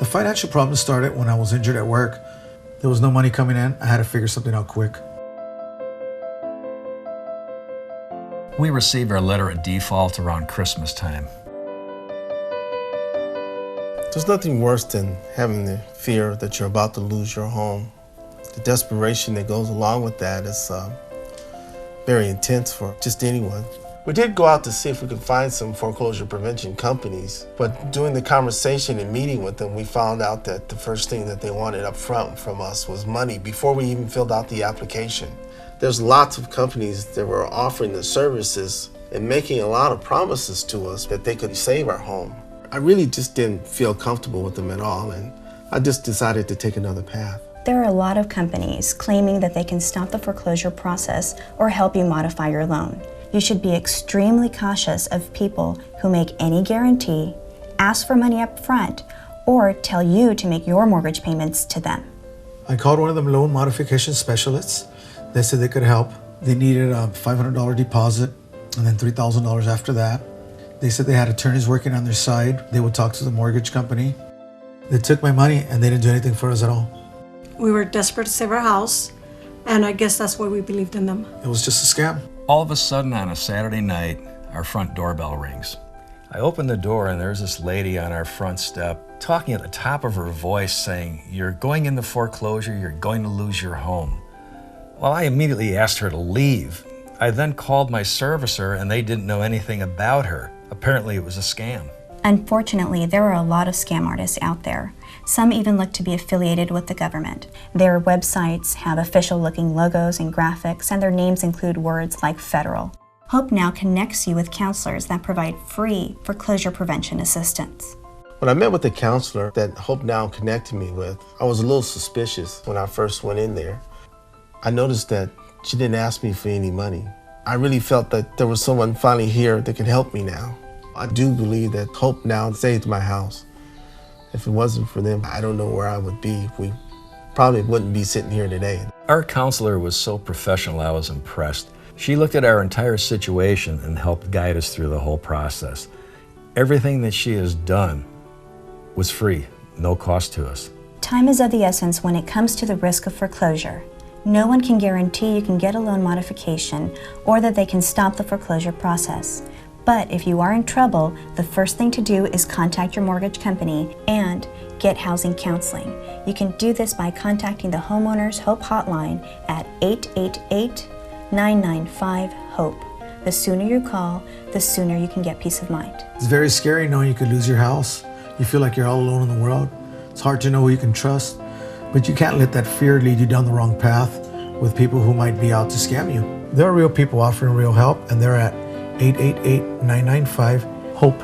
The financial problem started when I was injured at work. There was no money coming in. I had to figure something out quick. We received our letter of default around Christmas time. There's nothing worse than having the fear that you're about to lose your home. The desperation that goes along with that is very intense for just anyone. We did go out to see if we could find some foreclosure prevention companies, but during the conversation and meeting with them, we found out that the first thing that they wanted up front from us was money before we even filled out the application. There's lots of companies that were offering the services and making a lot of promises to us that they could save our home. I really just didn't feel comfortable with them at all, and I just decided to take another path. There are a lot of companies claiming that they can stop the foreclosure process or help you modify your loan. You should be extremely cautious of people who make any guarantee, ask for money up front, or tell you to make your mortgage payments to them. I called one of them loan modification specialists. They said they could help. They needed a $500 deposit and then $3,000 after that. They said they had attorneys working on their side. They would talk to the mortgage company. They took my money and they didn't do anything for us at all. We were desperate to save our house, and I guess that's why we believed in them. It was just a scam. All of a sudden on a Saturday night, our front doorbell rings. I open the door and there's this lady on our front step talking at the top of her voice saying, "You're going into foreclosure, you're going to lose your home." Well, I immediately asked her to leave. I then called my servicer and they didn't know anything about her. Apparently it was a scam. Unfortunately, there are a lot of scam artists out there. Some even look to be affiliated with the government. Their websites have official-looking logos and graphics, and their names include words like federal. Hope Now connects you with counselors that provide free foreclosure prevention assistance. When I met with the counselor that Hope Now connected me with, I was a little suspicious when I first went in there. I noticed that she didn't ask me for any money. I really felt that there was someone finally here that could help me now. I do believe that Hope Now saved my house. If it wasn't for them, I don't know where I would be. We probably wouldn't be sitting here today. Our counselor was so professional, I was impressed. She looked at our entire situation and helped guide us through the whole process. Everything that she has done was free, no cost to us. Time is of the essence when it comes to the risk of foreclosure. No one can guarantee you can get a loan modification or that they can stop the foreclosure process. But if you are in trouble, the first thing to do is contact your mortgage company and get housing counseling. You can do this by contacting the Homeowners Hope Hotline at 888-995-HOPE. The sooner you call, the sooner you can get peace of mind. It's very scary knowing you could lose your house. You feel like you're all alone in the world. It's hard to know who you can trust, but you can't let that fear lead you down the wrong path with people who might be out to scam you. There are real people offering real help, and they're at 888-995-HOPE.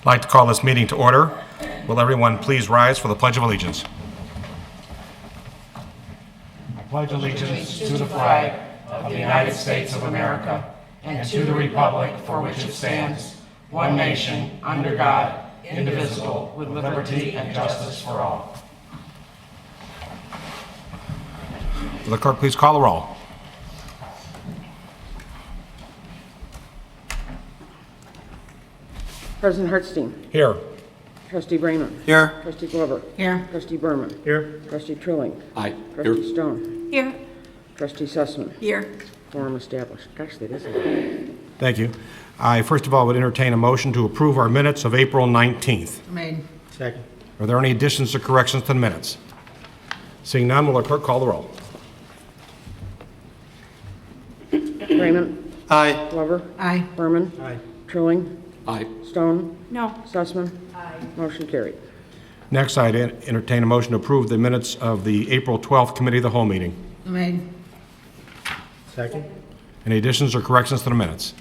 I'd like to call this meeting to order. Will everyone please rise for the Pledge of Allegiance? I pledge allegiance to the flag of the United States of America and to the republic for which it stands, one nation, under God, indivisible, with liberty and justice for all. Will the clerk please call the roll? President Hartstein. Here. Trustee Brayman. Here. Trustee Glover. Here. Trustee Berman. Here. Trustee Trilling. Aye. Trustee Stone. Here. Trustee Sussman. Here. Quorum established. Gosh, that isn't. Thank you. I first of all would entertain a motion to approve our minutes of April 19th. Made. Second. Are there any additions or corrections to the minutes? Seeing none, will the clerk call the roll? Brayman. Aye. Glover. Aye. Berman. Aye. Trilling. Aye. Stone. No. Sussman. Motion carried. Next, I'd entertain a motion to approve the minutes of the April 12th Committee of the Whole meeting. Made. Second. Any additions or corrections to the minutes?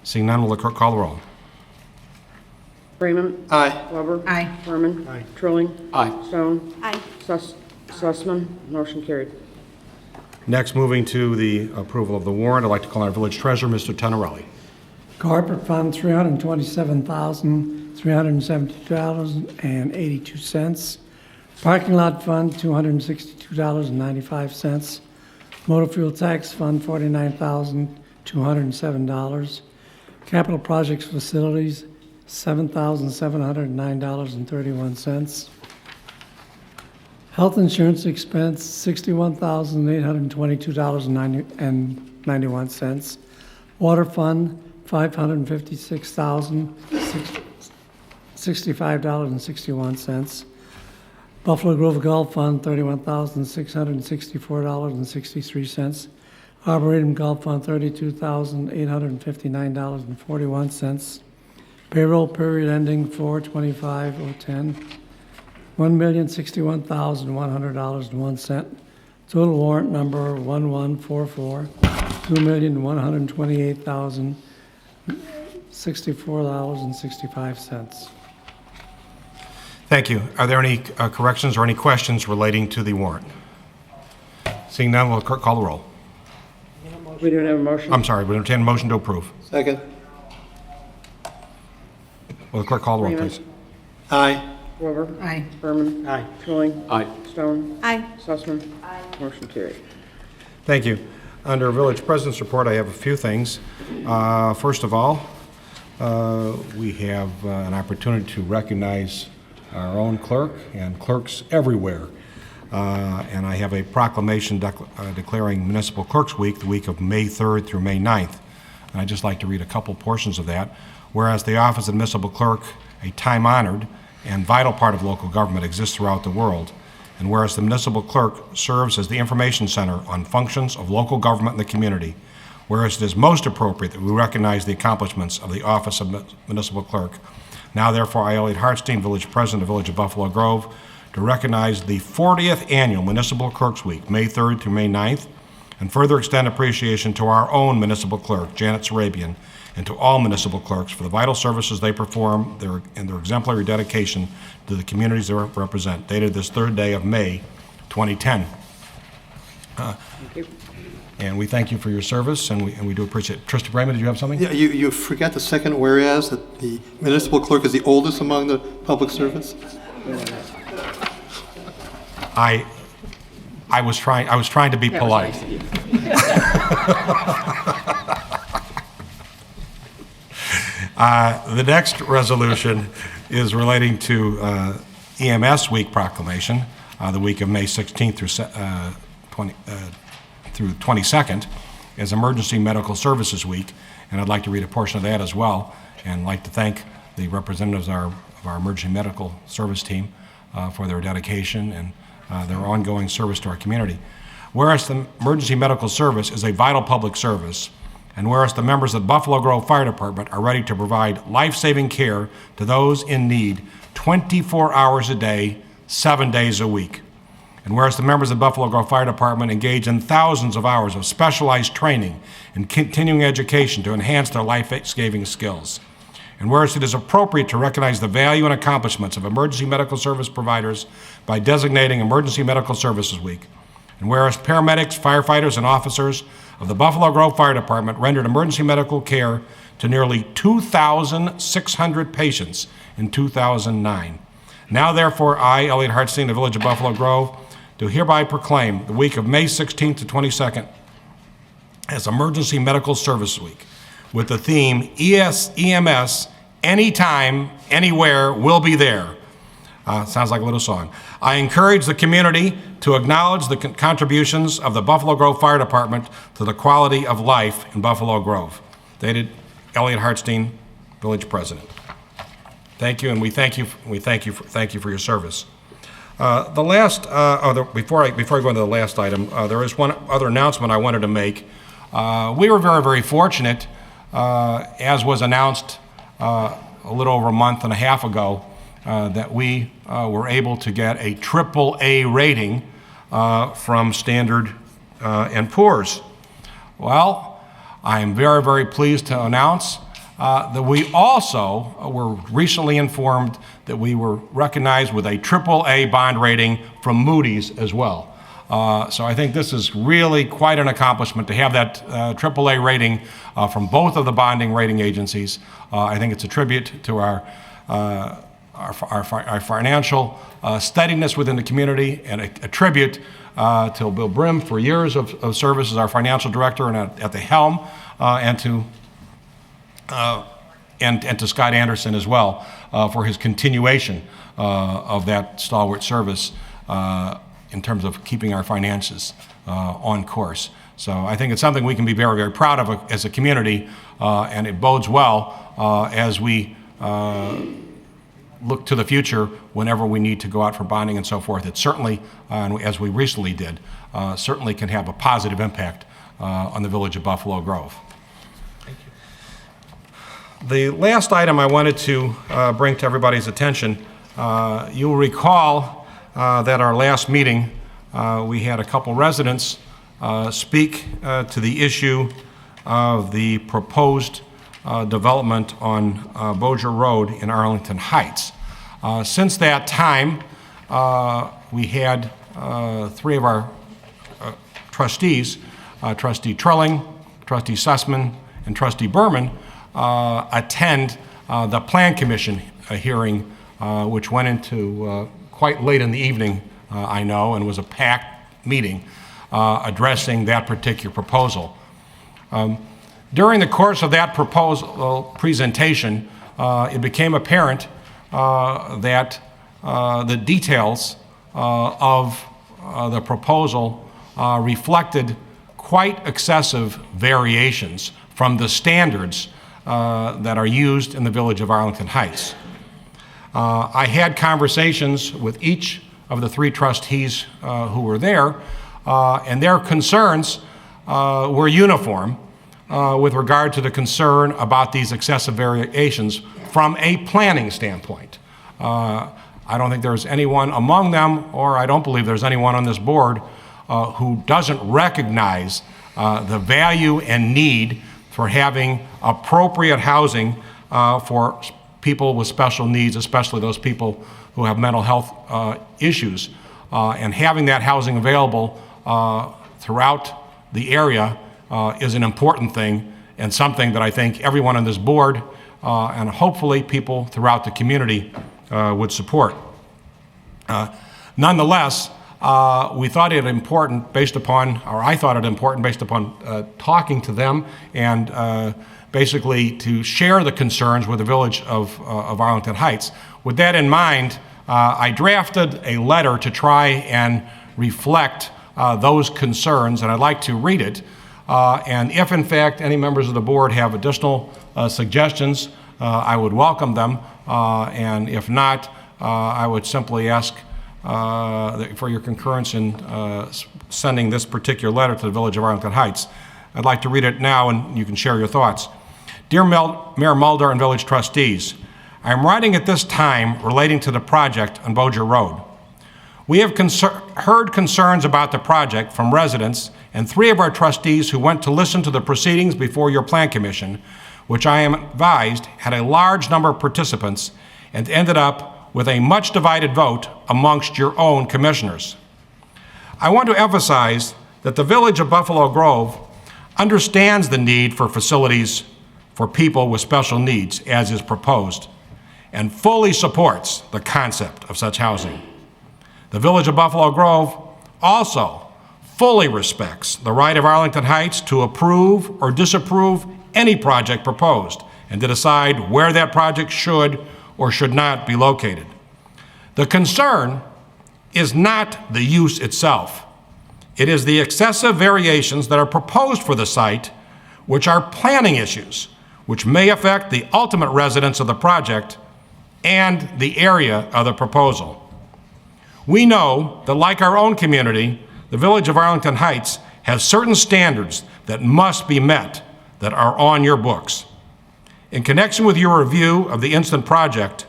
Seeing none, will the clerk call the roll? Brayman. Aye. Glover. Aye. Berman. Aye. Trilling. Aye. Stone. Aye. Sussman. Motion carried. Next, moving to the approval of the warrant, I'd like to call our village treasurer, Mr. Tenorelli. Corporate fund, $327,372.82. Parking lot fund, $262.95. Motor fuel tax fund, $49,207. Capital projects facilities, $7,709.31. Health insurance expense, $61,822.91. Water fund, $556,065.61. Buffalo Grove Golf Fund, $31,664.63. Arboretum Golf Fund, $32,859.41. Payroll period ending 4/25/010, $1,061,100.01. Total warrant number 1144, $2,128,064.65. Thank you. Are there any corrections or any questions relating to the warrant? Seeing none, will the clerk call the roll? We don't have a motion? I'm sorry, we entertain a motion to approve. Second. Will the clerk call the roll, Freeman. please? Aye. Glover. Aye. Berman. Aye. Trilling. Aye. Stone. Aye. Sussman. Motion carried. Thank you. Under Village President's Report, I have a few things. First of all, we have an opportunity to recognize our own clerk and clerks everywhere. And I have a proclamation declaring Municipal Clerks Week, the week of May 3rd through May 9th. And I'd just like to read a couple portions of that. Whereas the office of Municipal Clerk, a time-honored and vital part of local government, exists throughout the world. And whereas the Municipal Clerk serves as the information center on functions of local government in the community, whereas it is most appropriate that we recognize the accomplishments of the office of Municipal Clerk, now therefore I, Elliot Hartstein, Village President of the Village of Buffalo Grove, to recognize the 40th Annual Municipal Clerks Week, May 3rd through May 9th, and further extend appreciation to our own Municipal Clerk, Janet Sarabian, and to all municipal clerks for the vital services they perform and their exemplary dedication to the communities they represent, dated this 3rd day of May 2010. Thank you. And we thank you for your service, and we do appreciate it. Trustee Brayman, did you have something? Yeah, you forgot the second whereas, that the municipal clerk is the oldest among the public servants. I was trying to be polite. The next resolution is relating to EMS Week proclamation, the week of May 16th through 22nd, as Emergency Medical Services Week, and I'd like to read a portion of that as well, and like to thank the representatives of our Emergency Medical Service team for their dedication and their ongoing service to our community. Whereas the Emergency Medical Service is a vital public service, and whereas the members of the Buffalo Grove Fire Department are ready to provide life-saving care to those in need 24 hours a day, 7 days a week. And whereas the members of the Buffalo Grove Fire Department engage in thousands of hours of specialized training and continuing education to enhance their life-saving skills. And whereas it is appropriate to recognize the value and accomplishments of emergency medical service providers by designating Emergency Medical Services Week. And whereas paramedics, firefighters, and officers of the Buffalo Grove Fire Department rendered emergency medical care to nearly 2,600 patients in 2009. Now, therefore, I, Elliot Hartstein, the Village of Buffalo Grove, do hereby proclaim the week of May 16th to 22nd as Emergency Medical Services Week, with the theme EMS, anytime, anywhere, we'll be there. Sounds like a little song. I encourage the community to acknowledge the contributions of the Buffalo Grove Fire Department to the quality of life in Buffalo Grove. Dated, Elliot Hartstein, Village President. Thank you, and we thank you for your service. The last, before I go into the last item, there is one other announcement I wanted to make. We were very, very fortunate, as was announced a little over a month and a half ago, that we were able to get a AAA rating from Standard & Poor's. Well, I am very, very pleased to announce that we also were recently informed that we were recognized with a AAA bond rating from Moody's as well. So I think this is really quite an accomplishment to have that AAA rating from both of the bonding rating agencies. I think it's a tribute to our financial steadiness within the community, and a tribute to Bill Brim for years of service as our financial director and at the helm, and to Scott Anderson as well for his continuation of that stalwart service in terms of keeping our finances on course. So I think it's something we can be very, very proud of as a community, and it bodes well as we look to the future whenever we need to go out for bonding and so forth. It certainly, as we recently did, certainly can have a positive impact on the Village of Buffalo Grove. Thank you. The last item I wanted to bring to everybody's attention, you'll recall that our last meeting, we had a couple residents speak to the issue of the proposed development on Bossier Road in Arlington Heights. Since that time, we had three of our trustees, Trustee Trilling, Trustee Sussman, and Trustee Berman, attend the Plan Commission hearing, which went into quite late in the evening, I know, and was a packed meeting addressing that particular proposal. During the course of that proposal presentation, it became apparent that the details of the proposal reflected quite excessive variations from the standards that are used in the Village of Arlington Heights. I had conversations with each of the three trustees who were there, and their concerns were uniform with regard to the concern about these excessive variations from a planning standpoint. I don't think there's anyone among them, or I don't believe there's anyone on this board who doesn't recognize the value and need for having appropriate housing for people with special needs, especially those people who have mental health issues. And having that housing available throughout the area is an important thing, and something that I think everyone on this board and hopefully people throughout the community would support. Nonetheless, we thought it important based upon, or I thought it important based upon talking to them and basically to share the concerns with the Village of Arlington Heights. With that in mind, I drafted a letter to try and reflect those concerns, and I'd like to read it. And if, in fact, any members of the board have additional suggestions, I would welcome them. And if not, I would simply ask for your concurrence in sending this particular letter to the Village of Arlington Heights. I'd like to read it now, and you can share your thoughts. Dear Mayor Mulder and Village trustees, I am writing at this time relating to the project on Bossier Road. We have heard concerns about the project from residents and three of our trustees who went to listen to the proceedings before your Plan Commission, which I am advised had a large number of participants and ended up with a much divided vote amongst your own commissioners. I want to emphasize that the Village of Buffalo Grove understands the need for facilities for people with special needs as is proposed, and fully supports the concept of such housing. The Village of Buffalo Grove also fully respects the right of Arlington Heights to approve or disapprove any project proposed and to decide where that project should or should not be located. The concern is not the use itself. It is the excessive variations that are proposed for the site, which are planning issues, which may affect the ultimate residents of the project and the area of the proposal. We know that, like our own community, the Village of Arlington Heights has certain standards that must be met that are on your books. In connection with your review of the instant project,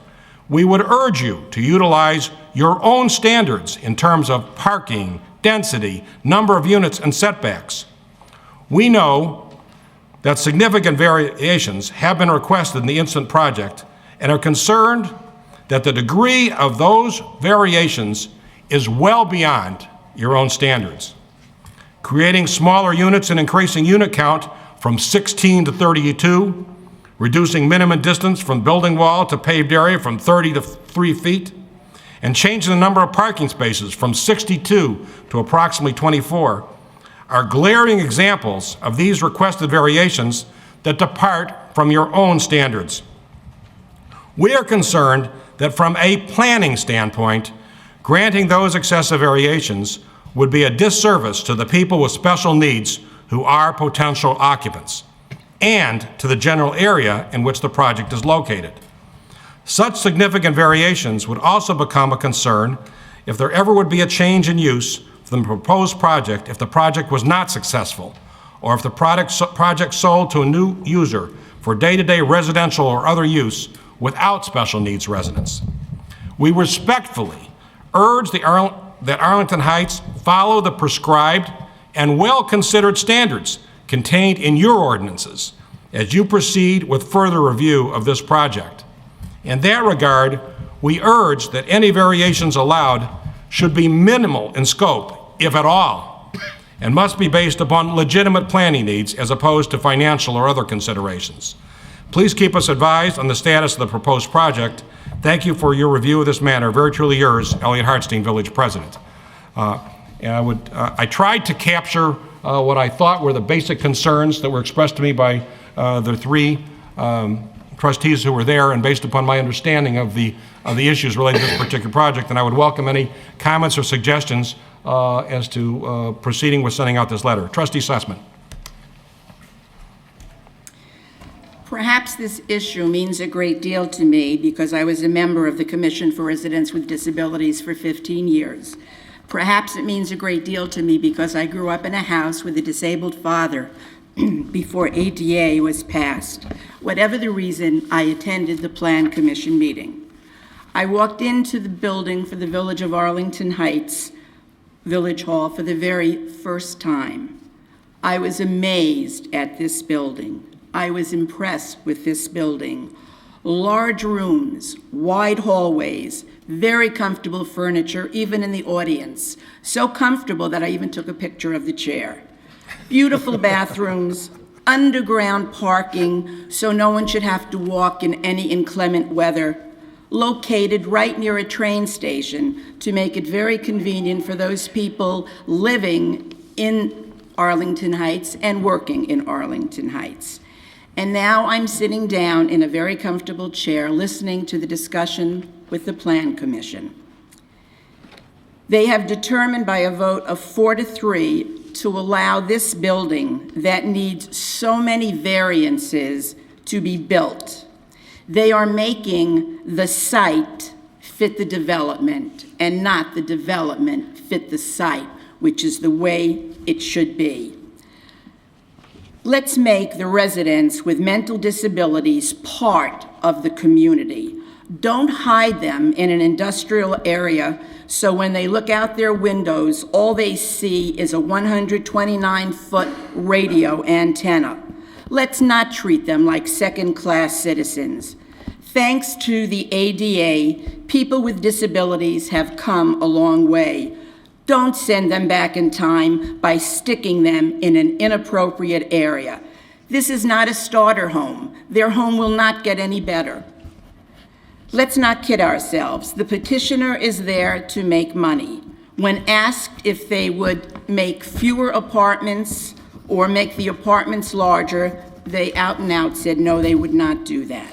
we would urge you to utilize your own standards in terms of parking, density, number of units, and setbacks. We know that significant variations have been requested in the instant project and are concerned that the degree of those variations is well beyond your own standards. Creating smaller units and increasing unit count from 16 to 32, reducing minimum distance from building wall to paved area from 30 to 3 feet, and changing the number of parking spaces from 62 to approximately 24 are glaring examples of these requested variations that depart from your own standards. We are concerned that from a planning standpoint, granting those excessive variations would be a disservice to the people with special needs who are potential occupants, and to the general area in which the project is located. Such significant variations would also become a concern if there ever would be a change in use for the proposed project if the project was not successful, or if the project sold to a new user for day-to-day residential or other use without special needs residents. We respectfully urge that Arlington Heights follow the prescribed and well-considered standards contained in your ordinances as you proceed with further review of this project. In that regard, we urge that any variations allowed should be minimal in scope, if at all, and must be based upon legitimate planning needs as opposed to financial or other considerations. Please keep us advised on the status of the proposed project. Thank you for your review of this matter. Very truly yours, Elliot Hartstein, Village President. I tried to capture what I thought were the basic concerns that were expressed to me by the three trustees who were there, and based upon my understanding of the issues related to this particular project, and I would welcome any comments or suggestions as to proceeding with sending out this letter. Trustee Sussman. Perhaps this issue means a great deal to me because I was a member of the Commission for Residents with Disabilities for 15 years. Perhaps it means a great deal to me because I grew up in a house with a disabled father before ADA was passed. Whatever the reason, I attended the Plan Commission meeting. I walked into the building for the Village of Arlington Heights Village Hall for the very first time. I was amazed at this building. I was impressed with this building. Large rooms, wide hallways, very comfortable furniture, even in the audience. So comfortable that I even took a picture of the chair. Beautiful bathrooms, underground parking, so no one should have to walk in any inclement weather. Located right near a train station to make it very convenient for those people living in Arlington Heights and working in Arlington Heights. And now I'm sitting down in a very comfortable chair listening to the discussion with the Plan Commission. They have determined by a vote of 4-3 to allow this building that needs so many variances to be built. They are making the site fit the development and not the development fit the site, which is the way it should be. Let's make the residents with mental disabilities part of the community. Don't hide them in an industrial area so when they look out their windows, all they see is a 129-foot radio antenna. Let's not treat them like second-class citizens. Thanks to the ADA, people with disabilities have come a long way. Don't send them back in time by sticking them in an inappropriate area. This is not a starter home. Their home will not get any better. Let's not kid ourselves. The petitioner is there to make money. When asked if they would make fewer apartments or make the apartments larger, they out and out said no, they would not do that.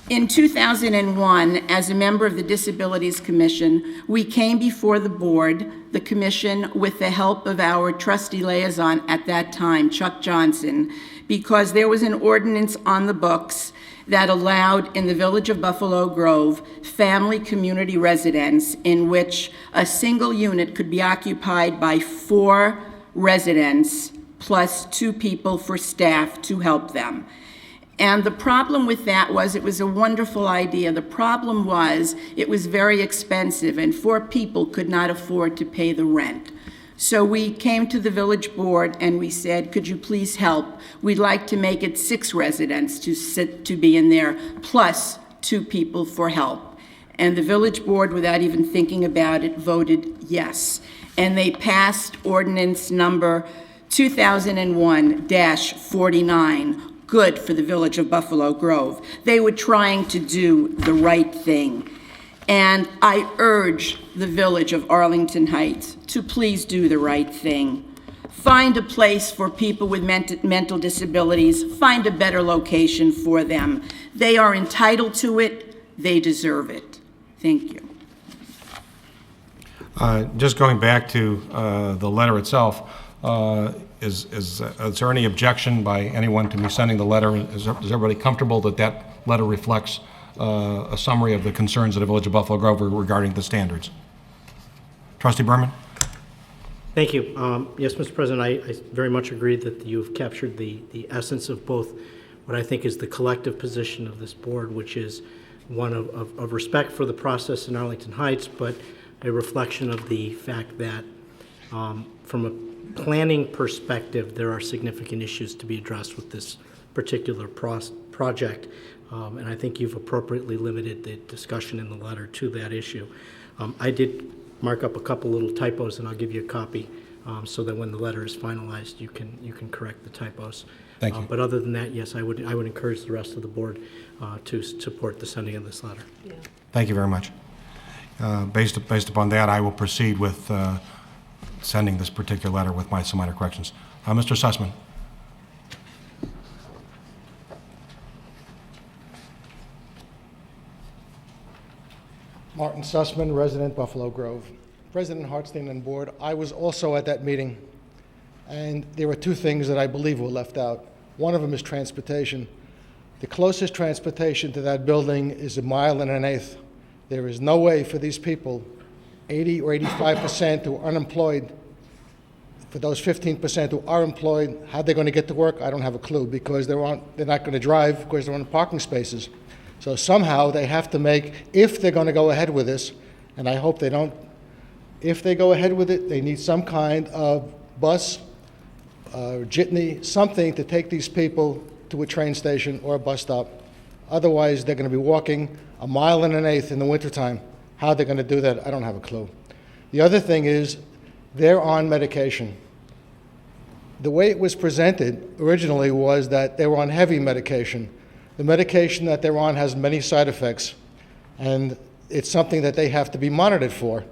In 2001, as a member of the Disabilities Commission, we came before the board, the commission, with the help of our trustee liaison at that time, Chuck Johnson, because there was an ordinance on the books that allowed in the village of Buffalo Grove family community residence in which a single unit could be occupied by 4 residents plus 2 people for staff to help them. And the problem with that was it was a wonderful idea. The problem was it was very expensive and 4 people could not afford to pay the rent. So we came to the village board and we said, could you please help? We'd like to make it 6 residents to be in there plus 2 people for help. And the village board, without even thinking about it, voted yes. And they passed ordinance number 2001-49, good for the village of Buffalo Grove. They were trying to do the right thing. And I urge the village of Arlington Heights to please do the right thing. Find a place for people with mental disabilities. Find a better location for them. They are entitled to it. They deserve it. Thank you. Just going back to the letter itself, is there any objection by anyone to me sending the letter? Is everybody comfortable that that letter reflects a summary of the concerns of the village of Buffalo Grove regarding the standards? Trustee Berman? Thank you. Yes, Mr. President, I very much agree that you've captured the essence of both what I think is the collective position of this board, which is one of respect for the process in Arlington Heights, but a reflection of the fact that from a planning perspective, there are significant issues to be addressed with this particular project, and I think you've appropriately limited the discussion in the letter to that issue. I did mark up a couple little typos, and I'll give you a copy so that when the letter is finalized, you can correct the typos. Thank you. But other than that, yes, I would encourage the rest of the board to support the sending of this letter. Yeah. Thank you very much. Based upon that, I will proceed with sending this particular letter with some minor corrections. Mr. Sussman. Martin Sussman, resident, Buffalo Grove. President Hartstein and board, I was also at that meeting, and there were 2 things that I believe were left out. One of them is transportation. The closest transportation to that building is 1.1 miles. There is no way for these people, 80 or 85% who are unemployed, for those 15% who are employed, how they're going to get to work, I don't have a clue, because they're not going to drive because they're on parking spaces. So somehow they have to make, if they're going to go ahead with this, and I hope they don't, if they go ahead with it, they need some kind of bus, jitney, something to take these people to a train station or a bus stop. Otherwise, they're going to be walking 1.1 miles in the wintertime. How they're going to do that, I don't have a clue. The other thing is, they're on medication. The way it was presented originally was that they were on heavy medication. The medication that they're on has many side effects, and it's something that they have to be monitored for.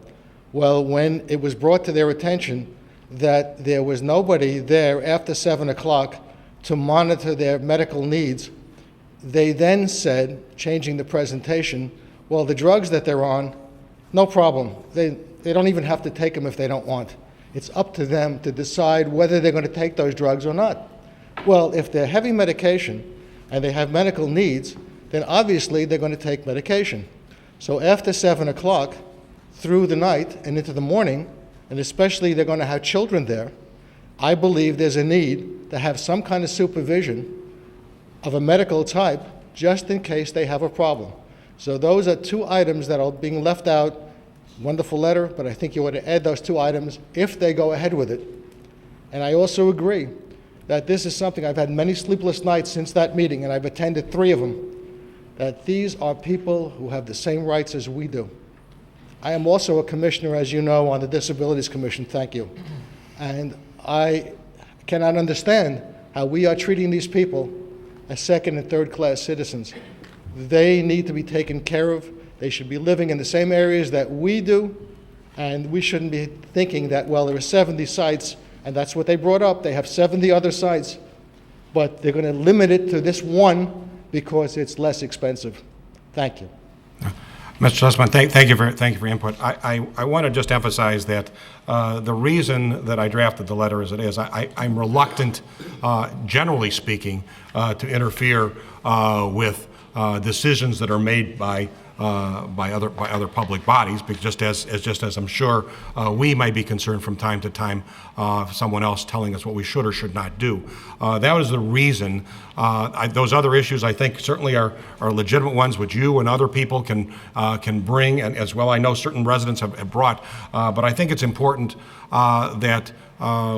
Well, when it was brought to their attention that there was nobody there after 7 o'clock to monitor their medical needs, they then said, changing the presentation, well, the drugs that they're on, no problem. They don't even have to take them if they don't want. It's up to them to decide whether they're going to take those drugs or not. Well, if they're heavy medication and they have medical needs, then obviously they're going to take medication. So after 7 o'clock, through the night and into the morning, and especially they're going to have children there, I believe there's a need to have some kind of supervision of a medical type just in case they have a problem. So those are 2 items that are being left out. Wonderful letter, but I think you ought to add those 2 items if they go ahead with it. And I also agree that this is something, I've had many sleepless nights since that meeting, and I've attended 3 of them, that these are people who have the same rights as we do. I am also a commissioner, as you know, on the Disabilities Commission, thank you. And I cannot understand how we are treating these people as second and third class citizens. They need to be taken care of. They should be living in the same areas that we do, and we shouldn't be thinking that, well, there are 70 sites, and that's what they brought up. They have 70 other sites, but they're going to limit it to this one because it's less expensive. Thank you. Mr. Sussman, thank you for your input. I want to just emphasize that the reason that I drafted the letter as it is, I'm reluctant, generally speaking, to interfere with decisions that are made by other public bodies, because just as I'm sure we might be concerned from time to time, someone else telling us what we should or should not do. That was the reason. Those other issues, I think, certainly are legitimate ones, which you and other people can bring, and as well I know certain residents have brought. But I think it's important that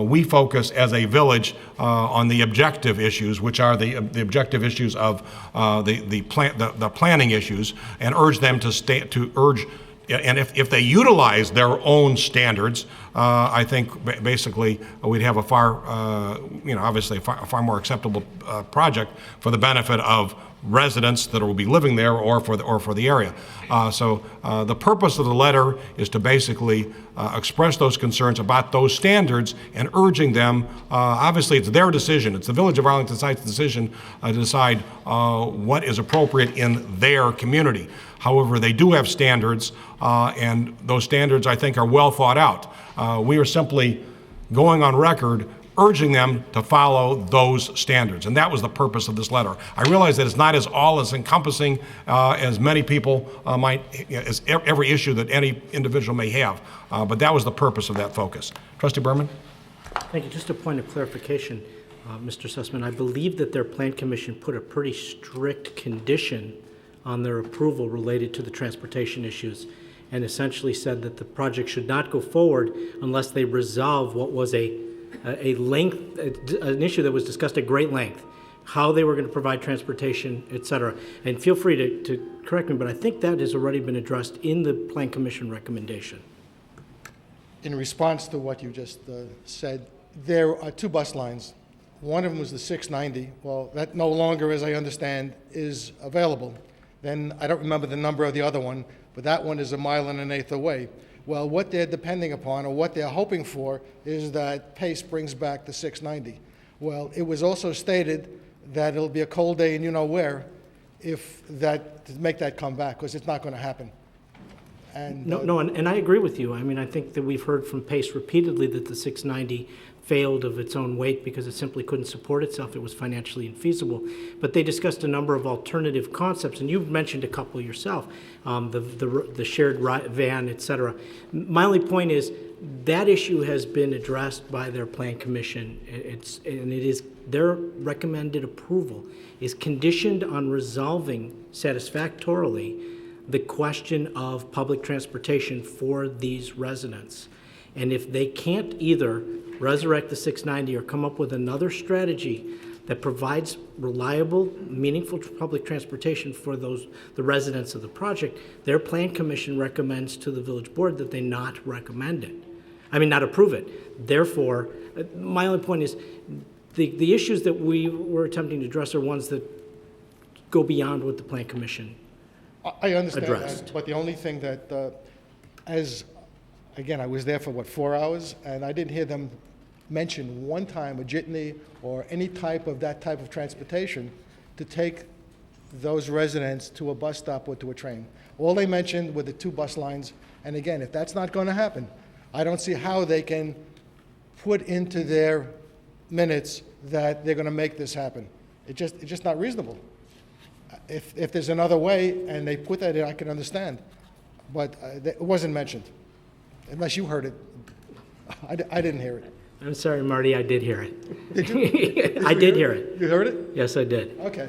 we focus as a village on the objective issues, which are the objective issues of the planning issues, and urge them to urge. And if they utilize their own standards, I think basically we'd have a obviously a far more acceptable project for the benefit of residents that will be living there or for the area. So the purpose of the letter is to basically express those concerns about those standards and urging them. Obviously, it's their decision. It's the Village of Arlington site's decision to decide what is appropriate in their community. However, they do have standards, and those standards, I think, are well thought out. We are simply going on record urging them to follow those standards. And that was the purpose of this letter. I realize that it's not as encompassing as many people as every issue that any individual may have, but that was the purpose of that focus. Trustee Berman? Thank you. Just a point of clarification, Mr. Sussman. I believe that their Plan Commission put a pretty strict condition on their approval related to the transportation issues, and essentially said that the project should not go forward unless they resolve what was an issue that was discussed at great length, how they were going to provide transportation, et cetera. And feel free to correct me, but I think that has already been addressed in the Plan Commission recommendation. In response to what you just said, there are 2 bus lines. One of them was the 690. Well, that no longer, as I understand, is available. Then I don't remember the number of the other one, but that one is 1.1 miles away. Well, what they're depending upon, or what they're hoping for, is that Pace brings back the 690. Well, it was also stated that it'll be a cold day and you know where, to make that come back, because it's not going to happen. And and I agree with you. I mean, I think that we've heard from Pace repeatedly that the 690 failed of its own weight because it simply couldn't support itself. It was financially infeasible. But they discussed a number of alternative concepts, and you've mentioned a couple yourself, the shared van, et cetera. My only point is that issue has been addressed by their Plan Commission. Their recommended approval is conditioned on resolving satisfactorily the question of public transportation for these residents. And if they can't either resurrect the 690 or come up with another strategy that provides reliable, meaningful public transportation for the residents of the project, their Plan Commission recommends to the village board that they not approve it. Therefore, my only point is the issues that we were attempting to address are ones that go beyond what the Plan Commission I understand addressed. that, but the only thing that, again, I was there for, 4 hours, and I didn't hear them mention one time a jitney or any type of transportation to take those residents to a bus stop or to a train. All they mentioned were the 2 bus lines, and again, if that's not going to happen, I don't see how they can put into their minutes that they're going to make this happen. It's just not reasonable. If there's another way and they put that in, I can understand, but it wasn't mentioned, unless you heard it. I didn't hear it. I'm sorry, Marty, I did hear it. Did you? I did hear it. You heard it? Yes, I did. Okay.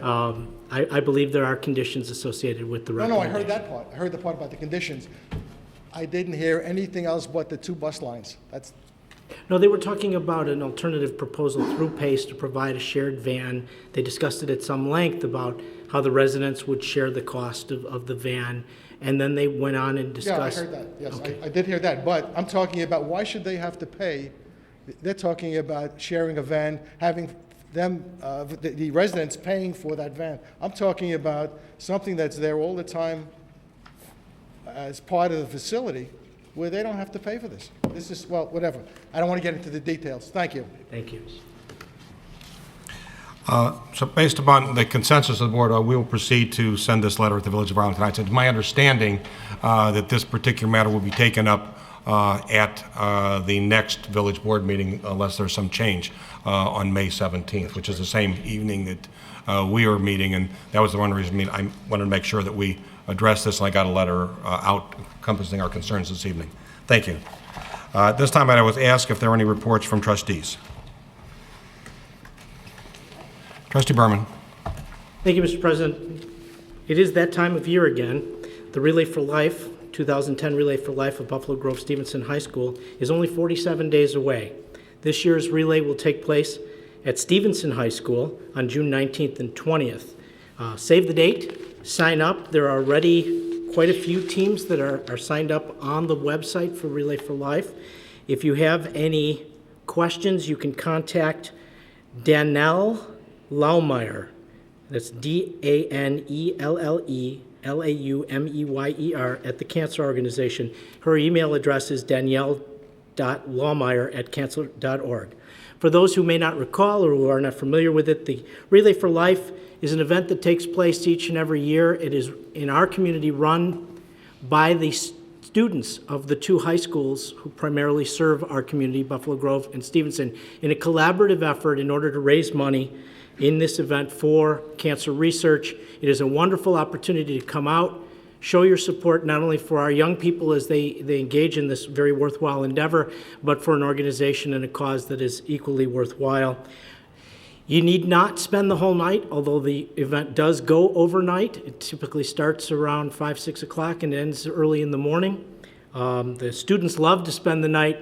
I believe there are conditions associated with the No, recommendation. I heard that part. I heard the part about the conditions. I didn't hear anything else but the 2 bus lines. No, they were talking about an alternative proposal through PACE to provide a shared van. They discussed it at some length about how the residents would share the cost of the van, and then they went on and discussed. Yeah, I heard that, yes, Okay. I did hear that, but I'm talking about why should they have to pay? They're talking about sharing a van, having them, the residents paying for that van. I'm talking about something that's there all the time as part of the facility where they don't have to pay for this. This is, well, whatever. I don't want to get into the details. Thank you. Thank you. So based upon the consensus of the board, we will proceed to send this letter to the Village of Arlington Heights. It's my understanding that this particular matter will be taken up at the next village board meeting unless there's some change on May 17th, which is the same evening that we are meeting, and that was the one reason I wanted to make sure that we address this, and I got a letter out encompassing our concerns this evening. Thank you. This time I was asked if there are any reports from trustees. Trustee Berman. Thank you, Mr. President. It is that time of year again. The Relay for Life, 2010 Relay for Life of Buffalo Grove Stevenson High School is only 47 days away. This year's relay will take place at Stevenson High School on June 19th and 20th. Save the date, sign up. There are already quite a few teams that are signed up on the website for Relay for Life. If you have any questions, you can contact Danelle Laumeyer. That's DANELLELAUMEYER at the Cancer Organization. Her email address is danielle.laumeyer@cancer.org. For those who may not recall or who are not familiar with it, the Relay for Life is an event that takes place each and every year. It is in our community run by the students of the two high schools who primarily serve our community, Buffalo Grove and Stevenson, in a collaborative effort in order to raise money in this event for cancer research. It is a wonderful opportunity to come out, show your support not only for our young people as they engage in this very worthwhile endeavor, but for an organization and a cause that is equally worthwhile. You need not spend the whole night, although the event does go overnight. It typically starts around 5, 6 o'clock and ends early in the morning. The students love to spend the night.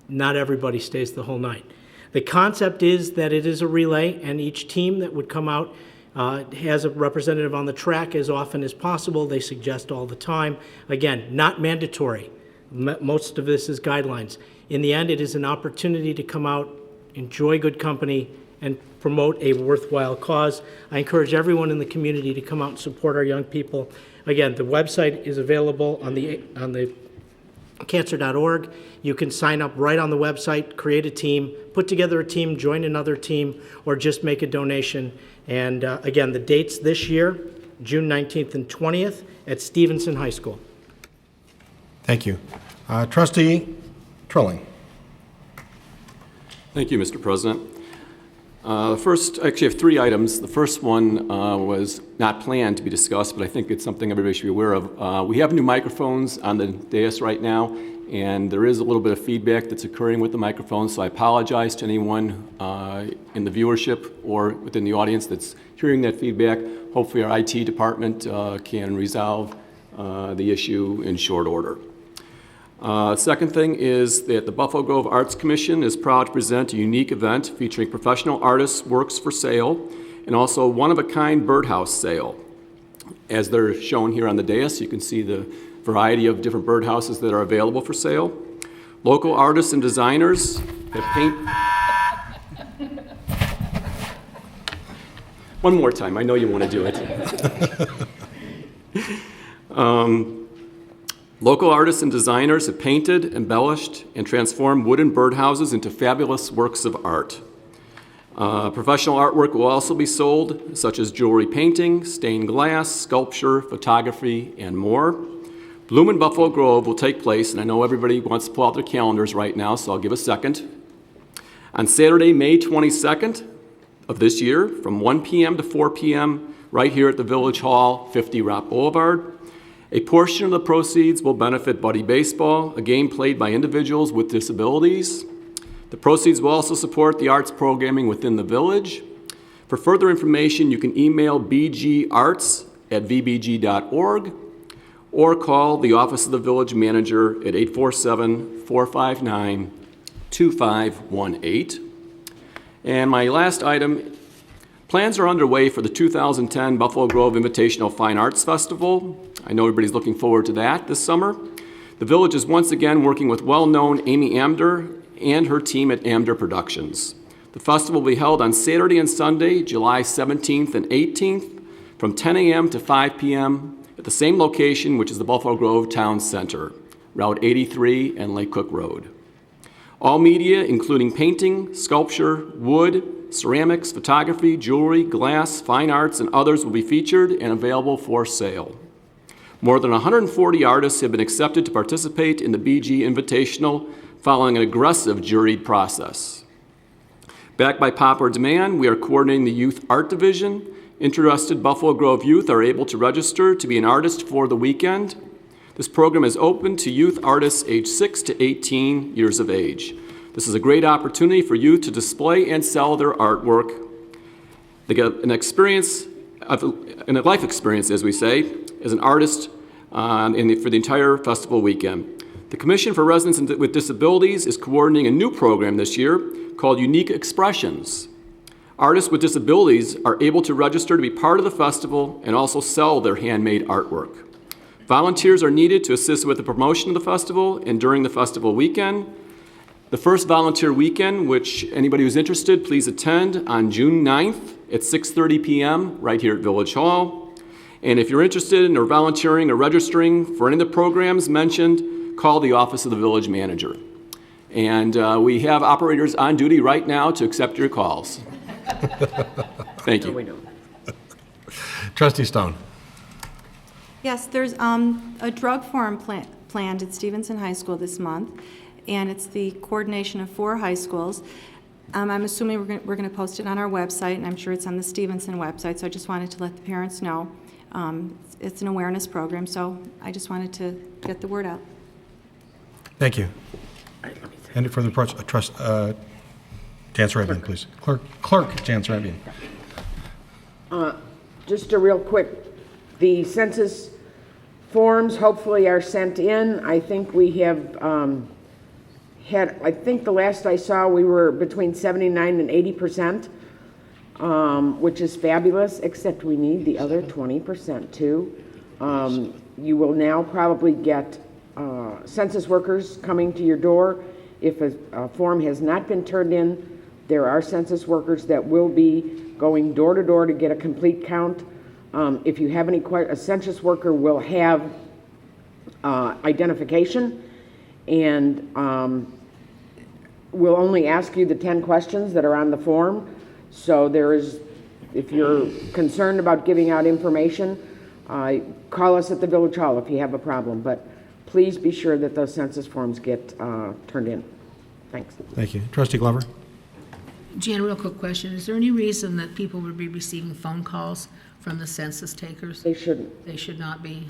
Not everybody stays the whole night. The concept is that it is a relay, and each team that would come out has a representative on the track as often as possible. They suggest all the time. Again, not mandatory. Most of this is guidelines. In the end, it is an opportunity to come out, enjoy good company, and promote a worthwhile cause. I encourage everyone in the community to come out and support our young people. Again, the website is available on the cancer.org. You can sign up right on the website, create a team, put together a team, join another team, or just make a donation. And again, the dates this year, June 19th and 20th at Stevenson High School. Thank you. Trustee Trilling. Thank you, Mr. President. First, I actually have 3 items. The first one was not planned to be discussed, but I think it's something everybody should be aware of. We have new microphones on the dais right now, and there is a little bit of feedback that's occurring with the microphones, so I apologize to anyone in the viewership or within the audience that's hearing that feedback. Hopefully our IT department can resolve the issue in short order. Second thing is that the Buffalo Grove Arts Commission is proud to present a unique event featuring professional artists' works for sale and also a one-of-a-kind birdhouse sale. As they're shown here on the dais, you can see the variety of different birdhouses that are available for sale. Local artists and designers have One more time, I know you want to do it. Local artists and designers have painted, embellished, and transformed wooden birdhouses into fabulous works of art. Professional artwork will also be sold, such as jewelry painting, stained glass, sculpture, photography, and more. Bloom in Buffalo Grove will take place, and I know everybody wants to pull out their calendars right now, so I'll give a second. On Saturday, May 22nd of this year, from 1 p.m. to 4 p.m., right here at the Village Hall, 50 Rock Boulevard. A portion of the proceeds will benefit Buddy Baseball, a game played by individuals with disabilities. The proceeds will also support the arts programming within the village. For further information, you can email bgarts@vbg.org, or call the Office of the Village Manager at 847-459-2518. And my last item, plans are underway for the 2010 Buffalo Grove Invitational Fine Arts Festival. I know everybody's looking forward to that this summer. The Village is once again working with well-known Amy Amder and her team at Amder Productions. The festival will be held on Saturday and Sunday, July 17th and 18th, from 10 a.m. to 5 p.m. at the same location, which is the Buffalo Grove Town Center, Route 83 and Lake Cook Road. All media, including painting, sculpture, wood, ceramics, photography, jewelry, glass, fine arts, and others will be featured and available for sale. More than 140 artists have been accepted to participate in the BG Invitational following an aggressive juried process. Backed by popular demand, we are coordinating the Youth Art Division. Interested Buffalo Grove youth are able to register to be an artist for the weekend. This program is open to youth artists aged 6 to 18 years of age. This is a great opportunity for youth to display and sell their artwork. They get a life experience, as we say, as an artist for the entire festival weekend. The Commission for Residents with Disabilities is coordinating a new program this year called Unique Expressions. Artists with disabilities are able to register to be part of the festival and also sell their handmade artwork. Volunteers are needed to assist with the promotion of the festival and during the festival weekend. The first volunteer weekend, which anybody who's interested, please attend on June 9th at 6:30 p.m. right here at Village Hall. And if you're interested in or volunteering or registering for any of the programs mentioned, call the Office of the Village Manager. And we have operators on duty right now to accept your calls. Thank you. Trustee Stone. Yes, there's a drug forum planned at Stevenson High School this month, and it's the coordination of 4 high schools. I'm assuming we're going to post it on our website, and I'm sure it's on the Stevenson website, so I just wanted to let the parents know. It's an awareness program, so I just wanted to get the word out. Thank you. Any further reports? Jan Sarabian, please. Clerk Jan Sarabian. Just a real quick, the census forms hopefully are sent in. I think we have I think the last I saw we were between 79 and 80%, which is fabulous, except we need the other 20% too. You will now probably get census workers coming to your door. If a form has not been turned in, there are census workers that will be going door to door to get a complete count. If you have any questions, a census worker will have identification, and we'll only ask you the 10 questions that are on the form. So if you're concerned about giving out information, call us at the Village Hall if you have a problem. But please be sure that those census forms get turned in. Thanks. Thank you. Trustee Glover. Jan, real quick question. Is there any reason that people would be receiving phone calls from the census takers? They shouldn't. They should not be.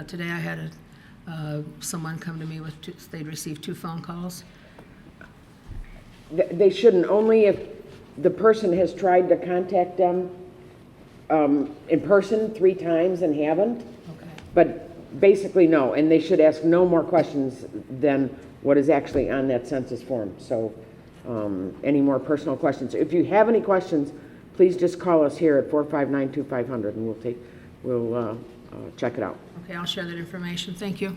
Today I had someone come to me with they'd received 2 phone calls. They shouldn't, only if the person has tried to contact them in person 3 times and haven't. Okay. But basically, no, and they should ask no more questions than what is actually on that census form. So any more personal questions. If you have any questions, please just call us here at 459-2500 and we'll check it out. Okay, I'll share that information. Thank you.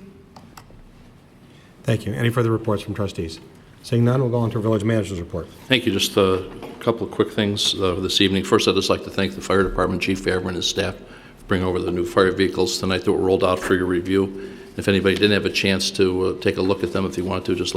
Thank you. Any further reports from trustees? Seeing none, we'll go on to our village manager's report. Thank you. Just a couple of quick things this evening. First, I'd just like to thank the fire department, Chief Faber and his staff for bringing over the new fire vehicles tonight that were rolled out for your review. If anybody didn't have a chance to take a look at them, if you want to, just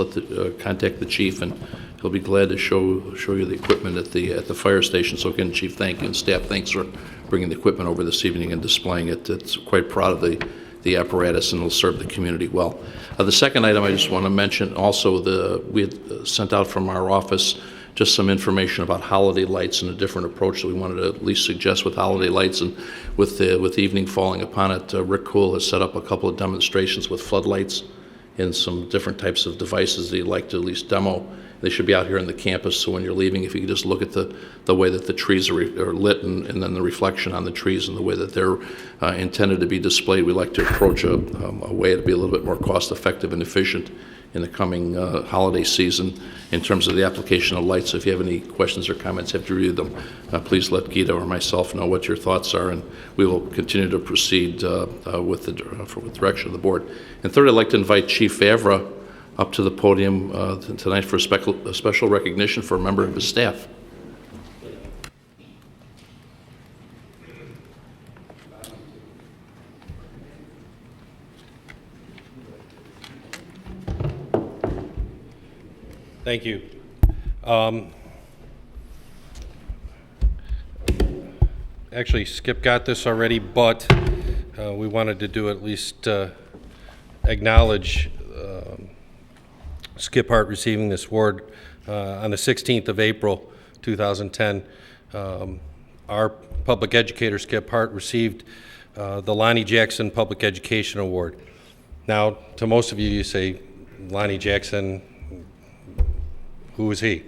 contact the chief, and he'll be glad to show you the equipment at the fire station. So again, Chief, thank you, and staff, thanks for bringing the equipment over this evening and displaying it. It's quite proud of the apparatus, and will serve the community well. The second item I just want to mention also, we had sent out from our office just some information about holiday lights and a different approach that we wanted to at least suggest with holiday lights. And with evening falling upon it, Rick Cool has set up a couple of demonstrations with floodlights and some different types of devices that you'd like to at least demo. They should be out here on the campus, so when you're leaving, if you could just look at the way that the trees are lit and then the reflection on the trees and the way that they're intended to be displayed. We like to approach a way to be a little bit more cost-effective and efficient in the coming holiday season in terms of the application of lights. So if you have any questions or comments after you read them, please let Gita or myself know what your thoughts are, and we will continue to proceed with the direction of the board. And third, I'd like to invite Chief Favre up to the podium tonight for a special recognition for a member of his staff. Thank you. Actually, Skip got this already, but we wanted to do at least acknowledge Skip Hart receiving this award on the 16th of April, 2010. Our public educator, Skip Hart, received the Lonnie Jackson Public Education Award. Now, to most of you, you say, Lonnie Jackson, who was he?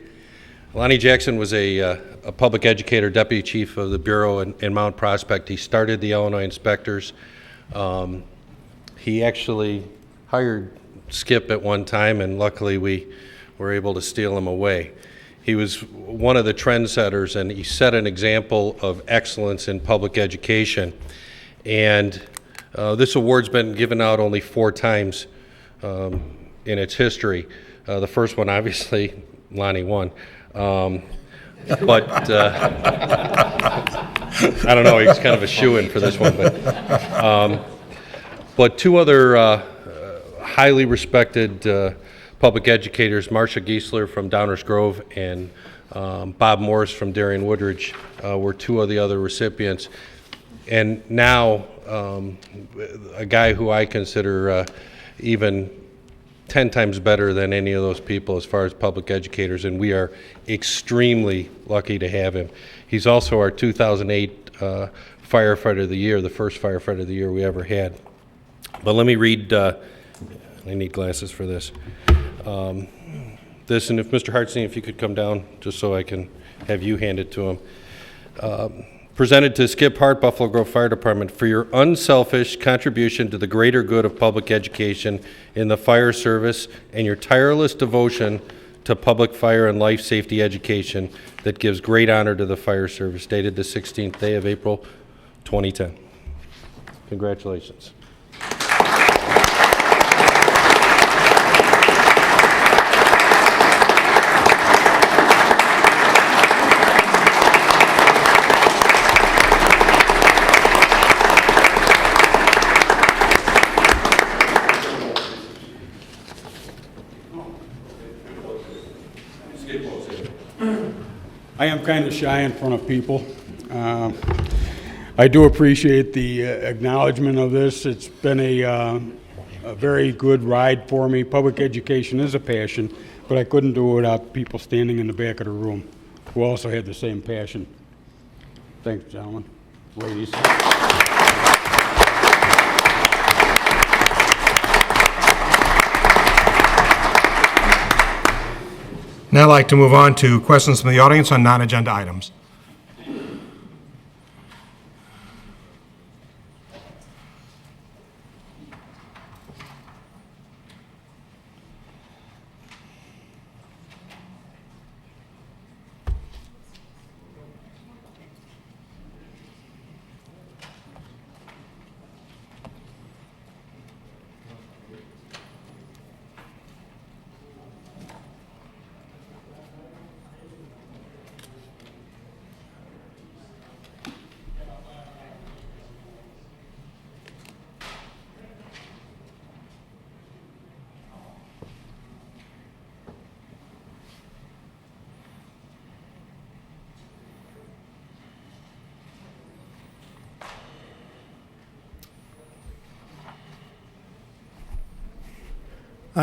Lonnie Jackson was a public educator, deputy chief of the Bureau in Mount Prospect. He started the Illinois Inspectors. He actually hired Skip at one time, and luckily we were able to steal him away. He was one of the trendsetters, and he set an example of excellence in public education. And this award's been given out only 4 times in its history. The first one, obviously, Lonnie won. But I don't know, he's kind of a shoo-in for this one. But 2 other highly respected public educators, Marcia Giesler from Downers Grove and Bob Morris from Darien Woodridge, were 2 of the other recipients. And now a guy who I consider even 10 times better than any of those people as far as public educators, and we are extremely lucky to have him. He's also our 2008 Firefighter of the Year, the first Firefighter of the Year we ever had. But let me read, I need glasses for this. This, and if Mr. Hartstein, if you could come down just so I can have you hand it to him. Presented to Skip Hart, Buffalo Grove Fire Department, for your unselfish contribution to the greater good of public education in the fire service and your tireless devotion to public fire and life safety education that gives great honor to the fire service, dated the 16th day of April, 2010. Congratulations. I am kind of shy in front of people. I do appreciate the acknowledgement of this. It's been a very good ride for me. Public education is a passion, but I couldn't do it without people standing in the back of the room who also had the same passion. Thanks, gentlemen, ladies. Now I'd like to move on to questions from the audience on non-agenda items.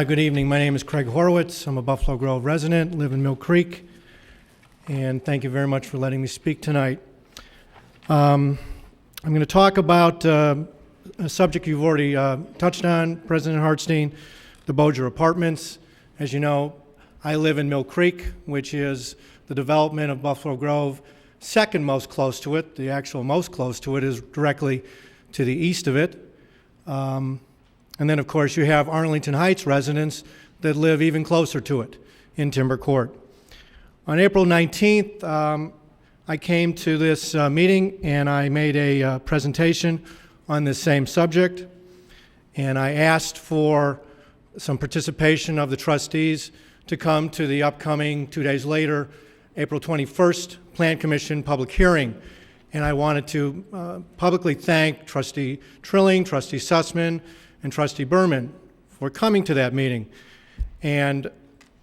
Good evening. My name is Craig Horowitz. I'm a Buffalo Grove resident, live in Mill Creek, and thank you very much for letting me speak tonight. I'm going to talk about a subject you've already touched on, President Hartstein, the Bossier Apartments. As you know, I live in Mill Creek, which is the development of Buffalo Grove, second most close to it. The actual most close to it is directly to the east of it. And then, of course, you have Arlington Heights residents that live even closer to it in Timber Court. On April 19th, I came to this meeting and I made a presentation on this same subject, and I asked for some participation of the trustees to come to the upcoming, 2 days later, April 21st, Plan Commission public hearing. And I wanted to publicly thank Trustee Trilling, Trustee Sussman, and Trustee Berman for coming to that meeting. And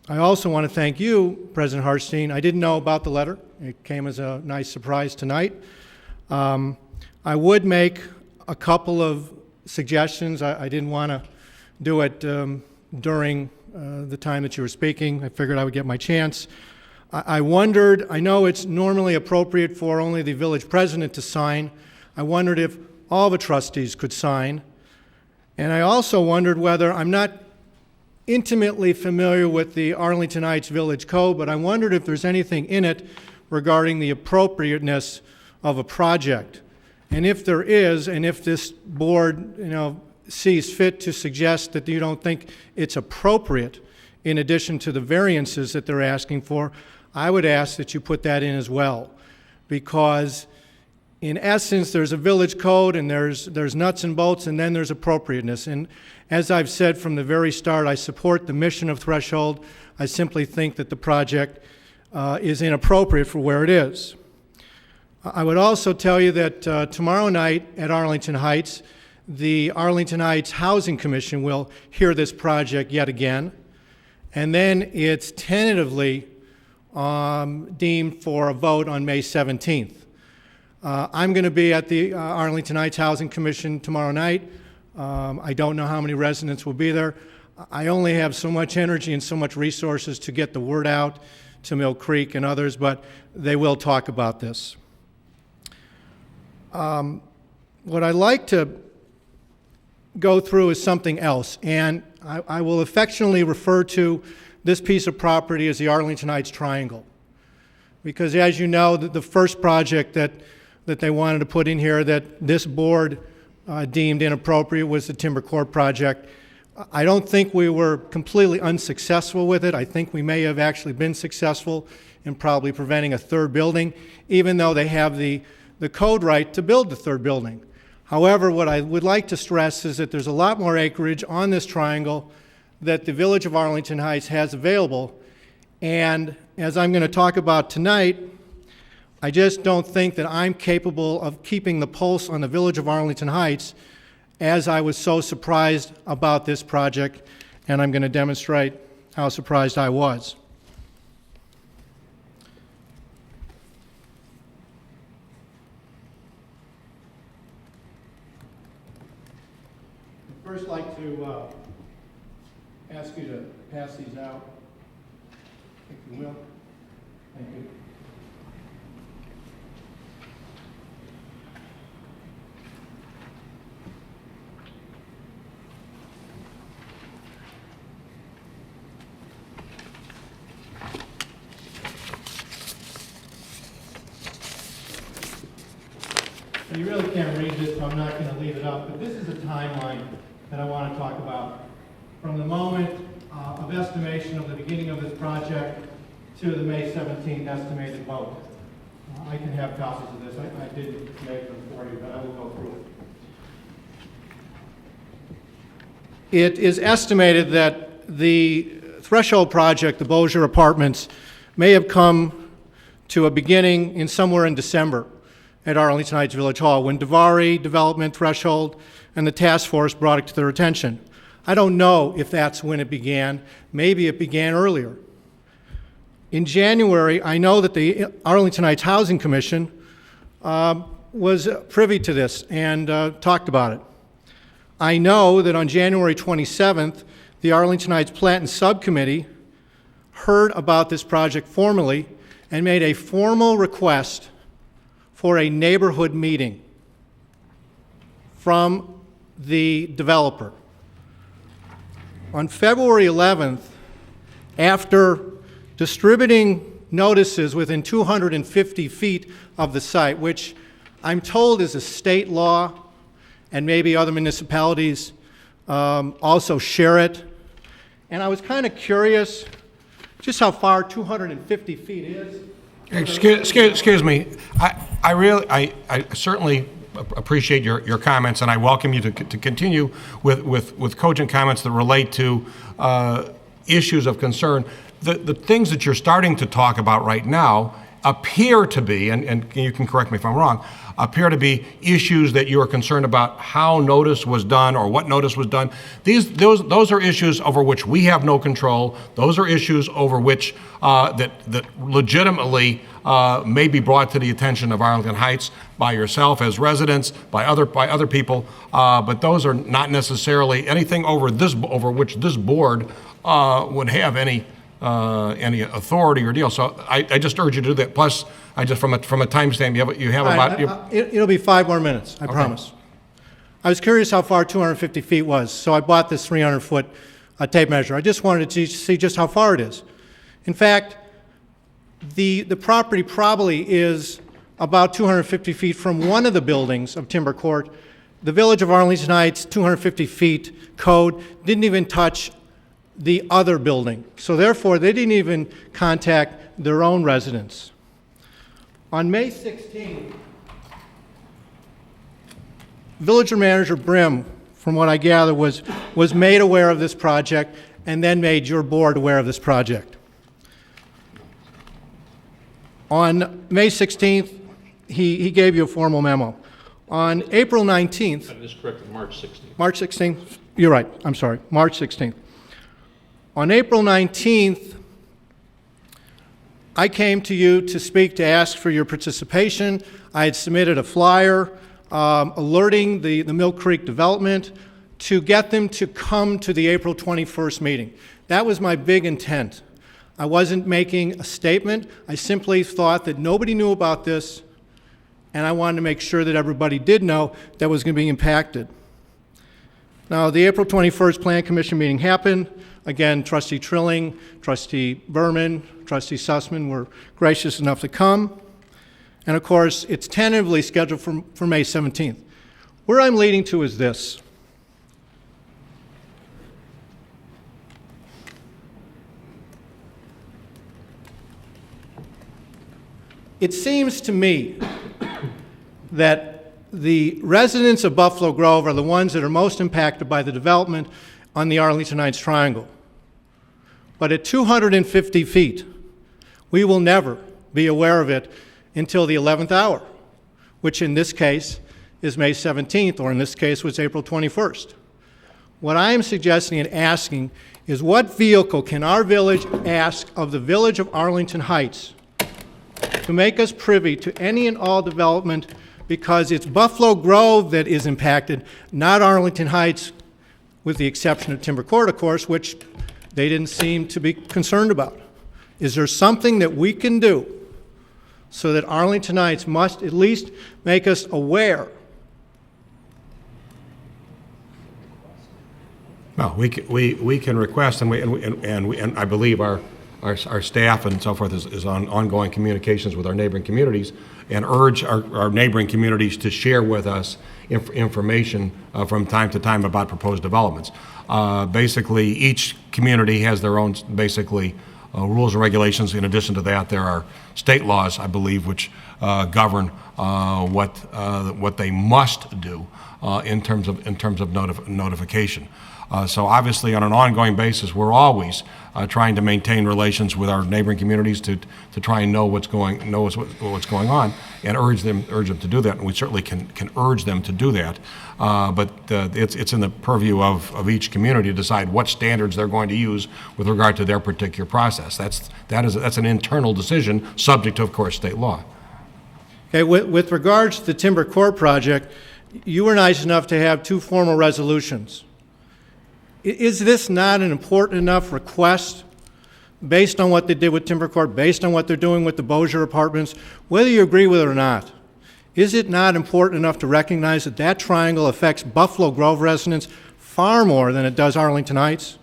I also want to thank you, President Hartstein. I didn't know about the letter. It came as a nice surprise tonight. I would make a couple of suggestions. I didn't want to do it during the time that you were speaking. I figured I would get my chance. I wondered, I know it's normally appropriate for only the village president to sign. I wondered if all the trustees could sign. And I also wondered whether, I'm not intimately familiar with the Arlington Heights Village Code, but I wondered if there's anything in it regarding the appropriateness of a project. And if there is, and if this board, sees fit to suggest that you don't think it's appropriate, in addition to the variances that they're asking for, I would ask that you put that in as well. Because in essence, there's a village code and there's nuts and bolts, and then there's appropriateness. And as I've said from the very start, I support the mission of Threshold. I simply think that the project is inappropriate for where it is. I would also tell you that tomorrow night at Arlington Heights, the Arlington Heights Housing Commission will hear this project yet again. And then it's tentatively deemed for a vote on May 17th. I'm going to be at the Arlington Heights Housing Commission tomorrow night. I don't know how many residents will be there. I only have so much energy and so much resources to get the word out to Mill Creek and others, but they will talk about this. What I'd like to go through is something else, and I will affectionately refer to this piece of property as the Arlington Heights Triangle. Because as you know, the first project that they wanted to put in here that this board deemed inappropriate was the Timber Court project. I don't think we were completely unsuccessful with it. I think we may have actually been successful in probably preventing a third building, even though they have the code right to build the third building. However, what I would like to stress is that there's a lot more acreage on this triangle that the Village of Arlington Heights has available. And as I'm going to talk about tonight, I just don't think that I'm capable of keeping the pulse on the Village of Arlington Heights, as I was so surprised about this project, and I'm going to demonstrate how surprised I was. I'd first like to ask you to pass these out, if you will. Thank you. You really can't read this, so I'm not going to leave it up, but this is a timeline that I want to talk about. From the moment of estimation of the beginning of this project to the May 17th estimated vote. I can have copies of this. I didn't make them for you, but I will go through it. It is estimated that the Threshold project, the Bossier Apartments, may have come to a beginning in somewhere in December at Arlington Heights Village Hall, when Davari, Development, Threshold, and the task force brought it to their attention. I don't know if that's when it began. Maybe it began earlier. In January, I know that the Arlington Heights Housing Commission was privy to this and talked about it. I know that on January 27th, the Arlington Heights Platinum Subcommittee heard about this project formally and made a formal request for a neighborhood meeting from the developer. On February 11th, after distributing notices within 250 feet of the site, which I'm told is a state law, and maybe other municipalities also share it. And I was kind of curious just how far 250 feet is. Excuse me. I certainly appreciate your comments, and I welcome you to continue with cogent comments that relate to issues of concern. The things that you're starting to talk about right now appear to be, and you can correct me if I'm wrong, appear to be issues that you are concerned about how notice was done or what notice was done. Those are issues over which we have no control. Those are issues over which that legitimately may be brought to the attention of Arlington Heights by yourself as residents, by other people. But those are not necessarily anything over which this board would have any authority or deal. So I just urge you to do that. Plus, I just from a timestamp, you have about. It'll be 5 more minutes, I promise. I was curious how far 250 feet was, so I bought this 300-foot tape measure. I just wanted to see just how far it is. In fact, the property probably is about 250 feet from one of the buildings of Timber Court. The Village of Arlington Heights 250 feet code didn't even touch the other building. So therefore, they didn't even contact their own residents. On May 16th, Villager Manager Brim, from what I gather, was made aware of this project and then made your board aware of this project. On May 16th, he gave you a formal memo. On April 19th... That is correct, March 16th. March 16th? You're right, I'm sorry, March 16th. On April 19th, I came to you to speak to ask for your participation. I had submitted a flyer alerting the Mill Creek development to get them to come to the April 21st meeting. That was my big intent. I wasn't making a statement. I simply thought that nobody knew about this, and I wanted to make sure that everybody did know that was going to be impacted. Now, the April 21st Plan Commission meeting happened. Again, Trustee Trilling, Trustee Berman, Trustee Sussman were gracious enough to come. And of course, it's tentatively scheduled for May 17th. Where I'm leading to is this. It seems to me that the residents of Buffalo Grove are the ones that are most impacted by the development on the Arlington Heights Triangle. But at 250 feet, we will never be aware of it until the 11th hour, which in this case is May 17th, or in this case was April 21st. What I am suggesting and asking is what vehicle can our village ask of the Village of Arlington Heights to make us privy to any and all development, because it's Buffalo Grove that is impacted, not Arlington Heights, with the exception of Timber Court, of course, which they didn't seem to be concerned about. Is there something that we can do so that Arlington Heights must at least make us aware? Well, we can request, and I believe our staff and so forth is on ongoing communications with our neighboring communities, and urge our neighboring communities to share with us information from time to time about proposed developments. Basically, each community has their own rules and regulations. In addition to that, there are state laws, I believe, which govern what they must do in terms of notification. So obviously, on an ongoing basis, we're always trying to maintain relations with our neighboring communities to try and know what's going on, and urge them to do that. And we certainly can urge them to do that. But it's in the purview of each community to decide what standards they're going to use with regard to their particular process. That's an internal decision, subject to, of course, state law. Okay, with regards to the Timber Court project, you were nice enough to have 2 formal resolutions. Is this not an important enough request, based on what they did with Timber Court, based on what they're doing with the Bossier Apartments, whether you agree with it or not? Is it not important enough to recognize that that triangle affects Buffalo Grove residents far more than it does Arlington Heights?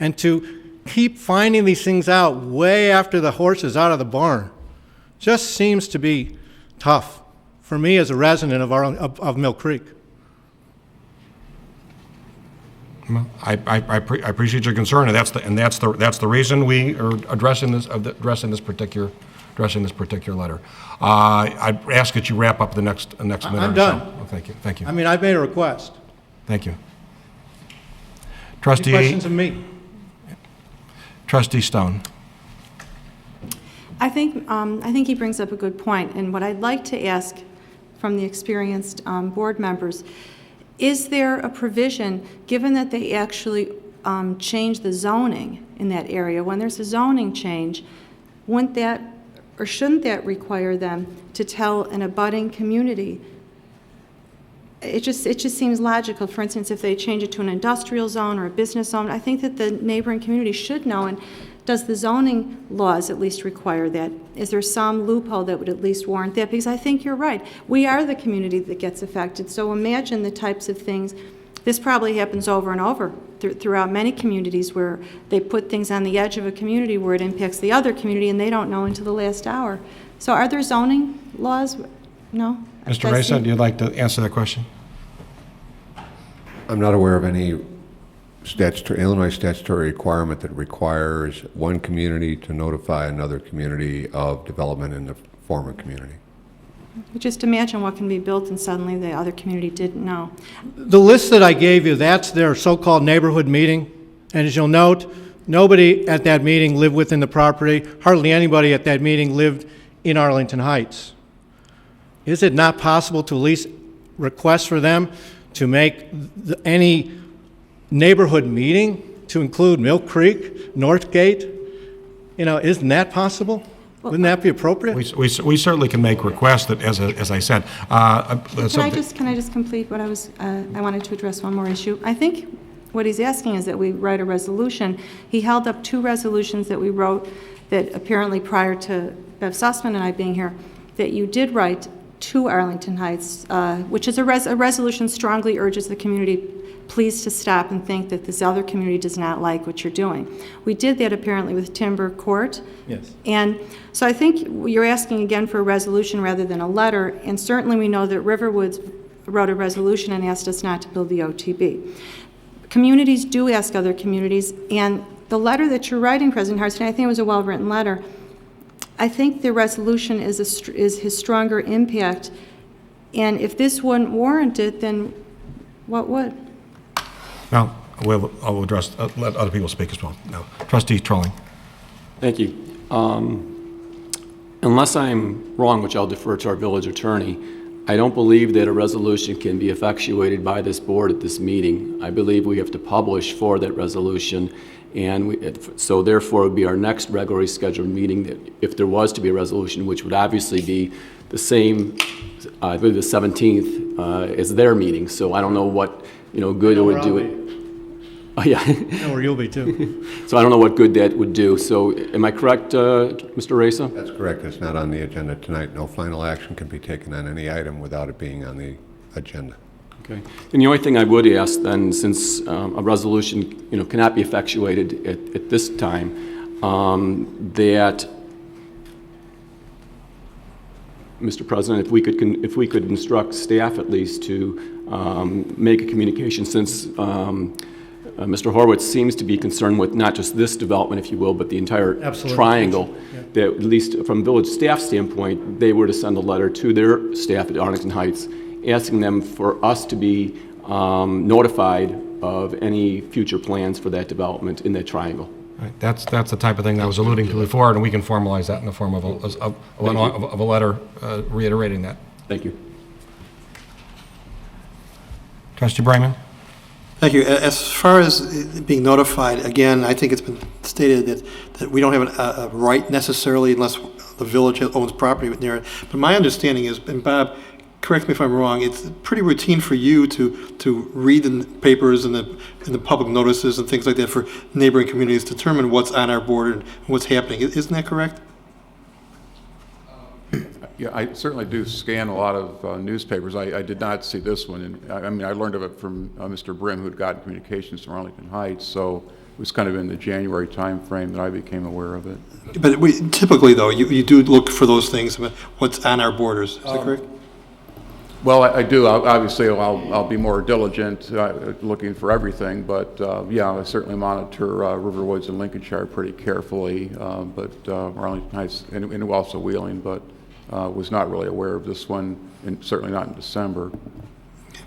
And to keep finding these things out way after the horse is out of the barn just seems to be tough for me as a resident of Mill Creek. Well, I appreciate your concern, and that's the reason we are addressing this particular letter. I'd ask that you wrap up the next minute. I'm or done. So. Well, thank you. Thank you. I mean, I've made a request. Thank you. Any Trustee. questions of me? Trustee Stone. I think he brings up a good point, and what I'd like to ask from the experienced board members, is there a provision, given that they actually change the zoning in that area, when there's a zoning change, wouldn't that or shouldn't that require them to tell an abutting community? It just seems logical. For instance, if they change it to an industrial zone or a business zone, I think that the neighboring community should know. And does the zoning laws at least require that? Is there some loophole that would at least warrant that? Because I think you're right. We are the community that gets affected. So imagine the types of things. This probably happens over and over throughout many communities where they put things on the edge of a community where it impacts the other community and they don't know until the last hour. So are there zoning laws? No? Mr. Reza, do you like to answer that question? I'm not aware of any Illinois statutory requirement that requires one community to notify another community of development in the former community. Just imagine what can be built and suddenly the other community didn't know. The list that I gave you, that's their so-called neighborhood meeting. And as you'll note, nobody at that meeting lived within the property. Hardly anybody at that meeting lived in Arlington Heights. Is it not possible to at least request for them to make any neighborhood meeting to include Mill Creek, Northgate? Isn't that possible? Wouldn't that be appropriate? We certainly can make requests that, as I said. Can I just complete what I wanted to address one more issue? I think what he's asking is that we write a resolution. He held up 2 resolutions that we wrote that apparently prior to Bev Sussman and I being here, that you did write to Arlington Heights, which is a resolution strongly urges the community please to stop and think that this other community does not like what you're doing. We did that apparently with Timber Court. Yes. And so I think you're asking again for a resolution rather than a letter, and certainly we know that Riverwoods wrote a resolution and asked us not to build the OTB. Communities do ask other communities, and the letter that you're writing, President Hartstein, I think it was a well-written letter. I think the resolution is his stronger impact, and if this wouldn't warrant it, then what would? Well, I'll address, let other people speak as well. No. Trustee Trolling. Thank you. Unless I'm wrong, which I'll defer to our village attorney, I don't believe that a resolution can be effectuated by this board at this meeting. I believe we have to publish for that resolution, and so therefore it would be our next regularly scheduled meeting that if there was to be a resolution, which would obviously be the same, I believe the 17th as their meeting. So I don't know what good it would do it. Oh, yeah. No, or you'll be too. So I don't know what good that would do. So am I correct, Mr. Reza? That's correct. It's not on the agenda tonight. No final action can be taken on any item without it being on the agenda. Okay. And the only thing I would ask then, since a resolution cannot be effectuated at this time, that Mr. President, if we could instruct staff at least to make a communication, since Mr. Horowitz seems to be concerned with not just this development, if you will, but the entire triangle, that at least from village staff standpoint, they were to send a letter to their staff at Arlington Heights asking them for us to be notified of any future plans for that development in that triangle. Right. That's the type of thing I was alluding to before, and we can formalize that in the form of a letter reiterating that. Thank you. Trustee Brayman. Thank you. As far as being notified, again, I think it's been stated that we don't have a right necessarily unless the village owns property near it. But my understanding is, and Bob, correct me if I'm wrong, it's pretty routine for you to read the papers and the public notices and things like that for neighboring communities to determine what's on our board and what's happening. Isn't that correct? Yeah, I certainly do scan a lot of newspapers. I did not see this one. And I mean, I learned of it from Mr. Brim, who'd gotten communications from Arlington Heights. So was kind of in the January timeframe that I became aware of it. But typically, though, you do look for those things, what's on our borders. Is that correct? Well, I do. Obviously, I'll be more diligent looking for everything, but yeah, I certainly monitor Riverwoods and Lincolnshire pretty carefully, but Arlington Heights and also Wheeling, but was not really aware of this one, and certainly not in December.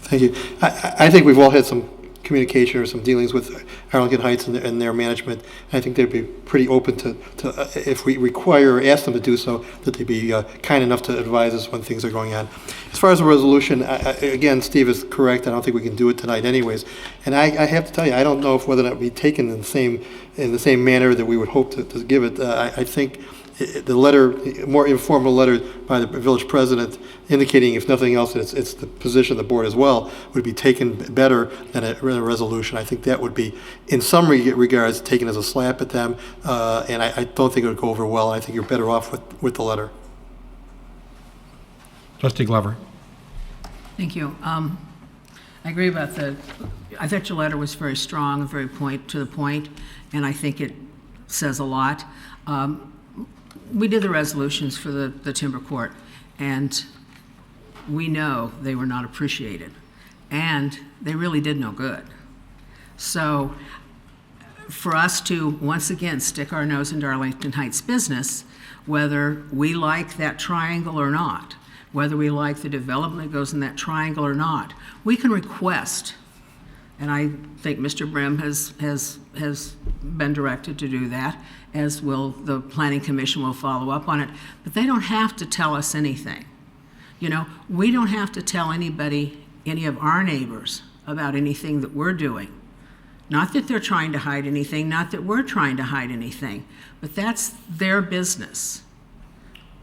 Thank you. I think we've all had some communication or some dealings with Arlington Heights and their management. I think they'd be pretty open to if we require or ask them to do so, that they'd be kind enough to advise us when things are going on. As far as the resolution, again, Steve is correct. I don't think we can do it tonight anyways. And I have to tell you, I don't know if whether that would be taken in the same manner that we would hope to give it. I think the letter, more informal letter by the village president indicating, if nothing else, it's the position of the board as well, would be taken better than a resolution. I think that would be, in some regards, taken as a slap at them, and I don't think it would go over well. I think you're better off with the letter. Trustee Glover. Thank you. I agree about I thought your letter was very strong and very to the point, and I think it says a lot. We did the resolutions for the timber court, and we know they were not appreciated, and they really did no good. So for us to once again stick our nose into Arlington Heights business, whether we like that triangle or not, whether we like the development that goes in that triangle or not, we can request, and I think Mr. Brim has been directed to do that, as will the Planning Commission will follow up on it, but they don't have to tell us anything. You know, we don't have to tell anybody, any of our neighbors, about anything that we're doing. Not that they're trying to hide anything, not that we're trying to hide anything, but that's their business.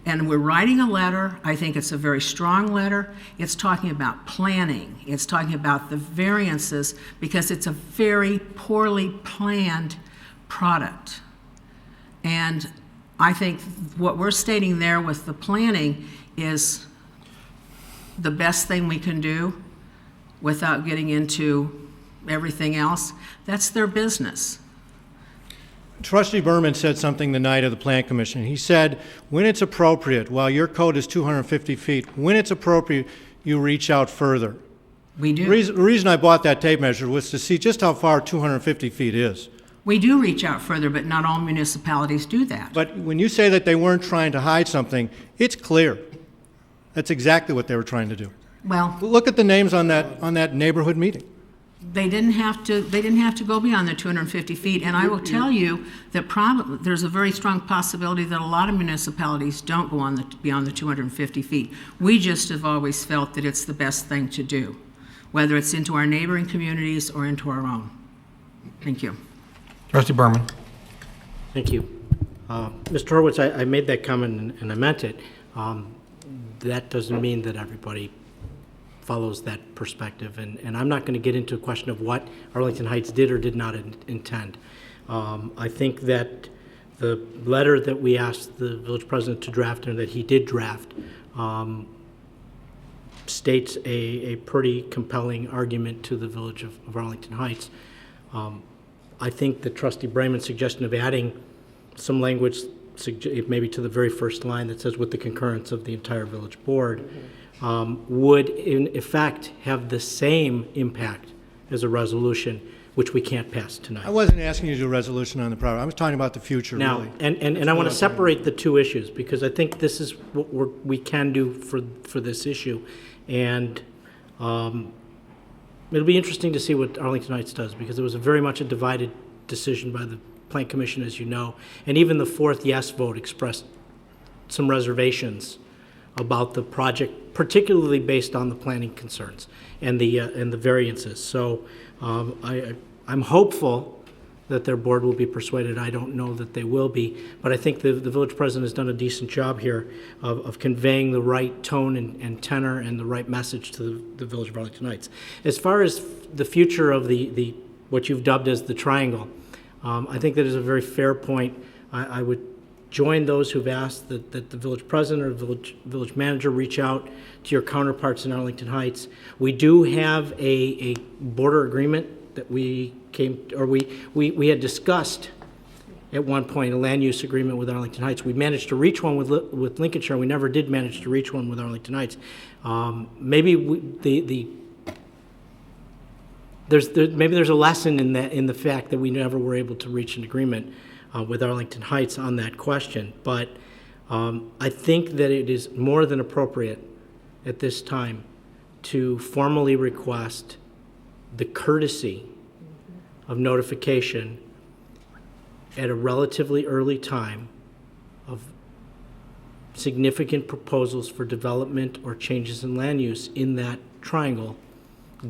And we're writing a letter. I think it's a very strong letter. It's talking about planning. It's talking about the variances, because it's a very poorly planned product. And I think what we're stating there with the planning is the best thing we can do without getting into everything else. That's their business. Trustee Berman said something the night of the Plan Commission. He said, when it's appropriate, while your code is 250 feet, when it's appropriate, you reach out further. We do. The reason I bought that tape measure was to see just how far 250 feet is. We do reach out further, but not all municipalities do that. But when you say that they weren't trying to hide something, it's clear. That's exactly what they were trying to do. Well, look at the names on that neighborhood meeting. They didn't have to go beyond the 250 feet, and I will tell you that probably there's a very strong possibility that a lot of municipalities don't go beyond the 250 feet. We just have always felt that it's the best thing to do, whether it's into our neighboring communities or into our own. Thank you. Trustee Berman. Thank you. Mr. Horwitz, I made that comment and I meant it. That doesn't mean that everybody follows that perspective, and I'm not going to get into a question of what Arlington Heights did or did not intend. I think that the letter that we asked the village president to draft and that he did draft states a pretty compelling argument to the village of Arlington Heights. I think the Trustee Brayman's suggestion of adding some language maybe to the very first line that says with the concurrence of the entire village board would in effect have the same impact as a resolution, which we can't pass tonight. I wasn't asking you to do a resolution on the property. I was talking about the future, now, really. And I want to separate the two issues, because I think this is what we can do for this issue. And it'll be interesting to see what Arlington Heights does, because it was very much a divided decision by the Plan Commission, as you know. And even the fourth yes vote expressed some reservations about the project, particularly based on the planning concerns and the variances. So I'm hopeful that their board will be persuaded. I don't know that they will be, but I think the village president has done a decent job here of conveying the right tone and tenor and the right message to the village of Arlington Heights. As far as the future of the what you've dubbed as the triangle, I think that is a very fair point. I would join those who've asked that the village president or village manager reach out to your counterparts in Arlington Heights. We do have a border agreement that we came, or we had discussed at one point a land use agreement with Arlington Heights. We managed to reach one with Lincolnshire. We never did manage to reach one with Arlington Heights. Maybe there's a lesson in the fact that we never were able to reach an agreement with Arlington Heights on that question. But I think that it is more than appropriate at this time to formally request the courtesy of notification at a relatively early time of significant proposals for development or changes in land use in that triangle,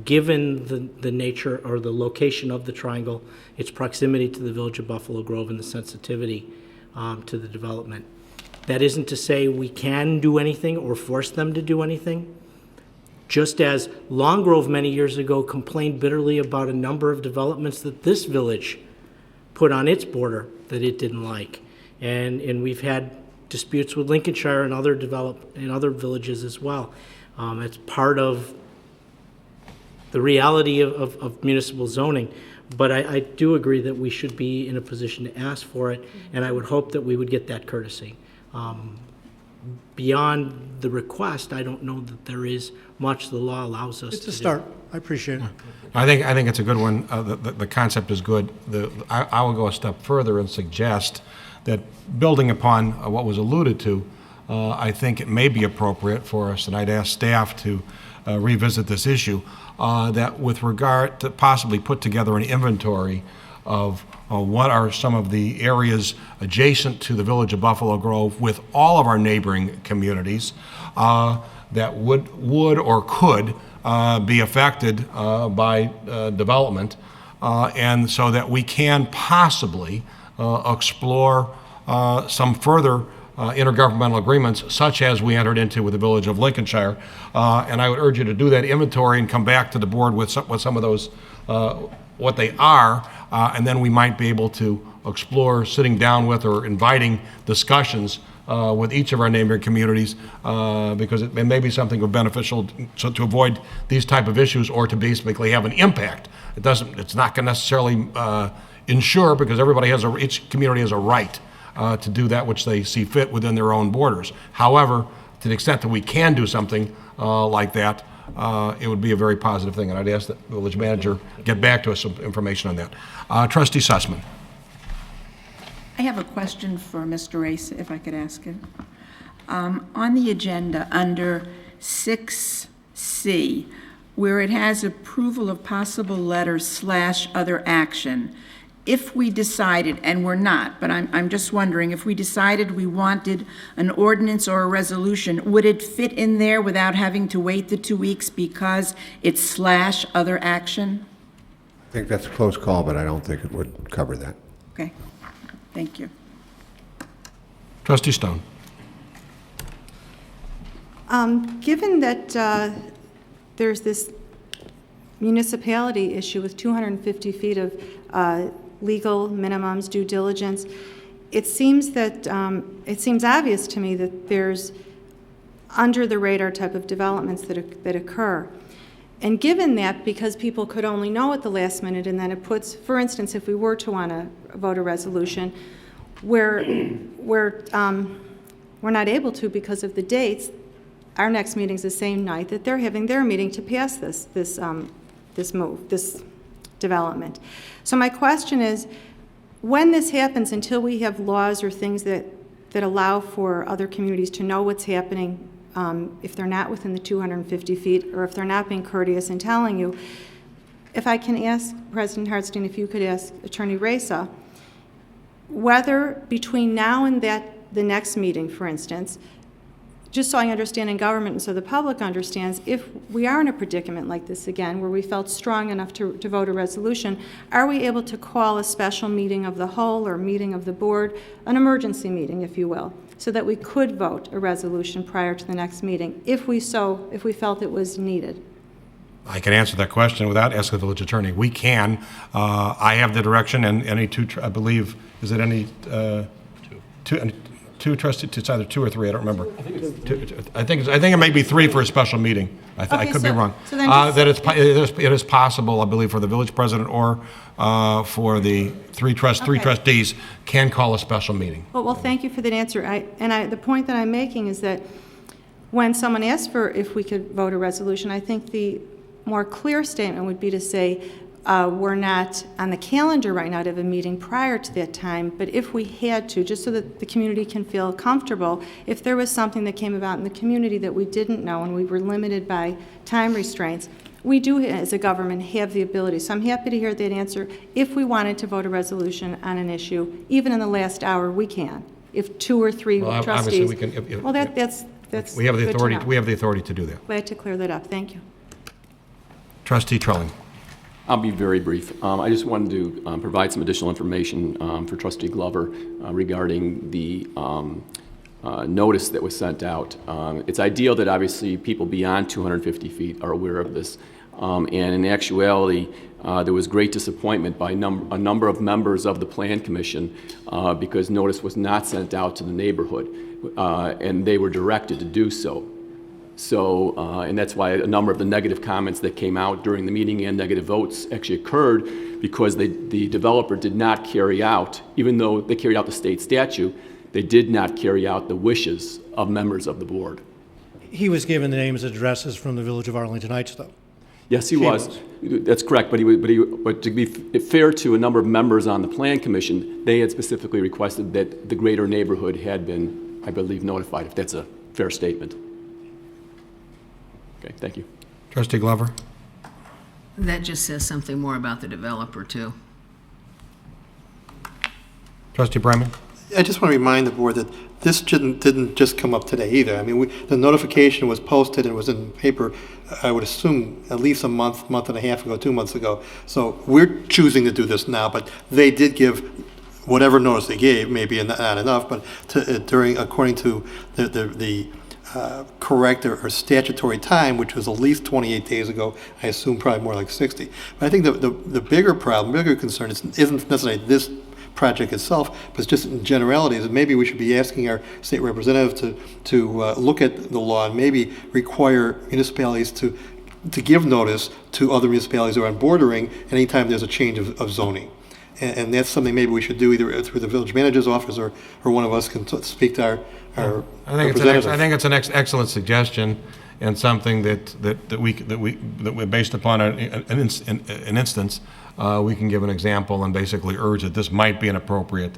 given the nature or the location of the triangle, its proximity to the village of Buffalo Grove, and the sensitivity to the development. That isn't to say we can do anything or force them to do anything. Just as Long Grove many years ago complained bitterly about a number of developments that this village put on its border that it didn't like. And we've had disputes with Lincolnshire and other villages as well. It's part of the reality of municipal zoning. But I do agree that we should be in a position to ask for it, and I would hope that we would get that courtesy. Beyond the request, I don't know that there is much the law allows us to do. It's a start. I appreciate it. I think it's a good one. The concept is good. I will go a step further and suggest that, building upon what was alluded to, I think it may be appropriate for us, and I'd ask staff to revisit this issue, that with regard to possibly put together an inventory of what are some of the areas adjacent to the village of Buffalo Grove with all of our neighboring communities that would or could be affected by development, and so that we can possibly explore some further intergovernmental agreements, such as we entered into with the village of Lincolnshire. And I would urge you to do that inventory and come back to the board with some of those, what they are, and then we might be able to explore sitting down with or inviting discussions with each of our neighboring communities, because it may be something beneficial to avoid these type of issues, or to basically have an impact. It's not going to necessarily ensure, because each community has a right to do that which they see fit within their own borders. However, to the extent that we can do something like that, it would be a very positive thing, and I'd ask that the village manager get back to us some information on that. Trustee Sussman. I have a question for Mr. Race, if I could ask him. On the agenda, under 6C, where it has approval of possible letters / other action, if we decided, and we're not, but I'm just wondering, if we decided we wanted an ordinance or a resolution, would it fit in there without having to wait the 2 weeks because it's / other action? I think that's a close call, but I don't think it would cover that. Okay, thank you. Trustee Stone. Given that there's this municipality issue with 250 feet of legal minimums, due diligence, it seems obvious to me that there's under the radar type of developments that occur. And given that, because people could only know at the last minute, and then it puts, for instance, if we were to want to vote a resolution, where we're not able to because of the dates, our next meeting's the same night that they're having their meeting to pass this development. So my question is, when this happens, until we have laws or things that allow for other communities to know what's happening, if they're not within the 250 feet, or if they're not being courteous in telling you, if I can ask President Hartstein, if you could ask Attorney Reza, whether between now and the next meeting, for instance, just so I understand in government and so the public understands, if we are in a predicament like this again, where we felt strong enough to vote a resolution, are we able to call a special meeting of the whole or meeting of the board, an emergency meeting, if you will, so that we could vote a resolution prior to the next meeting, if we felt it was needed? I can answer that question without asking the village attorney. We can. I have the direction, and any two, I believe, is it any two two, trustee? It's either 2 or 3. I don't remember. I think it may be 3 for a special meeting. I Okay, could be wrong. so then just- That it is possible, I believe, for the village president or for the three trustees can call a special meeting. Well, thank you for that answer. The point that I'm making is that when someone asks for if we could vote a resolution, I think the more clear statement would be to say, we're not on the calendar right now to have a meeting prior to that time, but if we had to, just so that the community can feel comfortable, if there was something that came about in the community that we didn't know and we were limited by time restraints, we do, as a government, have the ability. So I'm happy to hear that answer. If we wanted to vote a resolution on an issue, even in the last hour, we can. If 2 or 3 trustees. Obviously, we can. Well, that's We have the good to authority. know. We have the authority to do that. Glad to clear that up. Thank you. Trustee Trelling. I'll be very brief. I just wanted to provide some additional information for Trustee Glover regarding the notice that was sent out. It's ideal that obviously people beyond 250 feet are aware of this. And in actuality, there was great disappointment by a number of members of the Plan Commission because notice was not sent out to the neighborhood, and they were directed to do so. So, and that's why a number of the negative comments that came out during the meeting and negative votes actually occurred because the developer did not carry out, even though they carried out the state statute, they did not carry out the wishes of members of the board. He was given the names and addresses from the Village of Arlington Heights, though. Yes, he was. That's correct. But to be fair to a number of members on the Plan Commission, they had specifically requested that the greater neighborhood had been, I believe, notified. If that's a fair statement. Okay, thank you. Trustee Glover. That just says something more about the developer, too. Trustee Bryman. I just want to remind the board that this didn't just come up today either. I mean, the notification was posted and was in the paper, I would assume, at least a month and a half ago, 2 months ago. So we're choosing to do this now, but they did give whatever notice they gave, maybe not enough, but according to the correct or statutory time, which was at least 28 days ago, I assume probably more like 60. But I think the bigger problem, bigger concern isn't necessarily this project itself, but it's just in generalities, and maybe we should be asking our state representative to look at the law and maybe require municipalities to give notice to other municipalities who are on bordering anytime there's a change of zoning. And that's something maybe we should do either through the village manager's office or one of us can speak to our representative. I think it's an excellent suggestion and something that we based upon an instance, we can give an example and basically urge that this might be an appropriate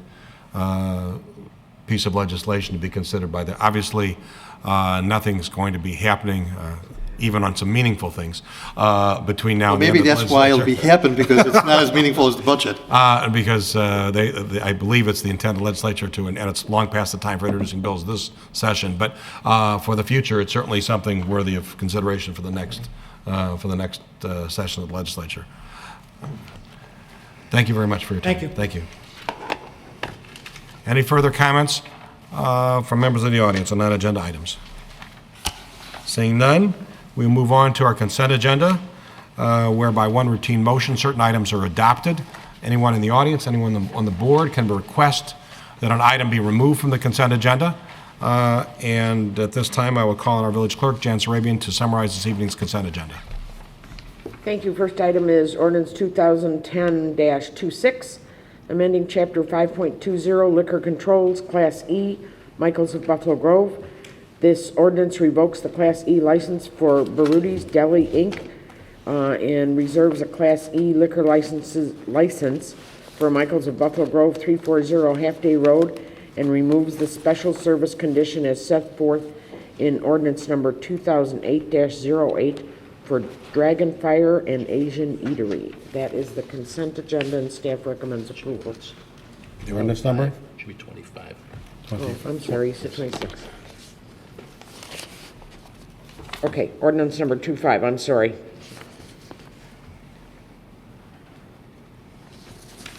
piece of legislation to be considered by the. Obviously, nothing's going to be happening. Even on some meaningful things between now and maybe the end of the that's why it'll be happen because it's not as meaningful as the budget. Because I believe it's the intent of the legislature and it's long past the time for introducing bills this session. But for the future, it's certainly something worthy of consideration for the next session of the legislature. Thank you very much for your time. Thank you. Any further comments from members of the audience on non-agenda items? Seeing none, we move on to our consent agenda, whereby one routine motion, certain items are adopted. Anyone in the audience, anyone on the board can request that an item be removed from the consent agenda. And at this time, I will call on our village clerk, Jan Sarabian, to summarize this evening's consent agenda. Thank you. First item is ordinance 2010-26, amending chapter 5.20 liquor controls, Class E, Michaels of Buffalo Grove. This ordinance revokes the Class E license for Barudi's Deli, Inc., and reserves a Class E liquor license for Michaels of Buffalo Grove, 340 Half-Day Road, and removes the special service condition as set forth in ordinance number 2008-08 for Dragon Fire and Asian Eatery. That is the consent agenda, and staff recommends approval. The ordinance number? Should be 25. Oh, I'm sorry, 26. Okay, ordinance number 25, I'm sorry.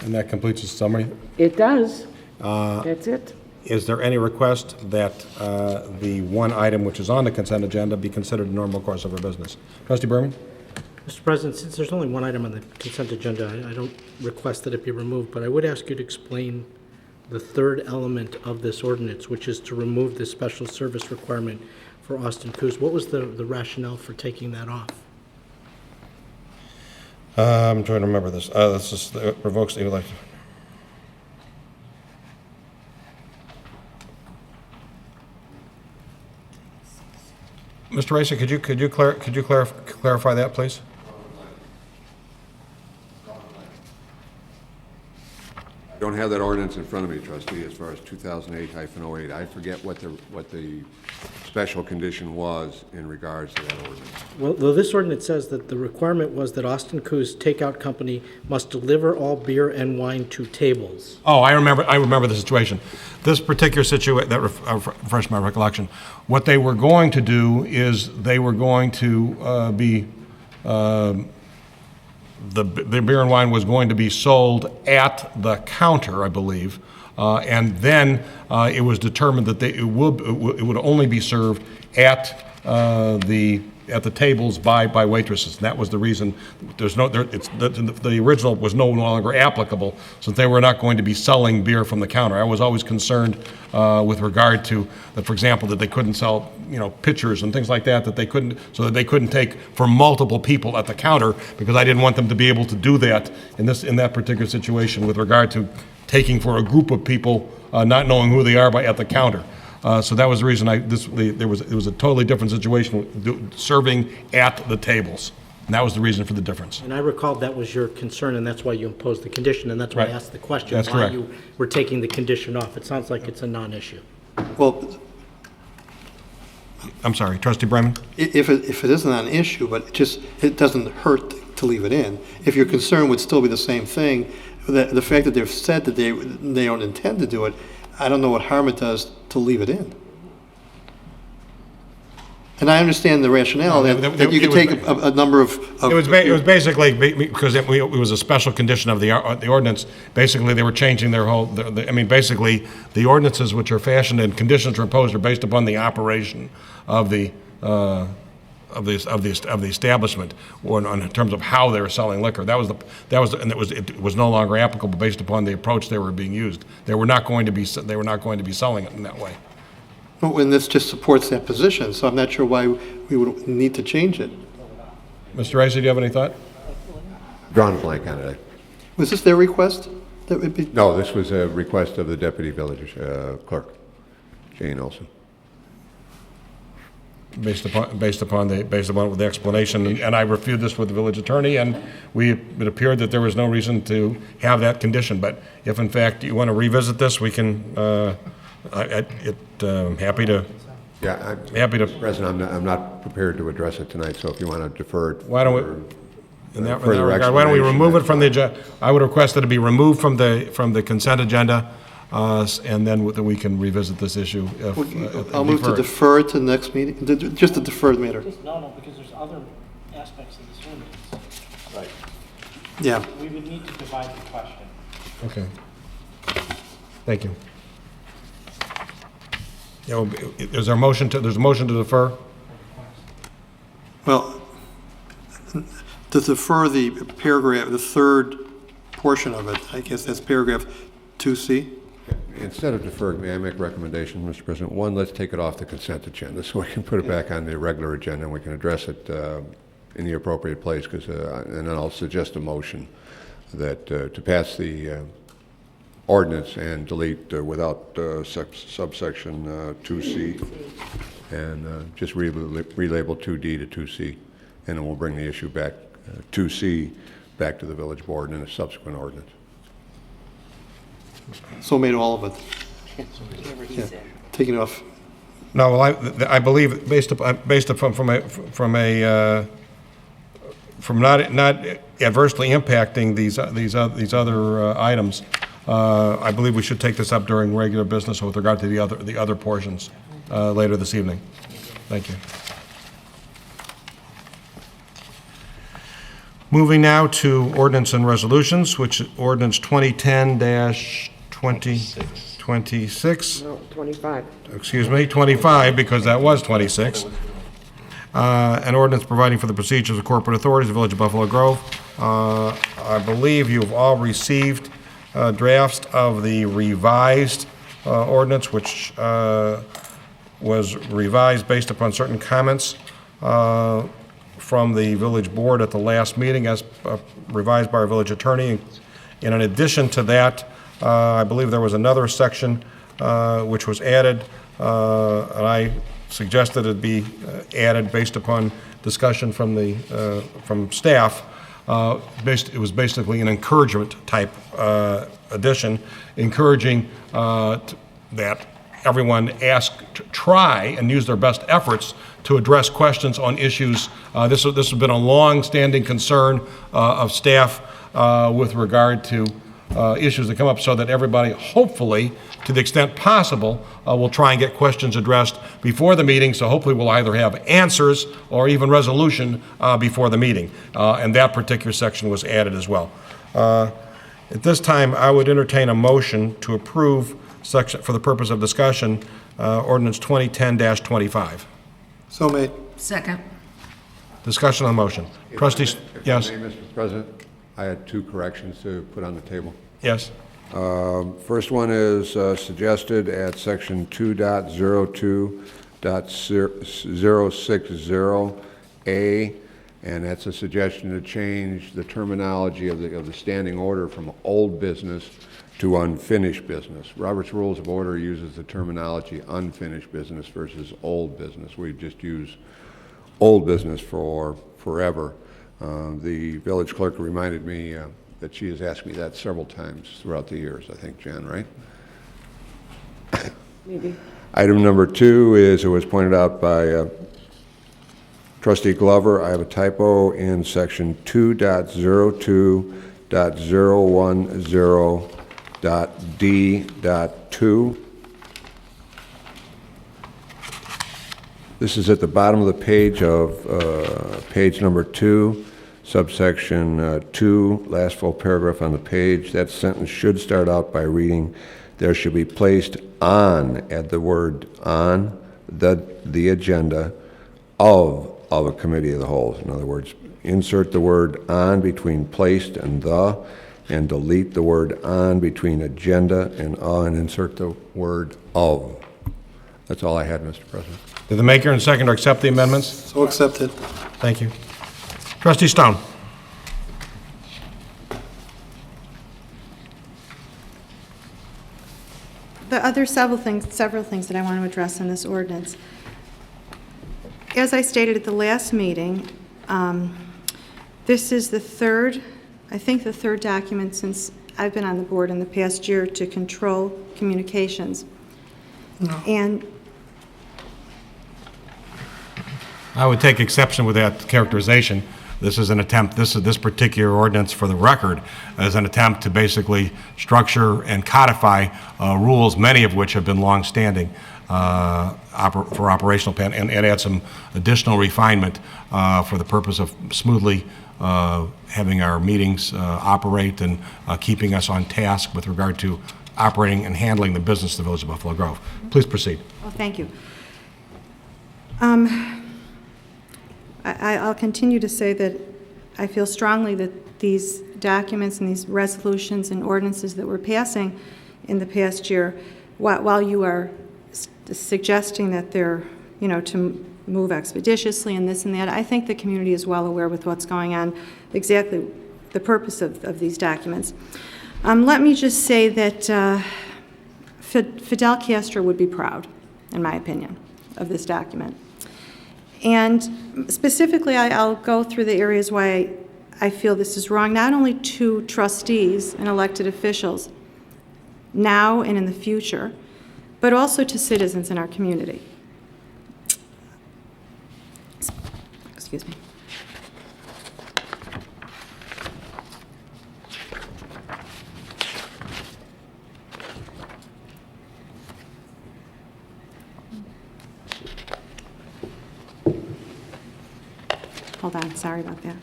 And that completes the summary? It does. That's it. Is there any request that the one item which is on the consent agenda be considered a normal course of our business? Trustee Berman? Mr. President, since there's only one item on the consent agenda, I don't request that it be removed, but I would ask you to explain the third element of this ordinance, which is to remove the special service requirement for Austin Coos. What was the rationale for taking that off? I'm trying to remember this. This is revokes the election. Mr. Racer, could you clarify that, please? I don't have that ordinance in front of me, trustee, as far as 2008-08. I forget what the special condition was in regards to that ordinance. Well, this ordinance says that the requirement was that Austin Coos Takeout Company must deliver all beer and wine to tables. Oh, I remember the situation. This particular situation, that refreshed my recollection. What they were going to do is they were going to the beer and wine was going to be sold at the counter, I believe, and then it was determined that it would only be served at the tables by waitresses. And that was the reason. The original was no longer applicable, since they were not going to be selling beer from the counter. I was always concerned with regard to that, for example, that they couldn't sell, pitchers and things like that, that they couldn't take for multiple people at the counter, because I didn't want them to be able to do that in that particular situation with regard to taking for a group of people, not knowing who they are at the counter. So that was the reason it was a totally different situation, serving at the tables. And that was the reason for the difference. And I recall that was your concern, and that's why you imposed the condition, and that's why I asked the question. That's correct. Why you were taking the condition off. It sounds like it's a non-issue. Well, I'm sorry, Trustee Bremen? if it isn't an issue, but it doesn't hurt to leave it in. If your concern would still be the same thing, the fact that they've said that they don't intend to do it, I don't know what harm it does to leave it in. And I understand the rationale that you could take a number of... It was basically, because it was a special condition of the ordinance, basically they were changing their whole, basically the ordinances which are fashioned and conditions are imposed are based upon the operation of the establishment, or in terms of how they were selling liquor. It was no longer applicable based upon the approach they were being used. They were not going to be selling it in that way. Well, and this just supports that position, so I'm not sure why we would need to change it. Mr. Racer, do you have any thought? Drawn a blank on it. Was this their request? That would be... No, this was a request of the deputy village clerk, Jane Olson. Based upon the explanation, and I reviewed this with the village attorney, and it appeared that there was no reason to have that condition. But if in fact you want to revisit this, we can. Happy to. Yeah, happy to. President, I'm not prepared to address it tonight. So if you want to defer it, why don't we? In that regard, why don't we remove it from the agenda? I would request that it be removed from the consent agenda. And then we can revisit this issue. I'll move to defer it to the next meeting, just a deferred matter. No, because there's other aspects of this ordinance. Right. Yeah. We would need to divide the question. Okay. Thank you. There's a motion to defer? Well, to defer the paragraph, the third portion of it, I guess that's paragraph 2C. Instead of deferring, may I make a recommendation, Mr. President? One, let's take it off the consent agenda so we can put it back on the regular agenda and we can address it in the appropriate place. And then I'll suggest a motion that to pass the ordinance and delete without subsection 2C and just relabel 2D to 2C, and then we'll bring the issue back, 2C, back to the village board in a subsequent ordinance. So made all of it. Yeah. Taking it off. No, well, I believe based upon from not adversely impacting these other items, I believe we should take this up during regular business with regard to the other portions later this evening. Thank you. Moving now to ordinance and resolutions, which is ordinance 2010-2026. No, 25. Excuse me, 25, because that was 26. An ordinance providing for the procedures of corporate authorities of the Village of Buffalo Grove. I believe you've all received drafts of the revised ordinance, which was revised based upon certain comments from the village board at the last meeting, as revised by our village attorney. And in addition to that, I believe there was another section which was added, and I suggested it be added based upon discussion from the from staff. It was basically an encouragement type addition, encouraging that everyone try and use their best efforts to address questions on issues. This has been a long-standing concern of staff with regard to issues that come up, so that everybody, hopefully, to the extent possible, will try and get questions addressed before the meeting, so hopefully we'll either have answers or even resolution before the meeting. And that particular section was added as well. At this time, I would entertain a motion to approve section, for the purpose of discussion, ordinance 2010-25. So made. Second. Discussion on the motion. Trustees, yes? If I may, Mr. President, I had two corrections to put on the table. Yes. First one is suggested at section 2.02.060A, and that's a suggestion to change the terminology of the standing order from old business to unfinished business. Robert's Rules of Order uses the terminology unfinished business versus old business. We just use old business for forever. The village clerk reminded me that she has asked me that several times throughout the years, I think, Jen, right? Maybe. Item number 2 is, it was pointed out by Trustee Glover, I have a typo in section 2.02.010.D.2. This is at the bottom of the page of page number 2, subsection 2, last full paragraph on the page. That sentence should start out by reading, there should be placed on, add the word on, the agenda of a committee of the whole. In other words, insert the word on between placed and the, and delete the word on between agenda and insert the word of. That's all I had, Mr. President. Did the maker and seconder accept the amendments? So accepted. Thank you. Trustee Stone. The other several things that I want to address in this ordinance. As I stated at the last meeting, this is the third document since I've been on the board in the past year to control communications. No. And I would take exception with that characterization. This is an attempt, this particular ordinance, for the record, is an attempt to basically structure and codify rules, many of which have been long-standing for operational plan, and add some additional refinement for the purpose of smoothly having our meetings operate and keeping us on task with regard to operating and handling the business of the Village of Buffalo Grove. Please proceed. Well, thank you. I'll continue to say that I feel strongly that these documents and these resolutions and ordinances that we're passing in the past year, while you are suggesting that they're, to move expeditiously and this and that, I think the community is well aware with what's going on, exactly the purpose of these documents. Let me just say that Fidel Castro would be proud, in my opinion, of this document. And specifically, I'll go through the areas why I feel this is wrong, not only to trustees and elected officials, now and in the future, but also to citizens in our community. Excuse me. Hold on, sorry about that.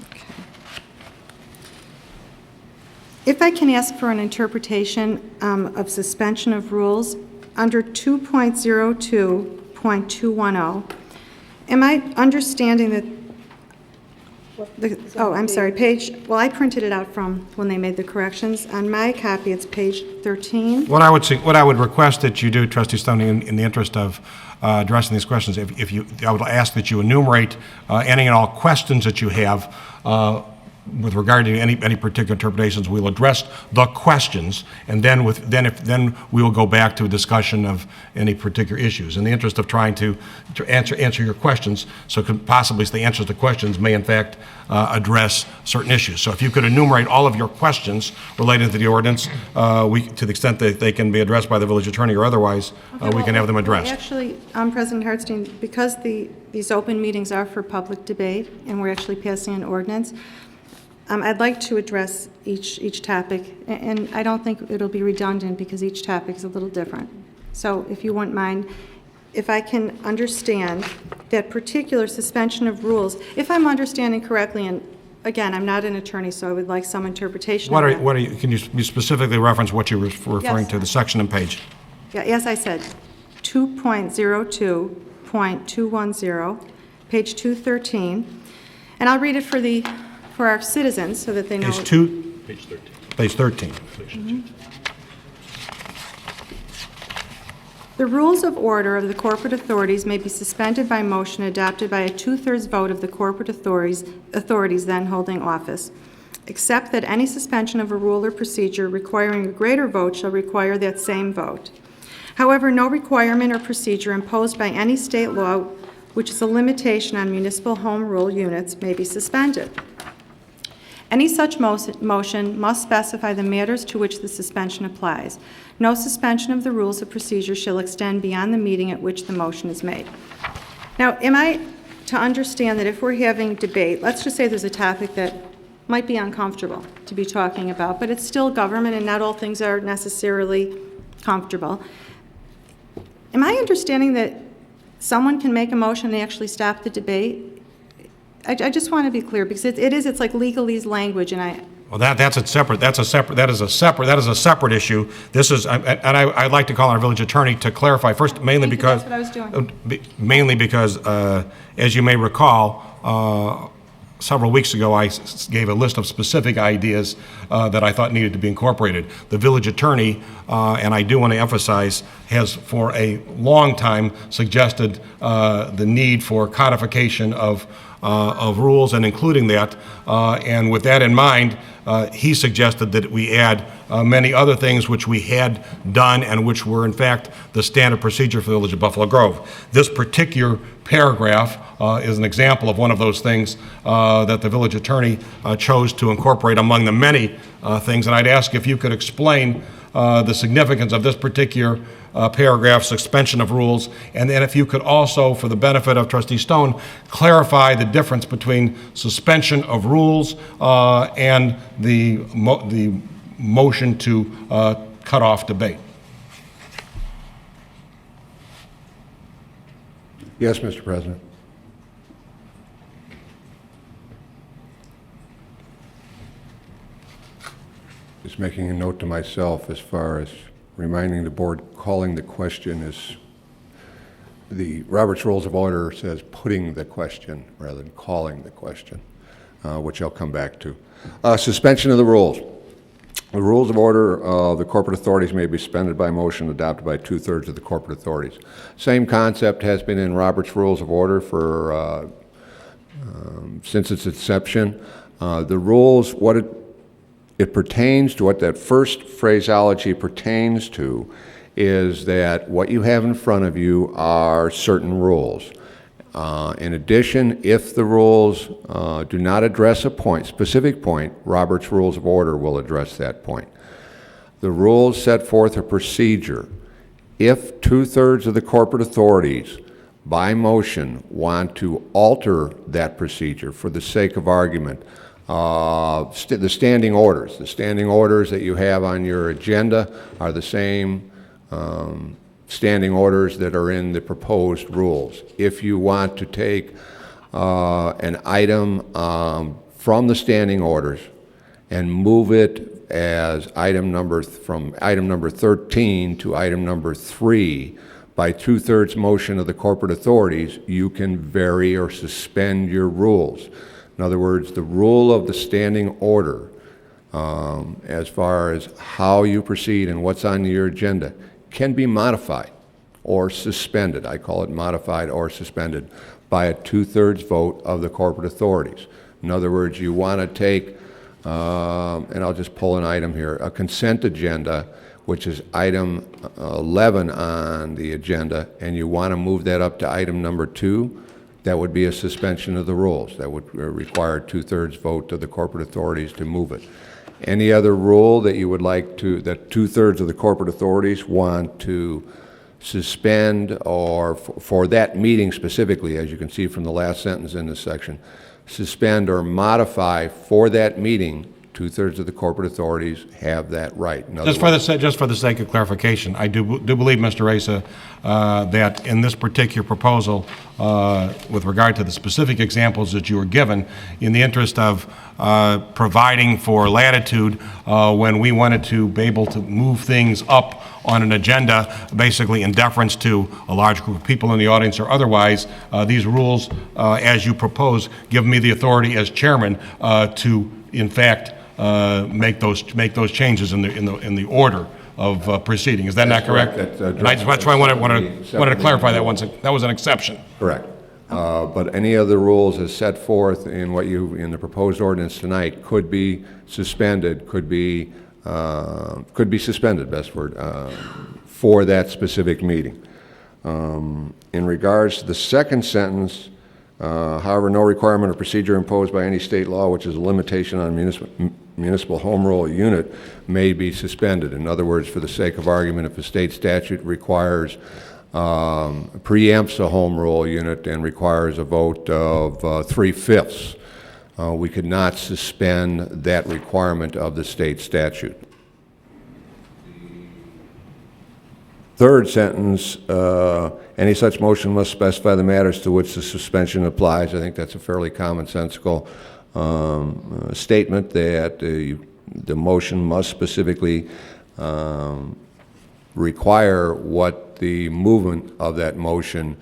Okay. If I can ask for an interpretation of suspension of rules under 2.02.210, am I understanding that Oh, I'm sorry, well, I printed it out from when they made the corrections. On my copy, it's page 13. What I would request that you do, Trustee Stone, in the interest of addressing these questions, I would ask that you enumerate any and all questions that you have with regard to any particular interpretations. We'll address the questions, and then we will go back to a discussion of any particular issues. In the interest of trying to answer your questions, so possibly the answers to questions may in fact address certain issues. So if you could enumerate all of your questions related to the ordinance, to the extent that they can be addressed by the village attorney or otherwise, we can have them addressed. Actually, President Hartstein, because these open meetings are for public debate, and we're actually passing an ordinance, I'd like to address each topic, and I don't think it'll be redundant because each topic is a little different. So if you wouldn't mind, if I can understand that particular suspension of rules, if I'm understanding correctly, and again, I'm not an attorney, so I would like some interpretation of that. Can you specifically reference what you were referring to, the section and page? Yeah, yes, I said 2.02.210, page 213, and I'll read it for our citizens so that they know. Page 2? Page 13. Page 13. Mm-hmm. The rules of order of the corporate authorities may be suspended by motion adopted by a 2/3 vote of the corporate authorities then holding office, except that any suspension of a rule or procedure requiring a greater vote shall require that same vote. However, no requirement or procedure imposed by any state law which is a limitation on municipal home rule units may be suspended. Any such motion must specify the matters to which the suspension applies. No suspension of the rules of procedure shall extend beyond the meeting at which the motion is made. Now, am I to understand that if we're having debate, let's just say there's a topic that might be uncomfortable to be talking about, but it's still government and not all things are necessarily comfortable. Am I understanding that someone can make a motion and actually stop the debate? I just want to be clear because it's like legalese language, and Well, that is a separate issue. This is, and I'd like to call on our village attorney to clarify first, mainly because that's what I was doing. As you may recall, several weeks ago, I gave a list of specific ideas that I thought needed to be incorporated. The village attorney, and I do want to emphasize, has for a long time suggested the need for codification of rules and including that. And with that in mind, he suggested that we add many other things which we had done and which were in fact the standard procedure for the village of Buffalo Grove. This particular paragraph is an example of one of those things that the village attorney chose to incorporate among the many things. And I'd ask if you could explain the significance of this particular paragraph, suspension of rules, and then if you could also, for the benefit of Trustee Stone, clarify the difference between suspension of rules and the motion to cut off debate. Yes, Mr. President. Just making a note to myself as far as reminding the board, calling the question is, the Robert's Rules of Order says putting the question rather than calling the question, which I'll come back to. Suspension of the rules. The rules of order of the corporate authorities may be suspended by motion adopted by 2/3 of the corporate authorities. Same concept has been in Robert's Rules of Order for since its inception. The rules, what it pertains to, what that first phraseology pertains to, is that what you have in front of you are certain rules. In addition, if the rules do not address a specific point, Robert's Rules of Order will address that point. The rules set forth a procedure. If 2/3 of the corporate authorities, by motion, want to alter that procedure for the sake of argument, the standing orders that you have on your agenda are the same standing orders that are in the proposed rules. If you want to take an item from the standing orders and move it as from item number 13 to item number 3 by 2/3 motion of the corporate authorities, you can vary or suspend your rules. In other words, the rule of the standing order, as far as how you proceed and what's on your agenda, can be modified or suspended. I call it modified or suspended by a 2/3 vote of the corporate authorities. In other words, you want to take, and I'll just pull an item here, a consent agenda, which is item 11 on the agenda, and you want to move that up to item number 2, that would be a suspension of the rules. That would require a 2/3 vote of the corporate authorities to move it. Any other rule that you would like to, that 2/3 of the corporate authorities want to suspend, or for that meeting specifically, as you can see from the last sentence in this section, suspend or modify for that meeting, 2/3 of the corporate authorities have that right. Just for the sake of clarification, I do believe, Mr. Asa, that in this particular proposal, with regard to the specific examples that you were given, in the interest of providing for latitude when we wanted to be able to move things up on an agenda, basically in deference to a large group of people in the audience or otherwise, these rules, as you propose, give me the authority as chairman to, in fact, make those changes in the order of proceeding. Is that not correct? That's why I wanted to clarify that once. That was an exception. Correct. But any of the rules as set forth in in the proposed ordinance tonight could be suspended, could be suspended, best word, for that specific meeting. In regards to the second sentence, however, no requirement or procedure imposed by any state law which is a limitation on municipal home rule unit may be suspended. In other words, for the sake of argument, if a state statute requires, preempts a home rule unit and requires a vote of 3/5, we could not suspend that requirement of the state statute. Third sentence, any such motion must specify the matters to which the suspension applies. I think that's a fairly commonsensical statement, that the motion must specifically require what the movement of that motion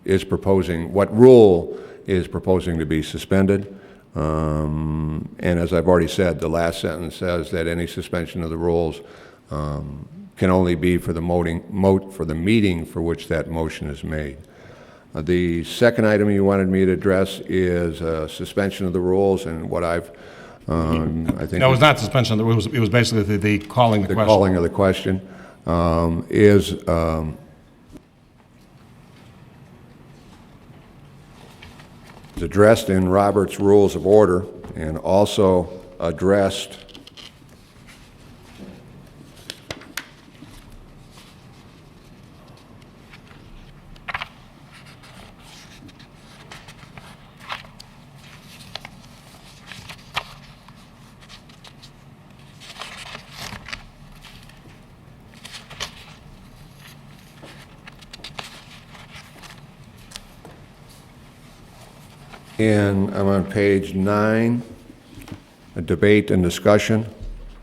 is proposing, what rule is proposing to be suspended. And as I've already said, the last sentence says that any suspension of the rules can only be for the meeting for which that motion is made. The second item you wanted me to address is suspension of the rules, and what I think... No, it was not suspension of the rules. It was basically the calling the question. The calling of the question is... addressed in Robert's Rules of Order, and also addressed I'm on page 9, a debate and discussion,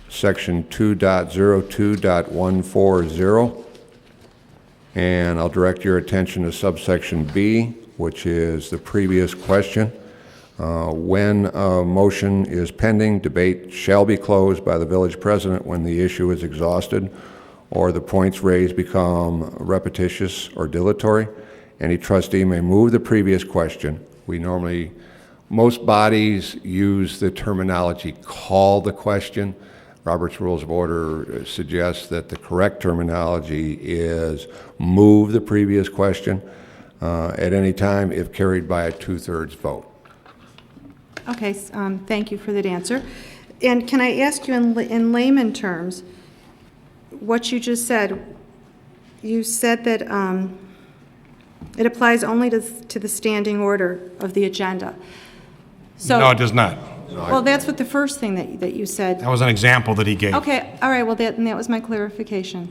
section 2.02.140, and I'll direct your attention to subsection B, which is the previous question. When a motion is pending, debate shall be closed by the village president when the issue is exhausted or the points raised become repetitious or dilatory. Any trustee may move the previous question. Most bodies use the terminology call the question. Robert's Rules of Order suggests that the correct terminology is move the previous question at any time if carried by a 2/3 vote. Okay, thank you for that answer. And can I ask you in layman terms, what you just said? You said that it applies only to the standing order of the agenda. So, no, it does not. Well, that's what the first thing that you said. That was an example that he gave. Okay, all right, well, that was my clarification,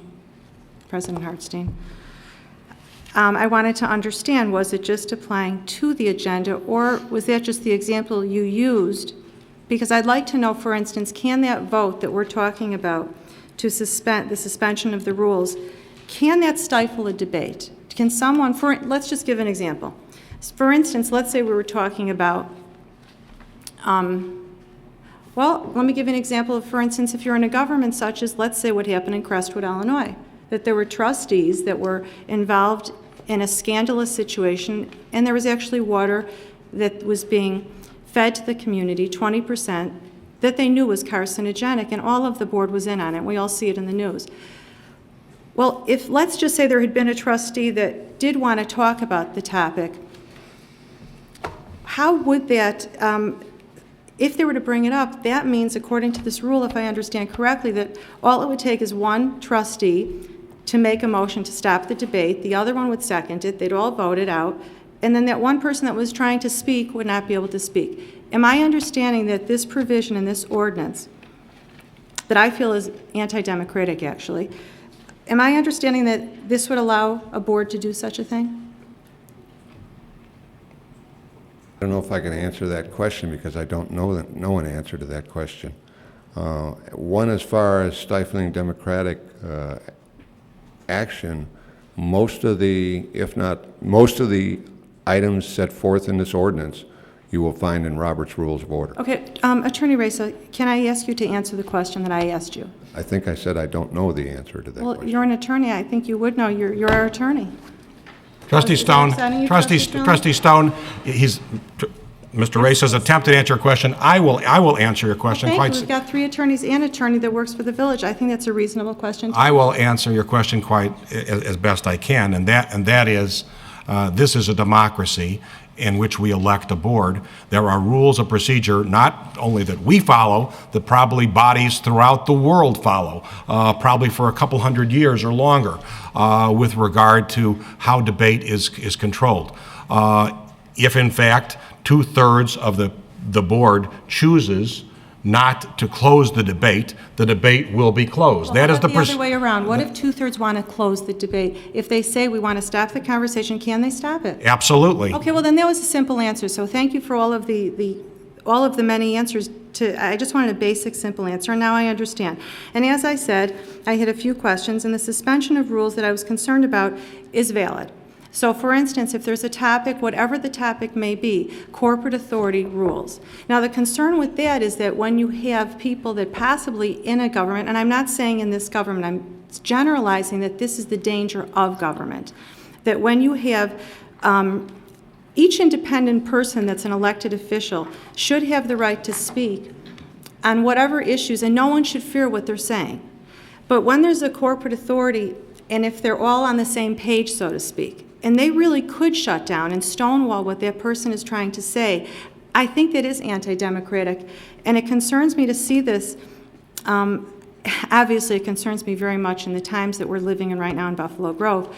President Hartstein. I wanted to understand, was it just applying to the agenda, or was that just the example you used? Because I'd like to know, for instance, can that vote that we're talking about to suspend the suspension of the rules, can that stifle a debate? Can someone, let's just give an example. For instance, let's say we were talking about Well, let me give you an example of, for instance, if you're in a government such as, let's say, what happened in Crestwood, Illinois, that there were trustees that were involved in a scandalous situation, and there was actually water that was being fed to the community, 20%, that they knew was carcinogenic, and all of the board was in on it. We all see it in the news. Well, if, let's just say there had been a trustee that did want to talk about the topic, how would that, if they were to bring it up, that means, according to this rule, if I understand correctly, that all it would take is one trustee to make a motion to stop the debate, the other one would second it, they'd all vote it out, and then that one person that was trying to speak would not be able to speak. Am I understanding that this provision in this ordinance, that I feel is anti-democratic actually, am I understanding that this would allow a board to do such a thing? I don't know if I can answer that question because I don't know an answer to that question. One, as far as stifling democratic action, most of the, if not most of the items set forth in this ordinance, you will find in Robert's Rules of Order. Okay, Attorney Reza, can I ask you to answer the question that I asked you? I think I said I don't know the answer to that Well, question. you're an attorney. I think you would know. You're our attorney. Trustee Stone, Trustee Stone, Mr. Race has attempted to answer your question. I will answer your question. Thank you. We've got 3 attorneys and an attorney that works for the village. I think that's a reasonable question. I will answer your question quite as best I can, and that is, this is a democracy in which we elect a board. There are rules of procedure, not only that we follow, that probably bodies throughout the world follow, probably for a couple hundred years or longer, with regard to how debate is controlled. If in fact 2/3 of the board chooses not to close the debate will be closed. Well, that is the other way around. What if 2/3 want to close the debate? If they say we want to stop the conversation, can they stop it? Absolutely. Okay, well then that was a simple answer. So thank you for all of the many answers to, I just wanted a basic, simple answer, and now I understand. And as I said, I had a few questions, and the suspension of rules that I was concerned about is valid. So for instance, if there's a topic, whatever the topic may be, corporate authority rules. Now the concern with that is that when you have people that possibly in a government, and I'm not saying in this government, I'm generalizing that this is the danger of government, that when you have each independent person that's an elected official should have the right to speak on whatever issues, and no one should fear what they're saying. But when there's a corporate authority, and if they're all on the same page, so to speak, and they really could shut down and stonewall what that person is trying to say, I think that is anti-democratic, and it concerns me to see this. Obviously, it concerns me very much in the times that we're living in right now in Buffalo Grove.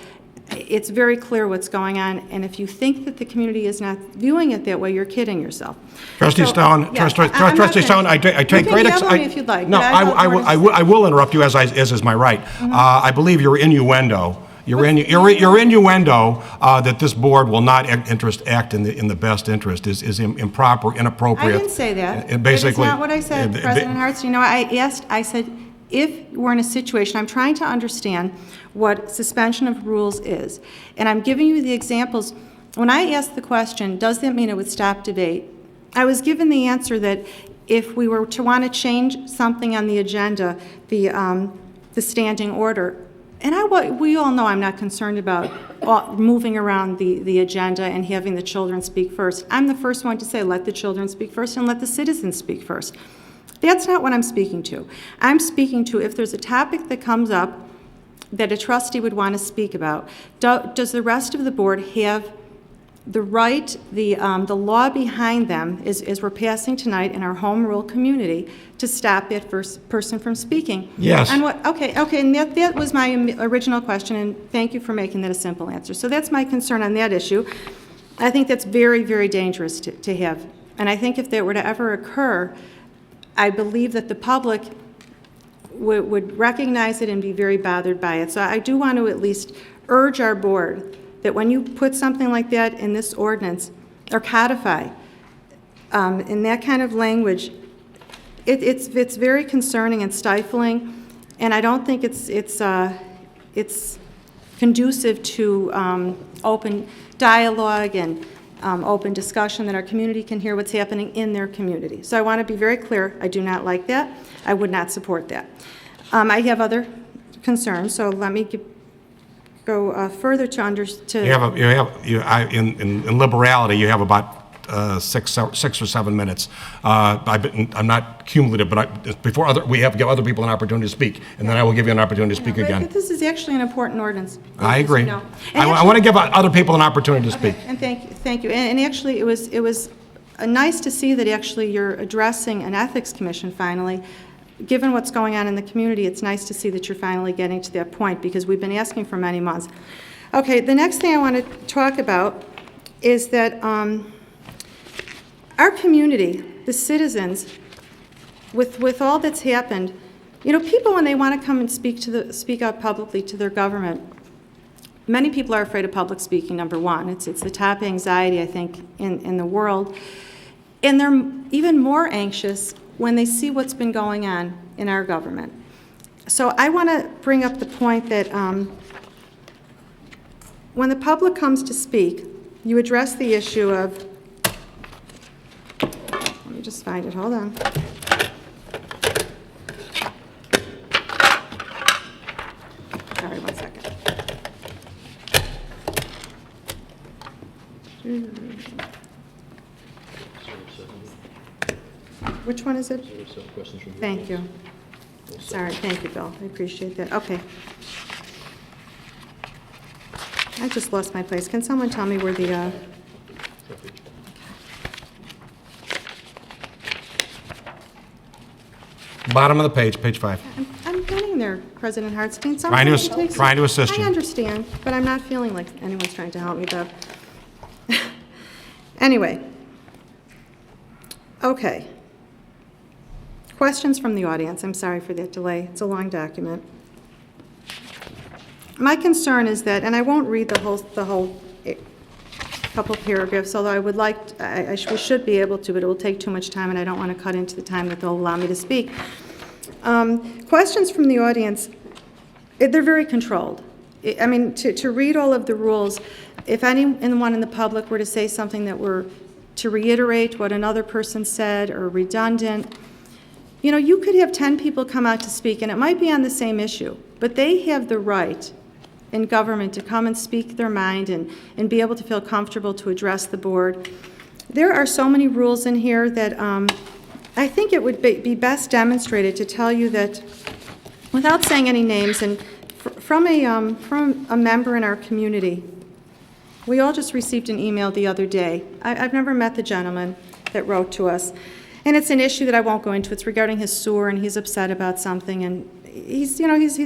It's very clear what's going on, and if you think that the community is not viewing it that way, you're kidding yourself. Trustee Stone, yes, Trustee Stone, I take great. You can yell at me if you'd like. No, I will interrupt you as is my right. I believe your innuendo. Your innuendo that this board will not act in the best interest is improper, inappropriate. I didn't say that. Basically, that's not what I said, President Hartz. You know, I said, if we're in a situation, I'm trying to understand what suspension of rules is, and I'm giving you the examples. When I asked the question, does that mean it would stop debate? I was given the answer that if we were to want to change something on the agenda, the standing order. And we all know I'm not concerned about moving around the agenda and having the children speak first. I'm the first one to say, let the children speak first and let the citizens speak first. That's not what I'm speaking to. I'm speaking to if there's a topic that comes up that a trustee would want to speak about, does the rest of the board have the right, the law behind them, as we're passing tonight in our home rule community, to stop that first person from speaking? Yes. And okay, and that was my original question, and thank you for making that a simple answer. So that's my concern on that issue. I think that's very, very dangerous to have. And I think if that were to ever occur, I believe that the public would recognize it and be very bothered by it. So I do want to at least urge our board that when you put something like that in this ordinance or codify in that kind of language, it's very concerning and stifling, and I don't think it's conducive to open dialogue and open discussion, that our community can hear what's happening in their community. So I want to be very clear, I do not like that. I would not support that. I have other concerns, so let me go further to in liberality, you have about 6 or 7 minutes. I'm not cumulative, but before we have to give other people an opportunity to speak, and then I will give you an opportunity to speak again. But this is actually an important ordinance. I agree. You know. I want to give other people an opportunity to speak. And thank you. And actually, it was nice to see that actually you're addressing an ethics commission finally. Given what's going on in the community, it's nice to see that you're finally getting to that point, because we've been asking for many months. Okay, the next thing I want to talk about is that our community, the citizens, with all that's happened, you know, people when they want to come and speak out publicly to their government, many people are afraid of public speaking, number one. It's the top anxiety, I think, in the world. And they're even more anxious when they see what's been going on in our government. So I want to bring up the point that when the public comes to speak, you address the issue of, let me just find it, hold on. Sorry, 1 second. Which one is it? Thank you. Sorry, thank you, Bill. I appreciate that. Okay. I just lost my place. Can someone tell me where the... Bottom of the page, page 5. I'm getting there, President Hartstein. Trying to assist you. I understand, but I'm not feeling like anyone's trying to help me, Bev. Anyway. Okay. Questions from the audience. I'm sorry for that delay. It's a long document. My concern is that, and I won't read the whole couple paragraphs, although I would like, we should be able to, but it will take too much time, and I don't want to cut into the time that they'll allow me to speak. Questions from the audience, they're very controlled. I mean, to read all of the rules, if anyone in the public were to say something that were to reiterate what another person said or redundant, you know, you could have 10 people come out to speak, and it might be on the same issue, but they have the right in government to come and speak their mind and be able to feel comfortable to address the board. There are so many rules in here that I think it would be best demonstrated to tell you that, without saying any names, and from a member in our community, we all just received an email the other day. I've never met the gentleman that wrote to us. And it's an issue that I won't go into. It's regarding his sewer, and he's upset about something, and he's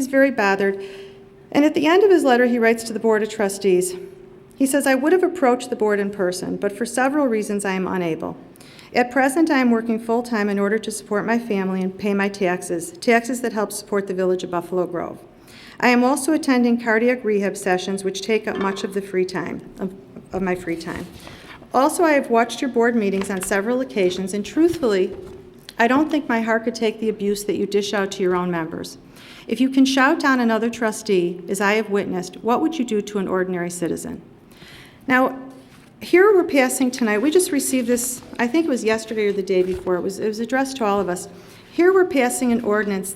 very bothered. And at the end of his letter, he writes to the Board of Trustees. He says, I would have approached the board in person, but for several reasons I am unable. At present, I am working full-time in order to support my family and pay my taxes that help support the village of Buffalo Grove. I am also attending cardiac rehab sessions, which take up much of the free time, of my free time. Also, I have watched your board meetings on several occasions, and truthfully, I don't think my heart could take the abuse that you dish out to your own members. If you can shout down another trustee, as I have witnessed, what would you do to an ordinary citizen? Now, here we're passing tonight, we just received this, I think it was yesterday or the day before, it was addressed to all of us. Here we're passing an ordinance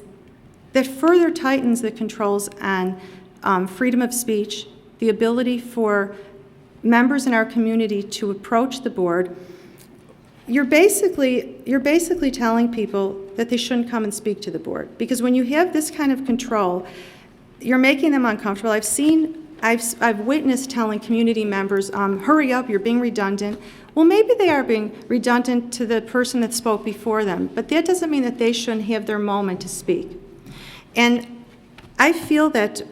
that further tightens the controls on freedom of speech, the ability for members in our community to approach the board. You're basically telling people that they shouldn't come and speak to the board, because when you have this kind of control, you're making them uncomfortable. I've witnessed telling community members, hurry up, you're being redundant. Well, maybe they are being redundant to the person that spoke before them, but that doesn't mean that they shouldn't have their moment to speak. And I feel that,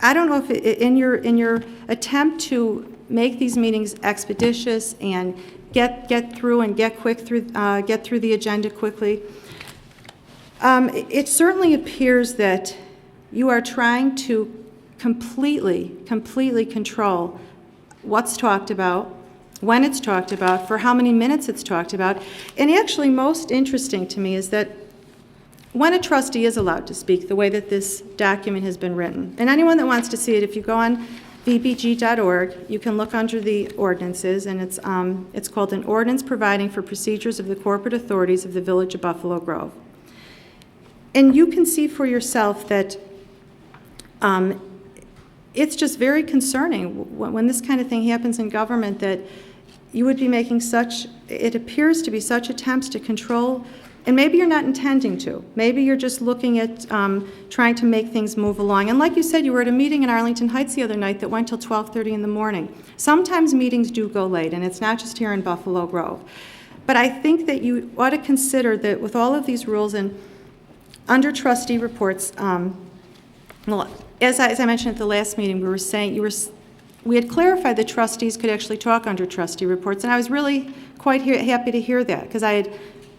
I don't know if in your attempt to make these meetings expeditious and get through and get through the agenda quickly, it certainly appears that you are trying to completely control what's talked about, when it's talked about, for how many minutes it's talked about. And actually, most interesting to me is that when a trustee is allowed to speak, the way that this document has been written, and anyone that wants to see it, if you go on VBG.org. You can look under the ordinances, and it's called an ordinance providing for procedures of the corporate authorities of the Village of Buffalo Grove. And you can see for yourself that it's just very concerning when this kind of thing happens in government, that you would be making such, it appears to be such attempts to control, and maybe you're not intending to. Maybe you're just looking at trying to make things move along. And like you said, you were at a meeting in Arlington Heights the other night that went till 12:30 in the morning. Sometimes meetings do go late, and it's not just here in Buffalo Grove. But I think that you ought to consider that with all of these rules and under trustee reports, well, as I mentioned at the last meeting, we were saying we had clarified that trustees could actually talk under trustee reports, and I was really quite happy to hear that, because I had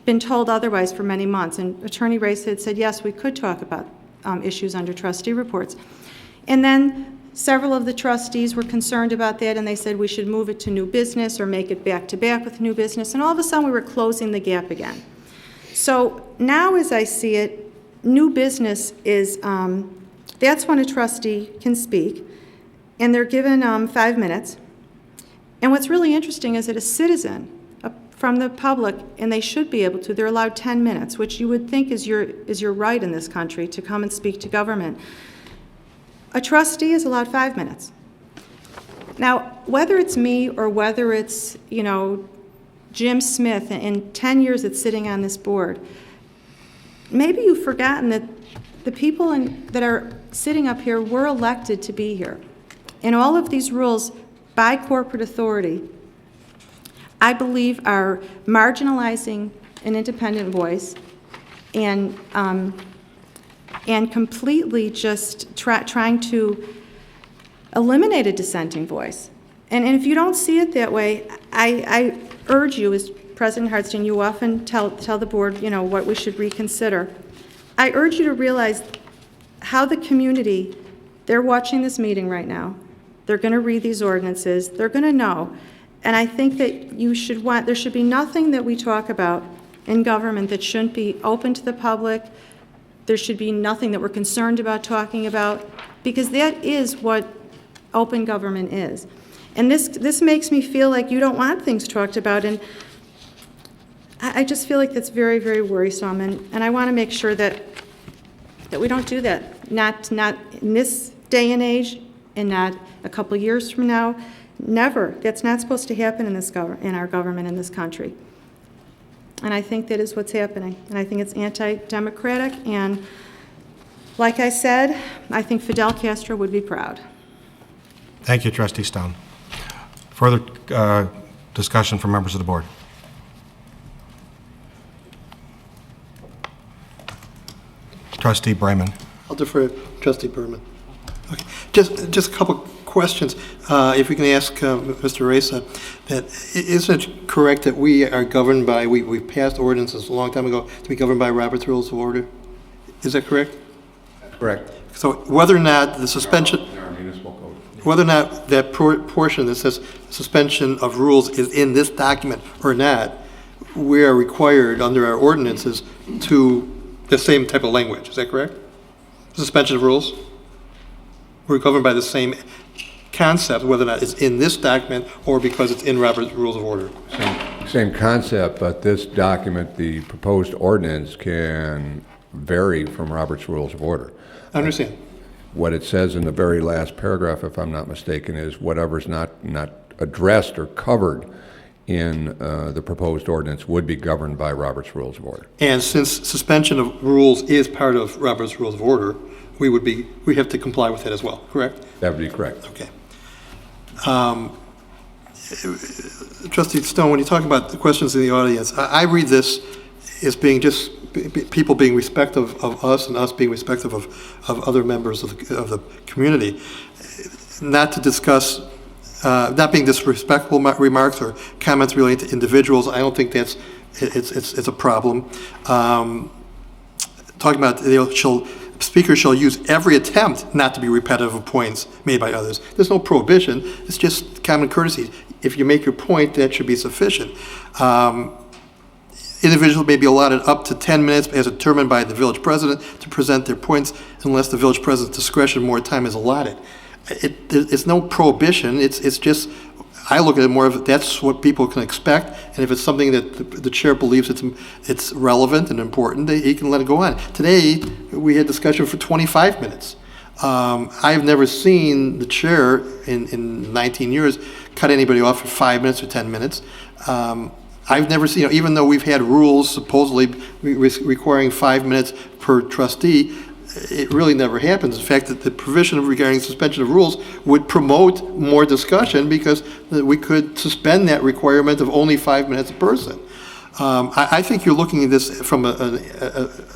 been told otherwise for many months, and Attorney Race had said, yes, we could talk about issues under trustee reports. And then several of the trustees were concerned about that, and they said we should move it to new business or make it back-to-back with new business, and all of a sudden we were closing the gap again. So now as I see it, new business is, that's when a trustee can speak, and they're given 5 minutes. And what's really interesting is that a citizen from the public, and they should be able to, they're allowed 10 minutes, which you would think is your right in this country, to come and speak to government. A trustee is allowed 5 minutes. Now, whether it's me or whether it's, Jim Smith, in 10 years that's sitting on this board, maybe you've forgotten that the people that are sitting up here were elected to be here. And all of these rules by corporate authority, I believe, are marginalizing an independent voice and completely just trying to eliminate a dissenting voice. And if you don't see it that way, I urge you, as President Hartstein, you often tell the board, what we should reconsider. I urge you to realize how the community, they're watching this meeting right now. They're going to read these ordinances. They're going to know. And I think that there should be nothing that we talk about in government that shouldn't be open to the public. There should be nothing that we're concerned about talking about, because that is what open government is. And this makes me feel like you don't want things talked about, and I just feel like that's very, very worrisome, and I want to make sure that we don't do that. Not in this day and age, and not a couple years from now. Never. That's not supposed to happen in our government in this country. And I think that is what's happening. And I think it's anti-democratic. And like I said, I think Fidel Castro would be proud. Thank you, Trustee Stone. Further discussion from members of the board? Trustee Brayman. I'll defer to Trustee Berman. Okay. Just a couple questions. If we can ask Mr. Reza, that isn't it correct that we are governed by, we passed ordinances a long time ago to be governed by Robert's Rules of Order? Is that correct? Correct. So whether or not the suspension, whether or not that portion that says suspension of rules is in this document or not, we are required under our ordinances to the same type of language. Is that correct? Suspension of rules? We're governed by the same concept, whether or not it's in this document or because it's in Robert's Rules of Order. Same concept, but this document, the proposed ordinance, can vary from Robert's Rules of Order. I understand. What it says in the very last paragraph, if I'm not mistaken, is whatever's not addressed or covered in the proposed ordinance would be governed by Robert's Rules of Order. And since suspension of rules is part of Robert's Rules of Order, we have to comply with that as well, correct? That would be correct. Okay. Trustee Stone, when you talk about the questions in the audience, I read this as being just people being respectful of us and us being respectful of other members of the community, not to discuss, not being disrespectful remarks or comments relating to individuals. I don't think it's a problem. Talking about speakers shall use every attempt not to be repetitive of points made by others. There's no prohibition. It's just common courtesy. If you make your point, that should be sufficient. Individuals may be allotted up to 10 minutes as determined by the village president to present their points unless the village president's discretion more time is allotted. it's no prohibition. It's just, I look at it more of that's what people can expect, and if it's something that the chair believes it's relevant and important, he can let it go on. Today, we had discussion for 25 minutes. I've never seen the chair in 19 years cut anybody off for 5 minutes or 10 minutes. I've never seen, even though we've had rules supposedly requiring 5 minutes per trustee, it really never happens. In fact, the provision regarding suspension of rules would promote more discussion because we could suspend that requirement of only 5 minutes a person. I think you're looking at this from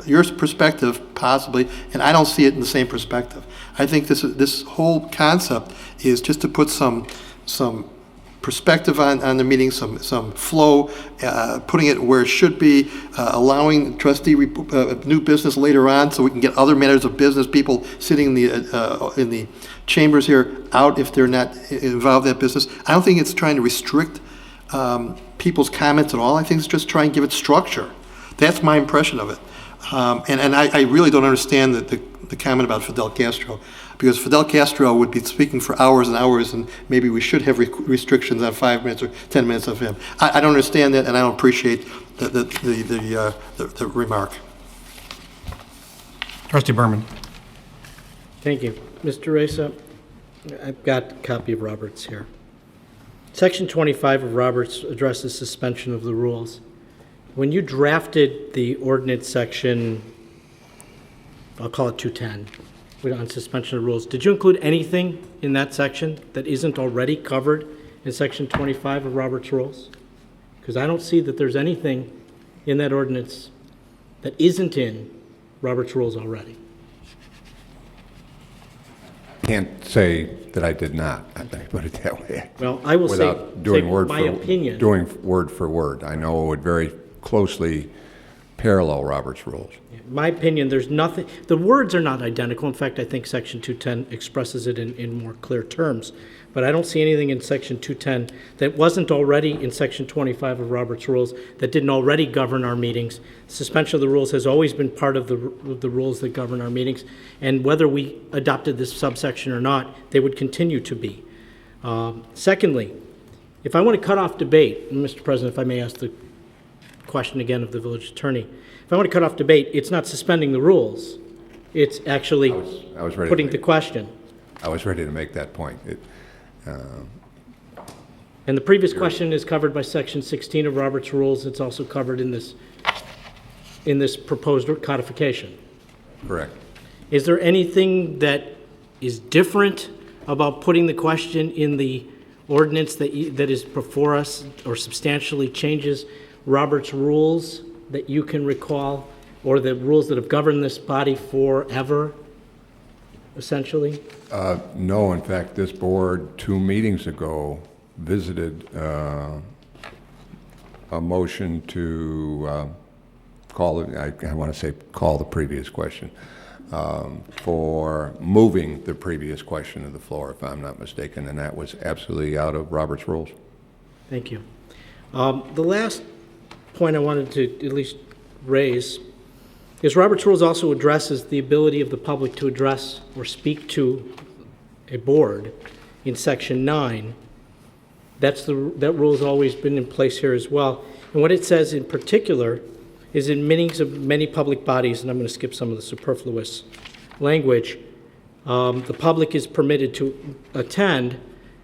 your perspective, possibly, and I don't see it in the same perspective. I think this whole concept is just to put some perspective on the meeting, some flow, putting it where it should be, allowing trustee new business later on so we can get other matters of business, people sitting in the chambers here out if they're not involved in that business. I don't think it's trying to restrict people's comments at all. I think it's just trying to give it structure. That's my impression of it. And I really don't understand the comment about Fidel Castro, because Fidel Castro would be speaking for hours and hours, and maybe we should have restrictions on 5 minutes or 10 minutes of him. I don't understand that, and I don't appreciate the remark. Trustee Berman. Thank you. Mr. Reza, I've got a copy of Roberts here. Section 25 of Roberts addresses suspension of the rules. When you drafted the ordinance section, I'll call it 210, on suspension of rules, did you include anything in that section that isn't already covered in section 25 of Robert's rules? Because I don't see that there's anything in that ordinance that isn't in Robert's rules already. Can't say that I did not. I put it that way. Well, I will say doing opinion. Doing word for word. I know it would very closely parallel Robert's rules. My opinion, there's nothing, the words are not identical. In fact, I think Section 210 expresses it in more clear terms. But I don't see anything in Section 210 that wasn't already in Section 25 of Robert's rules, that didn't already govern our meetings. Suspension of the rules has always been part of the rules that govern our meetings. And whether we adopted this subsection or not, they would continue to be. Secondly, if I want to cut off debate, and Mr. President, if I may ask the question again of the village attorney, if I want to cut off debate, it's not suspending the rules. It's actually I was ready putting the question. I was ready to make that point. And the previous question is covered by Section 16 of Robert's rules. It's also covered in this proposed codification. Correct. Is there anything that is different about putting the question in the ordinance that is before us, or substantially changes Robert's rules that you can recall, or the rules that have governed this body forever, essentially? No, in fact, this board 2 meetings ago visited a motion to call the previous question, for moving the previous question to the floor, if I'm not mistaken, and that was absolutely out of Robert's rules. Thank you. The last point I wanted to at least raise is Robert's rules also addresses the ability of the public to address or speak to a board in Section 9. That rule has always been in place here as well. And what it says in particular is in meetings of many public bodies, and I'm going to skip some of the superfluous language, the public is permitted to attend.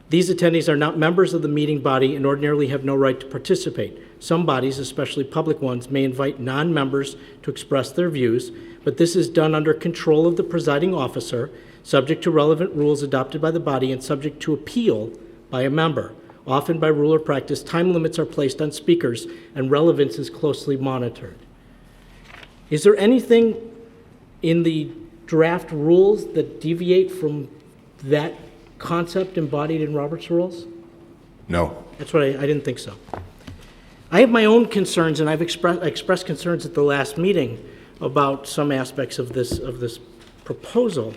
These attendees are not members of the meeting body and ordinarily have no right to participate. Some bodies, especially public ones, may invite non-members to express their views, but this is done under control of the presiding officer, subject to relevant rules adopted by the body and subject to appeal by a member. Often by rule or practice, time limits are placed on speakers and relevance is closely monitored. Is there anything in the draft rules that deviate from that concept embodied in Robert's rules? No. That's what I didn't think so. I have my own concerns, and I've expressed concerns at the last meeting about some aspects of this proposal.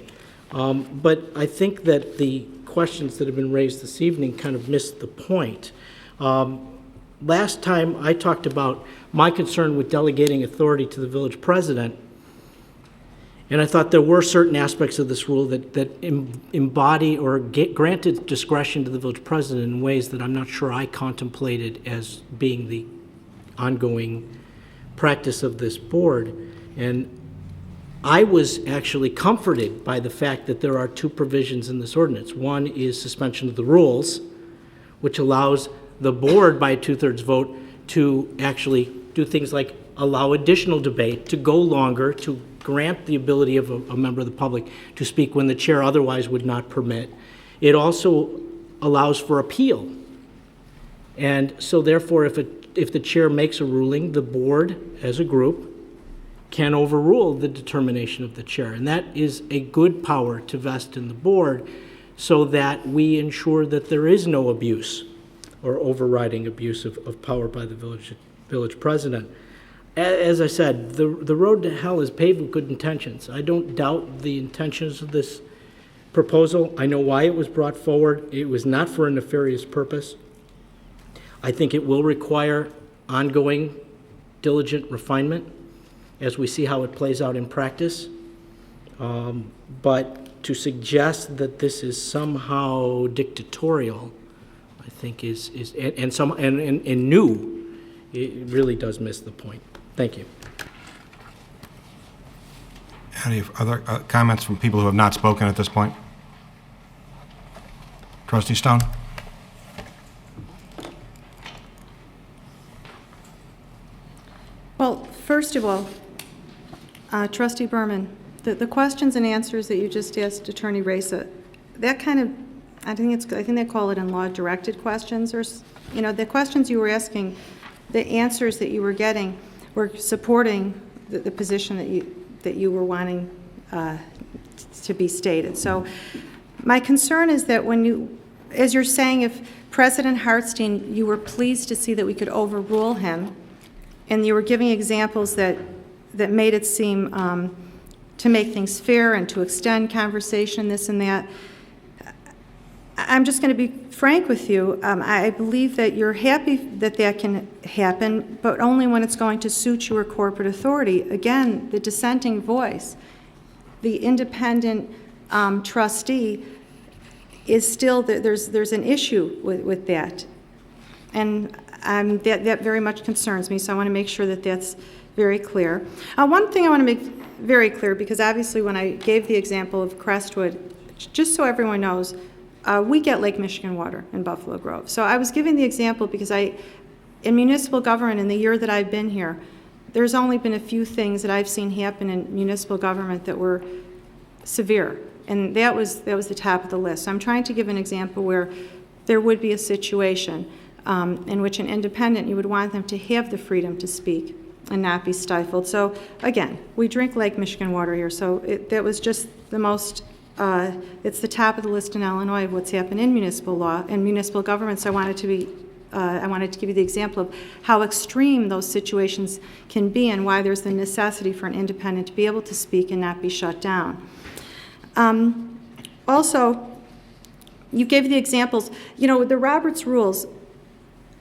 But I think that the questions that have been raised this evening kind of missed the point. Last time I talked about my concern with delegating authority to the village president, And I thought there were certain aspects of this rule that embody or granted discretion to the village president in ways that I'm not sure I contemplated as being the ongoing practice of this board. And I was actually comforted by the fact that there are two provisions in this ordinance. One is suspension of the rules, which allows the board by a 2/3 vote to actually do things like allow additional debate, to go longer, to grant the ability of a member of the public to speak when the chair otherwise would not permit. It also allows for appeal. And so therefore, if the chair makes a ruling, the board as a group can overrule the determination of the chair. And that is a good power to vest in the board so that we ensure that there is no abuse or overriding abuse of power by the village president. As I said, the road to hell is paved with good intentions. I don't doubt the intentions of this proposal. I know why it was brought forward. It was not for a nefarious purpose. I think it will require ongoing, diligent refinement as we see how it plays out in practice. But to suggest that this is somehow dictatorial, I think is new, it really does miss the point. Thank you. Any other comments from people who have not spoken at this point? Trustee Stone? Well, first of all, Trustee Berman, the questions and answers that you just asked Attorney Raisa, that kind of, I think they call it in law directed questions, or the questions you were asking, the answers that you were getting were supporting the position that you were wanting to be stated. So my concern is that as you're saying, if President Hartstein, you were pleased to see that we could overrule him, and you were giving examples that made it seem to make things fair and to extend conversation, this and that. I'm just going to be frank with you. I believe that you're happy that can happen, but only when it's going to suit your corporate authority. Again, the dissenting voice, the independent trustee is still, there's an issue with that. And that very much concerns me, so I want to make sure that that's very clear. One thing I want to make very clear, because obviously when I gave the example of Crestwood, just so everyone knows, we get Lake Michigan water in Buffalo Grove. So I was giving the example because in municipal government, in the year that I've been here, there's only been a few things that I've seen happen in municipal government that were severe, and that was the top of the list. So I'm trying to give an example where there would be a situation in which an independent, you would want them to have the freedom to speak and not be stifled. So again, we drink Lake Michigan water here, so that was just the most, it's the top of the list in Illinois of what's happened in municipal law and municipal government. So I wanted to give you the example of how extreme those situations can be and why there's the necessity for an independent to be able to speak and not be shut down. Also, you gave the examples, the Roberts Rules,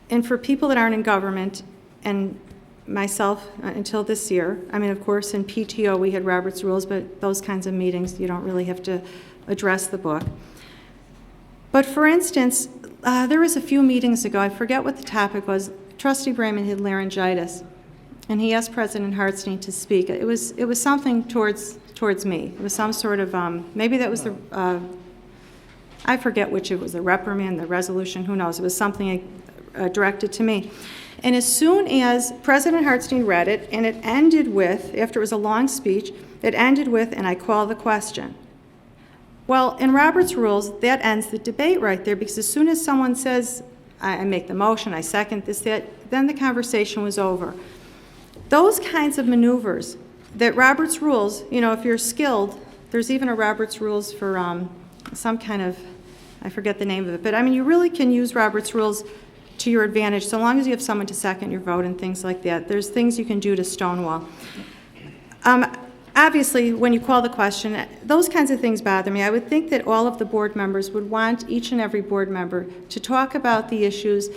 and for people that aren't in government, and myself until this year, I mean, of course, in PTO we had Roberts Rules, but those kinds of meetings, you don't really have to address the book. But for instance, there was a few meetings ago, I forget what the topic was, Trustee Brayman had laryngitis, and he asked President Hartstein to speak. It was something towards me. It was some sort of, maybe that was the, I forget which it was, the reprimand, the resolution, who knows. It was something directed to me. And as soon as President Hartstein read it, and it ended with, after it was a long speech, it ended with, and I call the question. Well, in Robert's Rules, that ends the debate right there, because as soon as someone says, I make the motion, I second this, that, then the conversation was over. Those kinds of maneuvers that Robert's Rules, if you're skilled, there's even a Robert's Rules for some kind of, I forget the name of it, but I mean, you really can use Robert's Rules to your advantage, so long as you have someone to second your vote and things like that. There's things you can do to stonewall. Obviously, when you call the question, those kinds of things bother me. I would think that all of the board members would want each and every board member to talk about the issues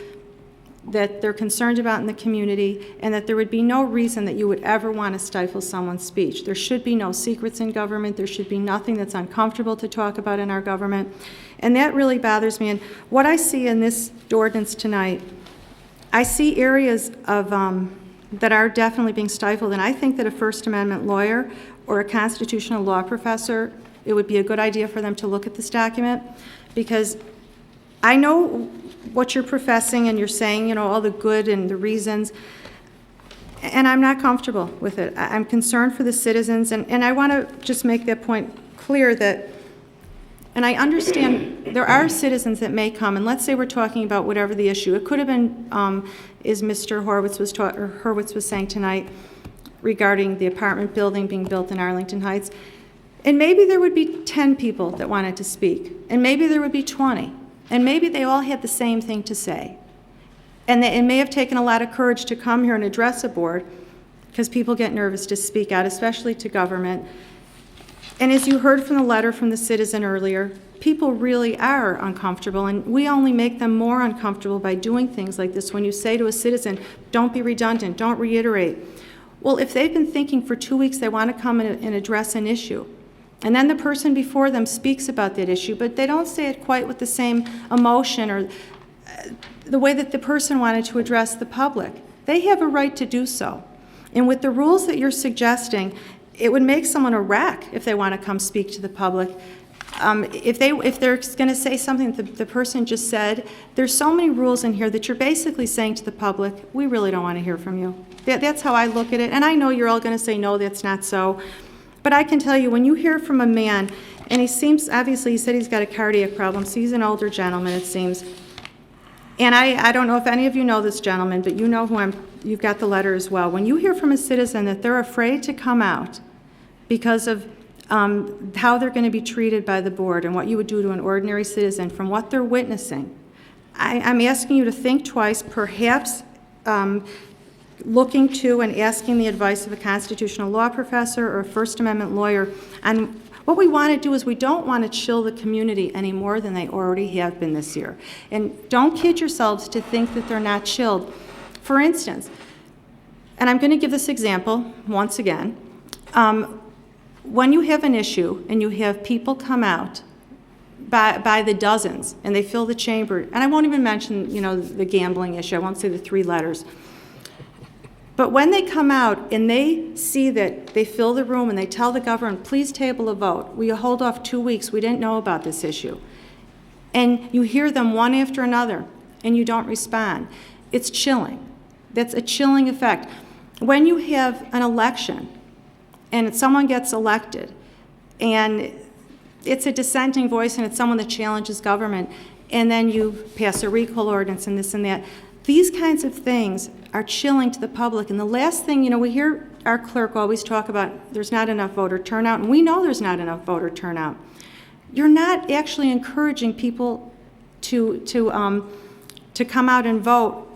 that they're concerned about in the community, and that there would be no reason that you would ever want to stifle someone's speech. There should be no secrets in government. There should be nothing that's uncomfortable to talk about in our government. And that really bothers me. And what I see in this ordinance tonight, I see areas of that are definitely being stifled, and I think that a First Amendment lawyer or a constitutional law professor, it would be a good idea for them to look at this document, because I know what you're professing and you're saying, you know, all the good and the reasons, and I'm not comfortable with it. I'm concerned for the citizens, and I want to just make that point clear that, and I understand there are citizens that may come, and let's say we're talking about whatever the issue. It could have been, as Mr. Hurwitz was saying tonight, regarding the apartment building being built in Arlington Heights. And maybe there would be 10 people that wanted to speak, and maybe there would be 20, and maybe they all had the same thing to say. And it may have taken a lot of courage to come here and address a board, because people get nervous to speak out, especially to government. And as you heard from the letter from the citizen earlier, people really are uncomfortable, and we only make them more uncomfortable by doing things like this. When you say to a citizen, don't be redundant, don't reiterate. Well, if they've been thinking for 2 weeks they want to come and address an issue, and then the person before them speaks about that issue, but they don't say it quite with the same emotion or the way that the person wanted to address the public, they have a right to do so. And with the rules that you're suggesting, it would make someone a wreck if they want to come speak to the public. If they're going to say something that the person just said, there's so many rules in here that you're basically saying to the public, we really don't want to hear from you. That's how I look at it. And I know you're all going to say, no, that's not so. But I can tell you, when you hear from a man, and he seems, obviously, he said he's got a cardiac problem, so he's an older gentleman, it seems. And I don't know if any of you know this gentleman, but you know who you've got the letter as well. When you hear from a citizen that they're afraid to come out because of how they're going to be treated by the board and what you would do to an ordinary citizen from what they're witnessing, I'm asking you to think twice, perhaps looking to and asking the advice of a constitutional law professor or a First Amendment lawyer. And what we want to do is we don't want to chill the community any more than they already have been this year. And don't kid yourselves to think that they're not chilled. For instance, and I'm going to give this example once again, when you have an issue and you have people come out by the dozens and they fill the chamber, and I won't even mention, you know, the gambling issue, I won't say the 3 letters. But when they come out and they see that they fill the room and they tell the government, please table a vote, we hold off 2 weeks, we didn't know about this issue. And you hear them one after another and you don't respond. It's chilling. That's a chilling effect. When you have an election and someone gets elected and it's a dissenting voice and it's someone that challenges government, and then you pass a recall ordinance and this and that, these kinds of things are chilling to the public. And the last thing, you know, we hear our clerk always talk about there's not enough voter turnout, and we know there's not enough voter turnout. You're not actually encouraging people to come out and vote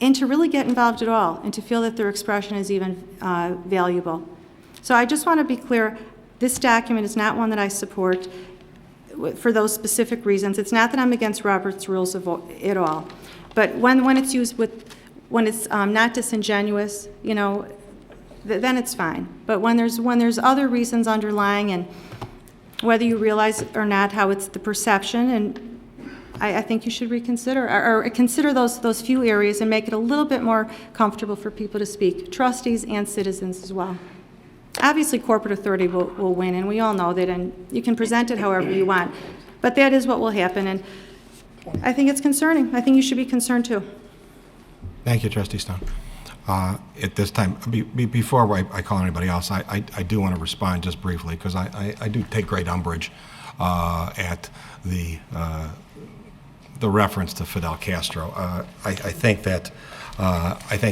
and to really get involved at all and to feel that their expression is even valuable. So I just want to be clear, this document is not one that I support for those specific reasons. It's not that I'm against Robert's rules at all. But when it's used when it's not disingenuous, you know, then it's fine. But when there's other reasons underlying, and whether you realize or not how it's the perception, and I think you should reconsider or consider those few areas and make it a little bit more comfortable for people to speak, trustees and citizens as well. Obviously, corporate authority will win, and we all know that, and you can present it however you want. But that is what will happen, and I think it's concerning. I think you should be concerned too. Thank you, Trustee Stone. At this time, before I call anybody else, I do want to respond just briefly, because I do take great umbrage at the reference to Fidel Castro. I think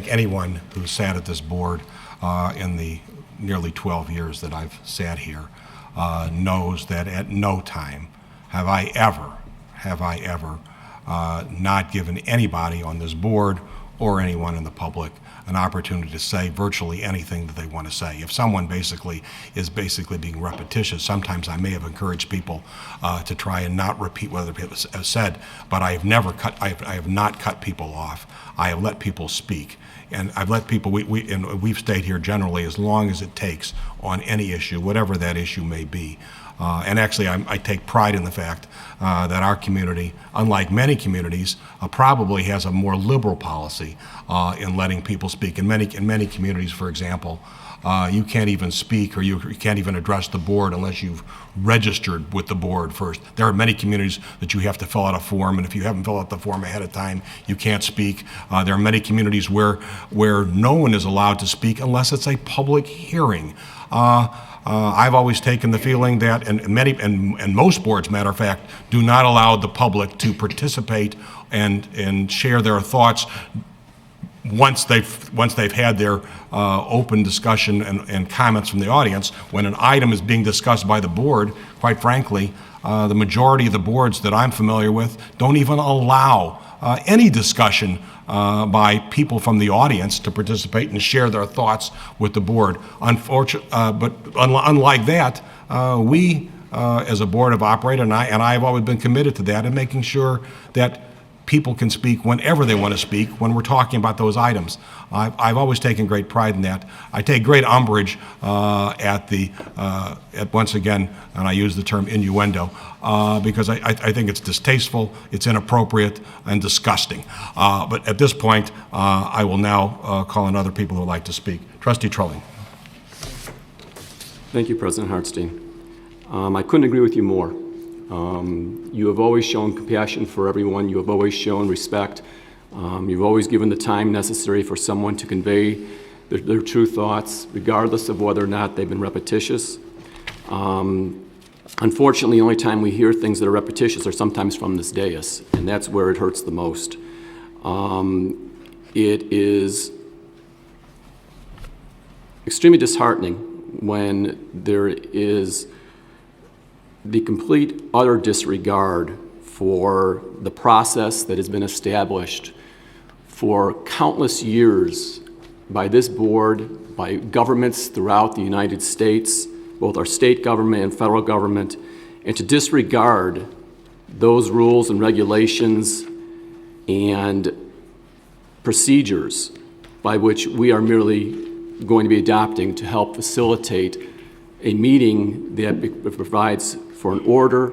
anyone who sat at this board in the nearly 12 years that I've sat here knows that at no time have I ever not given anybody on this board or anyone in the public an opportunity to say virtually anything that they want to say. If someone is being repetitious, sometimes I may have encouraged people to try and not repeat what other people have said, but I have not cut people off. I have let people speak. And I've let people, we've stayed here generally as long as it takes on any issue, whatever that issue may be. And actually, I take pride in the fact that our community, unlike many communities, probably has a more liberal policy in letting people speak. In many communities, for example, you can't even speak or you can't even address the board unless you've registered with the board first. There are many communities that you have to fill out a form, and if you haven't filled out the form ahead of time, you can't speak. There are many communities where no one is allowed to speak unless it's a public hearing. I've always taken the feeling that, and most boards, matter of fact, do not allow the public to participate and share their thoughts once they've had their open discussion and comments from the audience. When an item is being discussed by the board, quite frankly, the majority of the boards that I'm familiar with don't even allow any discussion by people from the audience to participate and share their thoughts with the board. But unlike that, we as a board have operated, and I have always been committed to that, and making sure that people can speak whenever they want to speak when we're talking about those items. I've always taken great pride in that. I take great umbrage at once again, and I use the term innuendo, because I think it's distasteful, it's inappropriate, and disgusting. But at this point, I will now call on other people who would like to speak. Trustee Trolling. Thank you, President Hartstein. I couldn't agree with you more. You have always shown compassion for everyone. You have always shown respect. You've always given the time necessary for someone to convey their true thoughts, regardless of whether or not they've been repetitious. Unfortunately, the only time we hear things that are repetitious are sometimes from this dais, and that's where it hurts the most. It is extremely disheartening when there is the complete, utter disregard for the process that has been established for countless years by this board, by governments throughout the United States, both our state government and federal government, and to disregard those rules and regulations and procedures by which we are merely going to be adopting to help facilitate a meeting that provides for an order,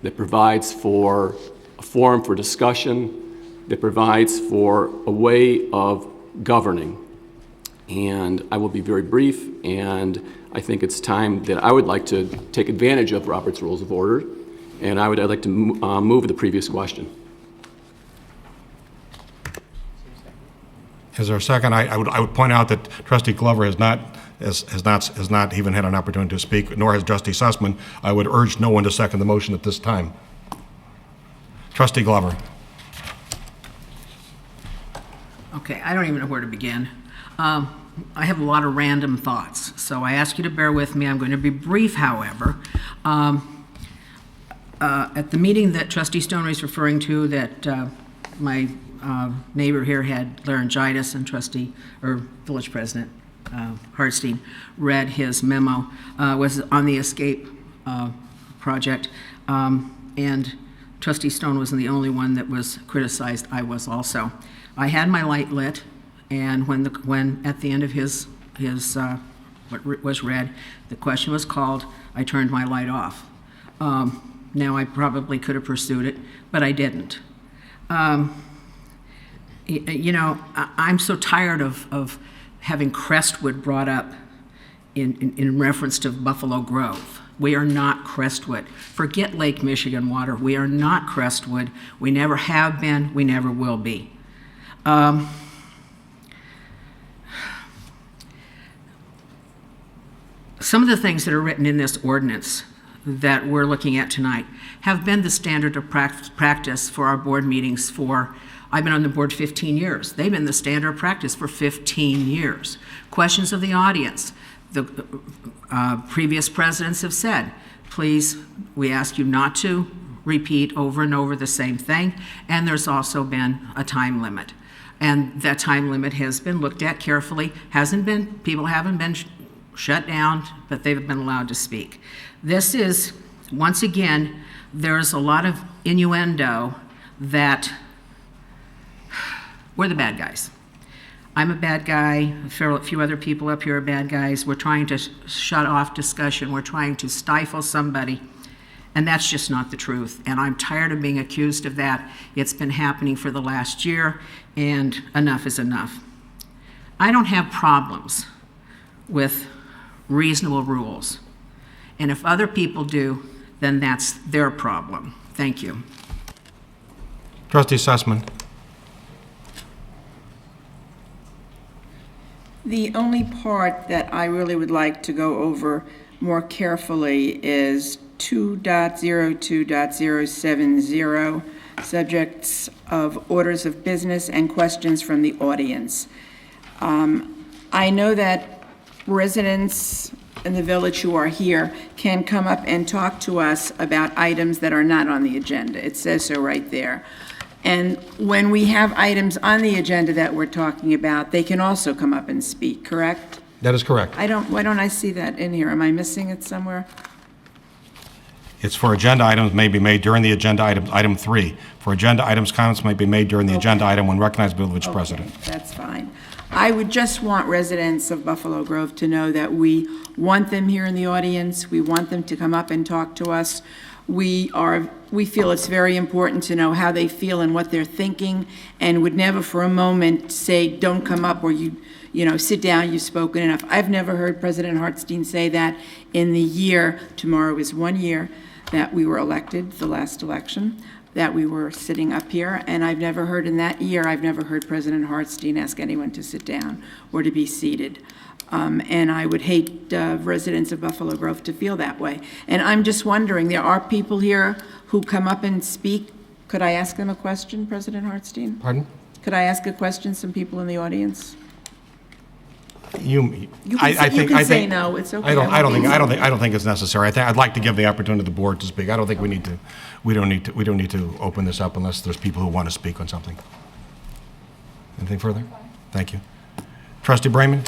that provides for a forum for discussion, that provides for a way of governing. And I will be very brief, and I think it's time that I would like to take advantage of Robert's Rules of Order, and I'd like to move the previous question. Is there a second? I would point out that Trustee Glover has not even had an opportunity to speak, nor has Trustee Sussman. I would urge no one to second the motion at this time. Trustee Glover. Okay, I don't even know where to begin. I have a lot of random thoughts, so I ask you to bear with me. I'm going to be brief, however. At the meeting that Trustee Stoney is referring to, that my neighbor here had laryngitis, and Village President Hartstein read his memo, was on the escape project, and Trustee Stone wasn't the only one that was criticized. I was also. I had my light lit, and when at the end of his what was read, the question was called, I turned my light off. Now I probably could have pursued it, but I didn't. You know, I'm so tired of having Crestwood brought up in reference to Buffalo Grove. We are not Crestwood. Forget Lake Michigan water. We are not Crestwood. We never have been. We never will be. Some of the things that are written in this ordinance that we're looking at tonight have been the standard of practice for our board meetings for, I've been on the board 15 years. They've been the standard of practice for 15 years. Questions of the audience. The previous presidents have said, please, we ask you not to repeat over and over the same thing, and there's also been a time limit. and that time limit has been looked at carefully. People haven't been shut down, but they've been allowed to speak. This is, once again, there's a lot of innuendo that we're the bad guys. I'm a bad guy, a few other people up here are bad guys. We're trying to shut off discussion. We're trying to stifle somebody. And that's just not the truth. And I'm tired of being accused of that. It's been happening for the last year, and enough is enough. I don't have problems with reasonable rules. And if other people do, then that's their problem. Thank you. Trustee Sussman. The only part that I really would like to go over more carefully is 2.02.070, subjects of orders of business and questions from the audience. I know that residents in the village who are here can come up and talk to us about items that are not on the agenda. It says so right there. And when we have items on the agenda that we're talking about, they can also come up and speak, correct? That is correct. Why don't I see that in here? Am I missing it somewhere? It's for agenda items may be made during the agenda item 3. For agenda items, comments may be made during the agenda item when recognized by the village president. That's fine. I would just want residents of Buffalo Grove to know that we want them here in the audience. We want them to come up and talk to us. We feel it's very important to know how they feel and what they're thinking, and would never for a moment say, don't come up, or you sit down, you've spoken enough. I've never heard President Hartstein say that in the year, tomorrow is 1 year, that we were elected, the last election, that we were sitting up here, and I've never heard in that year, I've never heard President Hartstein ask anyone to sit down or to be seated. And I would hate residents of Buffalo Grove to feel that way. And I'm just wondering, there are people here who come up and speak. Could I ask them a question, President Hartstein? Pardon? Could I ask a question, some people in the audience? You can say no. It's okay. I don't think it's necessary. I'd like to give the opportunity to the board to speak. I don't think we don't need to open this up unless there's people who want to speak on something. Anything further? Thank you. Trustee Brayman?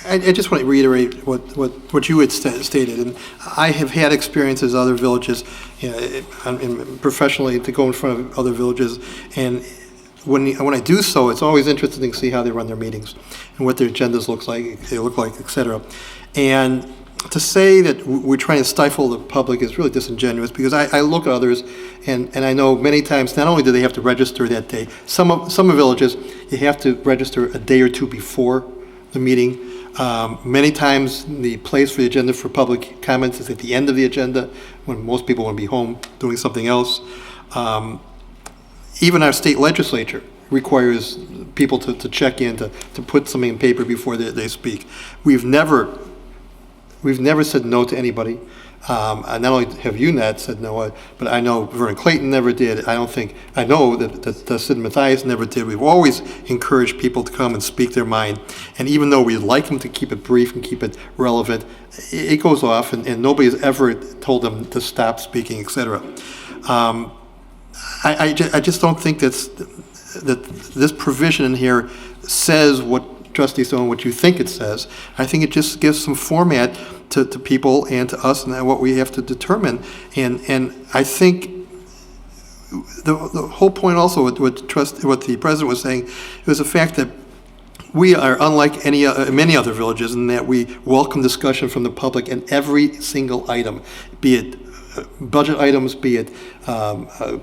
I just want to reiterate what you had stated, and I have had experiences in other villages, and professionally to go in front of other villages, and when I do so, it's always interesting to see how they run their meetings and what their agendas look like, etc. And to say that we're trying to stifle the public is really disingenuous, because I look at others, and I know many times not only do they have to register that day, some villages you have to register a day or two before the meeting. Many times the place for the agenda for public comments is at the end of the agenda when most people want to be home doing something else. Even our state legislature requires people to check in, to put something in paper before they speak. We've never said no to anybody. Not only have you not said no, but I know Vernon Clayton never did. I know that Sid Mathias never did. We've always encouraged people to come and speak their mind. And even though we'd like them to keep it brief and keep it relevant, it goes off, and nobody's ever told them to stop speaking, etc. I just don't think that this provision in here says what Trustee Stone, what you think it says. I think it just gives some format to people and to us, and what we have to determine. And I think the whole point also what the president was saying was the fact that we are unlike many other villages in that we welcome discussion from the public in every single item, be it budget items, be it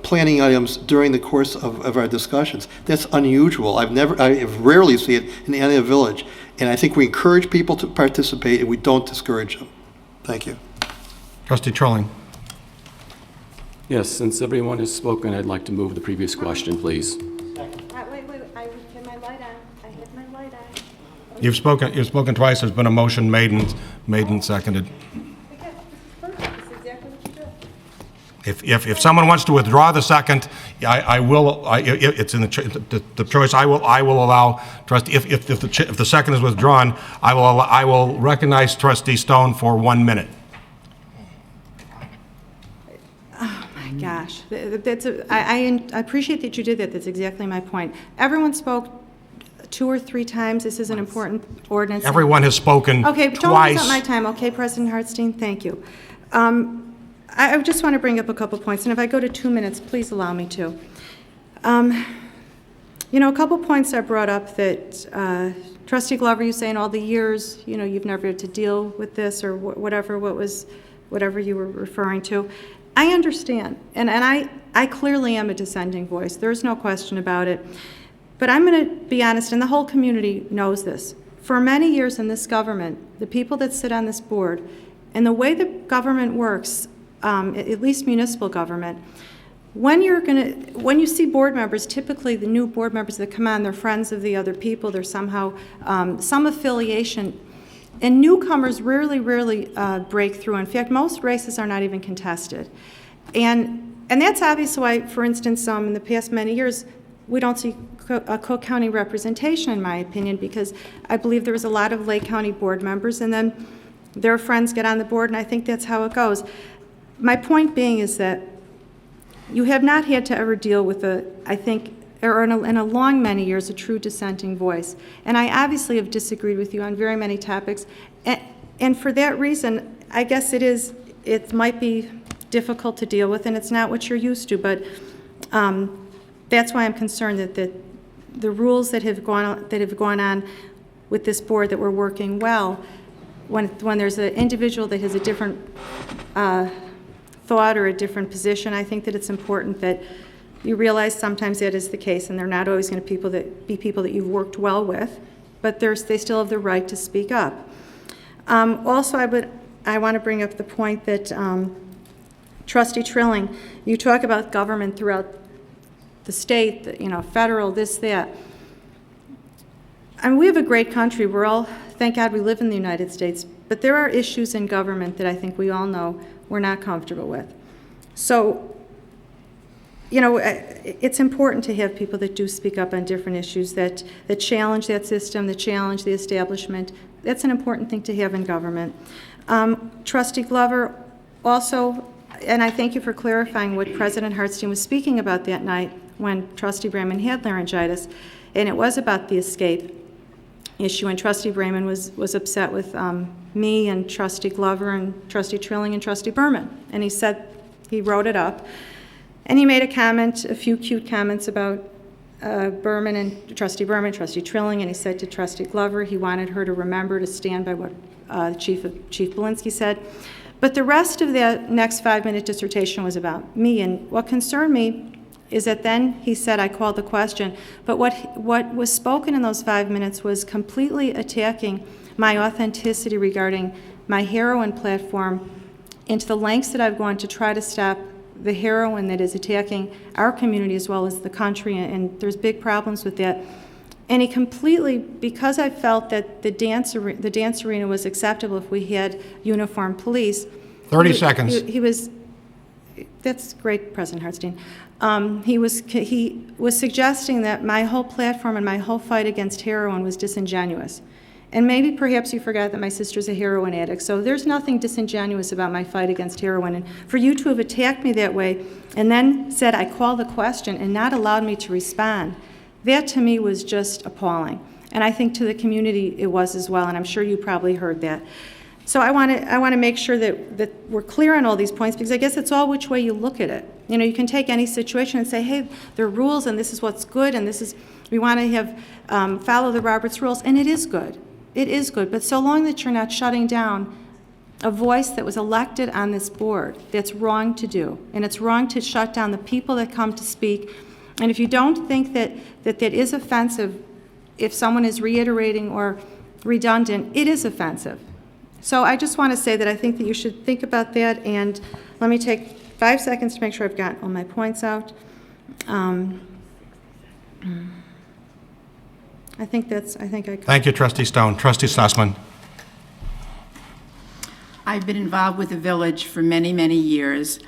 planning items during the course of our discussions. That's unusual. I rarely see it in any other village. And I think we encourage people to participate, and we don't discourage them. Thank you. Trustee Trolling. Yes, since everyone has spoken, I'd like to move the previous question, please. Wait, I had my light on. You've spoken twice. There's been a motion made and seconded. If someone wants to withdraw the second, I will. It's in the choice. I will allow Trustee. If the second is withdrawn, I will recognize Trustee Stone for 1 minute. Oh my Gosh, I appreciate that you did that. That's exactly my point. Everyone spoke 2 or 3 times. This is an important ordinance. Everyone has spoken okay, twice. don't use up my time. Okay, President Hartstein, thank you. I just want to bring up a couple points, and if I go to 2 minutes, please allow me to. You know, a couple points are brought up that Trustee Glover, you say in all the years, you know, you've never had to deal with this or whatever you were referring to. I understand, and I clearly am a dissenting voice. There's no question about it. But I'm going to be honest, and the whole community knows this. For many years in this government, the people that sit on this board, and the way the government works, at least municipal government, when you see board members, typically the new board members that come on, they're friends of the other people, they're somehow some affiliation, and newcomers rarely break through. In fact, most races are not even contested. And that's obviously why, for instance, in the past many years, we don't see a Cook County representation, in my opinion, because I believe there was a lot of Lake County board members, and then their friends get on the board, and I think that's how it goes. My point being is that you have not had to ever deal with in a long many years, a true dissenting voice. And I obviously have disagreed with you on very many topics. And for that reason, I guess it might be difficult to deal with, and it's not what you're used to. But that's why I'm concerned that the rules that have gone on with this board that were working well, when there's an individual that has a different thought or a different position, I think that it's important that you realize sometimes that is the case, and they're not always going to be people that you've worked well with, but they still have the right to speak up. Also, I want to bring up the point that Trustee Trilling, you talk about government throughout the state, federal, this, that. I mean, we have a great country. Thank God we live in the United States, but there are issues in government that I think we all know we're not comfortable with. So, it's important to have people that do speak up on different issues, that challenge that system, that challenge the establishment. That's an important thing to have in government. Trustee Glover, also, and I thank you for clarifying what President Hartstein was speaking about that night when Trustee Brayman had laryngitis, and it was about the escape issue, and Trustee Brayman was upset with me and Trustee Glover and Trustee Trilling and Trustee Berman, and he wrote it up, and he made a few cute comments about Berman and Trustee Trilling, and he said to Trustee Glover he wanted her to remember to stand by what Chief Belinsky said. But the rest of that next 5-minute dissertation was about me, and what concerned me is that then he said, I called the question, but what was spoken in those 5 minutes was completely attacking my authenticity regarding my heroin platform into the lengths that I've gone to try to stop the heroin that is attacking our community as well as the country, and there's big problems with that. And he completely, because I felt that the dance arena was acceptable if we had uniformed police. 30 seconds. That's great, President Hartstein. He was suggesting that my whole platform and my whole fight against heroin was disingenuous. And maybe perhaps you forgot that my sister's a heroin addict, so there's nothing disingenuous about my fight against heroin. And for you to have attacked me that way and then said I called the question and not allowed me to respond, that to me was just appalling. And I think to the community it was as well, and I'm sure you probably heard that. So I want to make sure that we're clear on all these points, because I guess it's all which way you look at it. You can take any situation and say, hey, there are rules and this is what's good and we want to have follow the Roberts rules, and it is good. It is good, but so long that you're not shutting down a voice that was elected on this board, that's wrong to do. And it's wrong to shut down the people that come to speak. And if you don't think that is offensive, if someone is reiterating or redundant, it is offensive. So I just want to say that I think that you should think about that, and let me take 5 seconds to make sure I've got all my points out. I think I covered. Thank you, Trustee Stone. Trustee Sussman. I've been involved with the village for many, many years.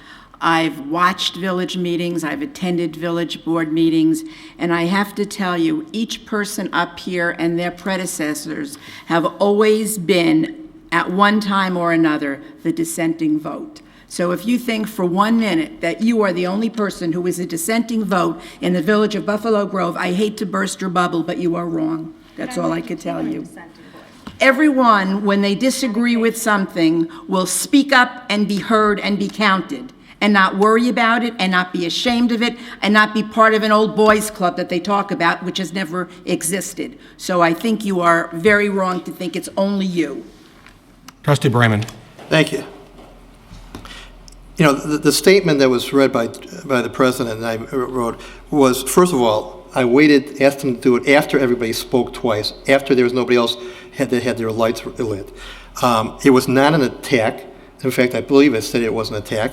I've watched village meetings, I've attended village board meetings, and I have to tell you, each person up here and their predecessors have always been, at one time or another, the dissenting vote. So if you think for 1 minute that you are the only person who is a dissenting vote in the village of Buffalo Grove, I hate to burst your bubble, but you are wrong. That's all I could tell you. Everyone, when they disagree with something, will speak up and be heard and be counted, and not worry about it, and not be ashamed of it, and not be part of an old boys club that they talk about, which has never existed. So I think you are very wrong to think it's only you. Trustee Brayman. Thank you. You know, the statement that was read by the president and I wrote was, first of all, I waited, asked him to do it after everybody spoke twice, after there was nobody else that had their lights lit. It was not an attack. In fact, I believe I said it was an attack.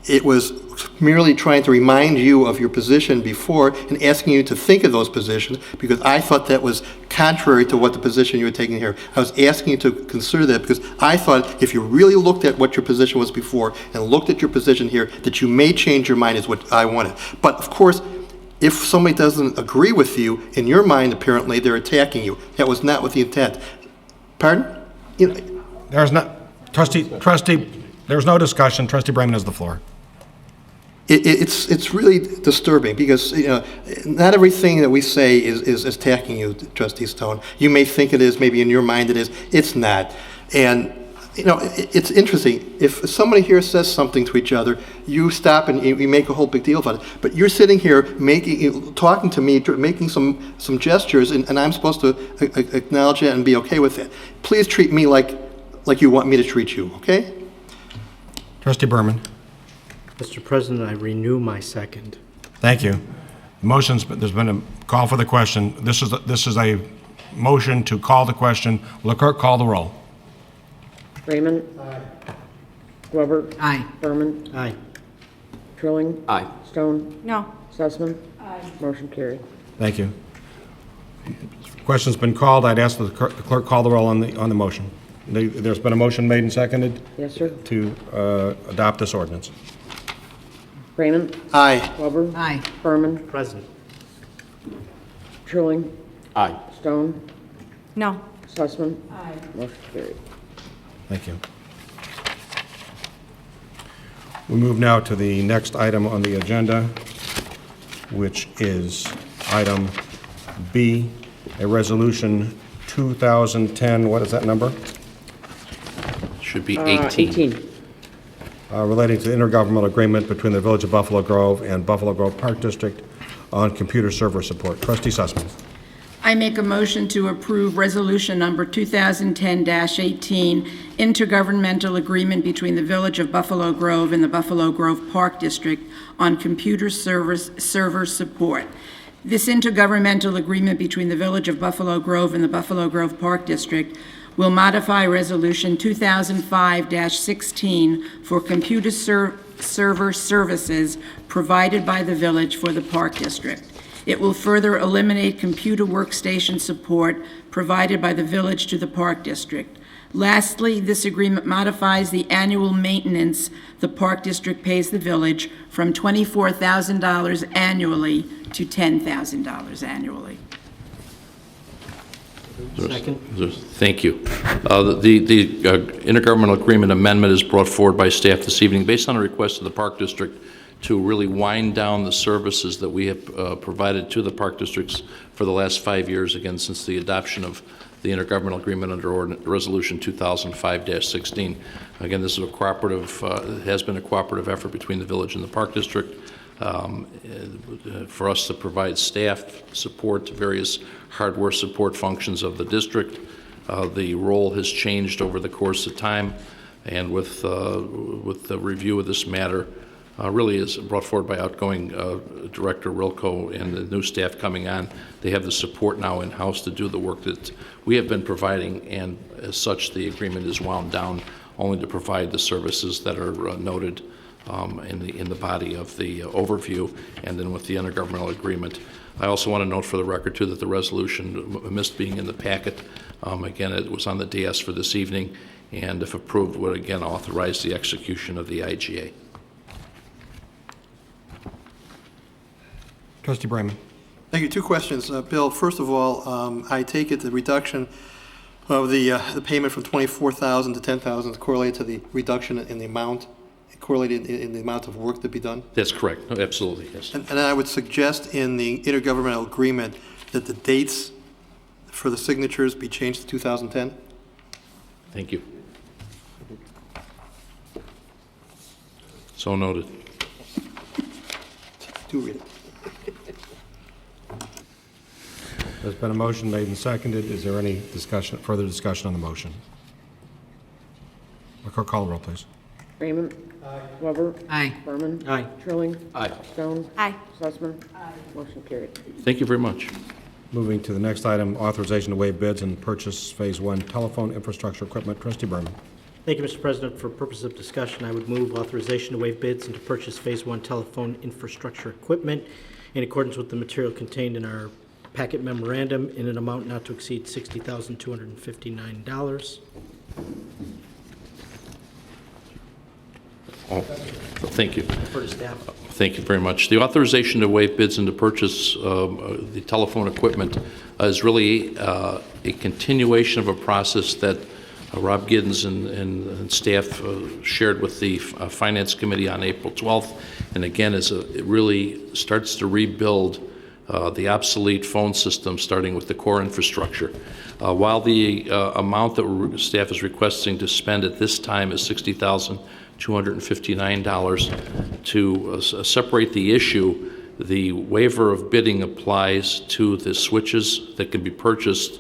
It was merely trying to remind you of your position before and asking you to think of those positions, because I thought that was contrary to what the position you were taking here. I was asking you to consider that because I thought if you really looked at what your position was before and looked at your position here, that you may change your mind is what I wanted. But of course, if somebody doesn't agree with you, in your mind, apparently, they're attacking you. That was not with the intent. Pardon? You know, There's not, Trustee, there's no discussion. Trustee Brayman has the floor. It's really disturbing because, you know, not everything that we say is attacking you, Trustee Stone. You may think it is, maybe in your mind it is. It's not. And, you know, it's interesting. If somebody here says something to each other, you stop and you make a whole big deal about it. But you're sitting here talking to me, making some gestures, and I'm supposed to acknowledge it and be okay with it. Please treat me like you want me to treat you, okay? Trustee Berman. Mr. President, I renew my second. Thank you. There's been a call for the question. This is a motion to call the question. Will the clerk call the roll? Raymond? Aye. Glover? Aye. Berman? Aye. Trilling? Aye. Stone? No. Sussman? Aye. Motion carried. Thank you. Question's been called. I'd ask the clerk call the roll on the motion. There's been a motion made and seconded. Yes, sir. To adopt this ordinance. Raymond? Aye. Glover? Aye. Berman? Present. Trilling? Aye. Stone? No. Sussman? Aye. Motion carried. Thank you. We move now to the next item on the agenda, which is item B, a resolution 2010, what is that number? Should be 18. 18. Relating to the intergovernmental agreement between the Village of Buffalo Grove and Buffalo Grove Park District on computer server support. Trustee Sussman. I make a motion to approve resolution number 2010-18, intergovernmental agreement between the Village of Buffalo Grove and the Buffalo Grove Park District on computer server support. This intergovernmental agreement between the Village of Buffalo Grove and the Buffalo Grove Park District will modify Resolution 2005-16 for computer server services provided by the village for the Park District. It will further eliminate computer workstation support provided by the village to the Park District. Lastly, this agreement modifies the annual maintenance the Park District pays the village from $24,000 annually to $10,000 annually. Second. Thank you. The intergovernmental agreement amendment is brought forward by staff this evening based on a request of the Park District to really wind down the services that we have provided to the Park Districts for the last 5 years, again, since the adoption of the intergovernmental agreement under Resolution 2005-16. Again, this is a cooperative, has been a cooperative effort between the village and the Park District for us to provide staff support to various hardware support functions of the district. The role has changed over the course of time, and with the review of this matter, really is brought forward by outgoing Director Rilko and the new staff coming on. They have the support now in-house to do the work that we have been providing, and as such, the agreement is wound down only to provide the services that are noted in the body of the overview and then with the intergovernmental agreement. I also want to note for the record, too, that the resolution missed being in the packet. Again, it was on the dais for this evening, and if approved, would again authorize the execution of the IGA. Trustee Brayman. Thank you. Two questions. Bill, first of all, I take it the reduction of the payment from $24,000 to $10,000 is correlated to the reduction in the amount correlated in the amount of work to be done? That's correct. No, absolutely, yes. And I would suggest in the intergovernmental agreement that the dates for the signatures be changed to 2010. Thank you. So noted. Do read it. There's been a motion made and seconded. Is there any discussion, further discussion on the motion? Clerk, call the roll, please. Raymond. Aye. Glover. Aye. Berman. Aye. Trilling. Aye. Stone. Aye. Sussman. Motion carried. Thank you very much. Moving to the next item, authorization to waive bids and purchase Phase 1 telephone infrastructure equipment. Trustee Berman. Thank you, Mr. President. For purpose of discussion, I would move authorization to waive bids and to purchase Phase 1 telephone infrastructure equipment in accordance with the material contained in our packet memorandum in an amount not to exceed $60,259. Oh, thank you. For the staff. Thank you very much. The authorization to waive bids and to purchase the telephone equipment is really a continuation of a process that Rob Giddens and staff shared with the Finance Committee on April 12th. And again, it really starts to rebuild the obsolete phone system, starting with the core infrastructure. While the amount that staff is requesting to spend at this time is $60,259, to separate the issue, the waiver of bidding applies to the switches that can be purchased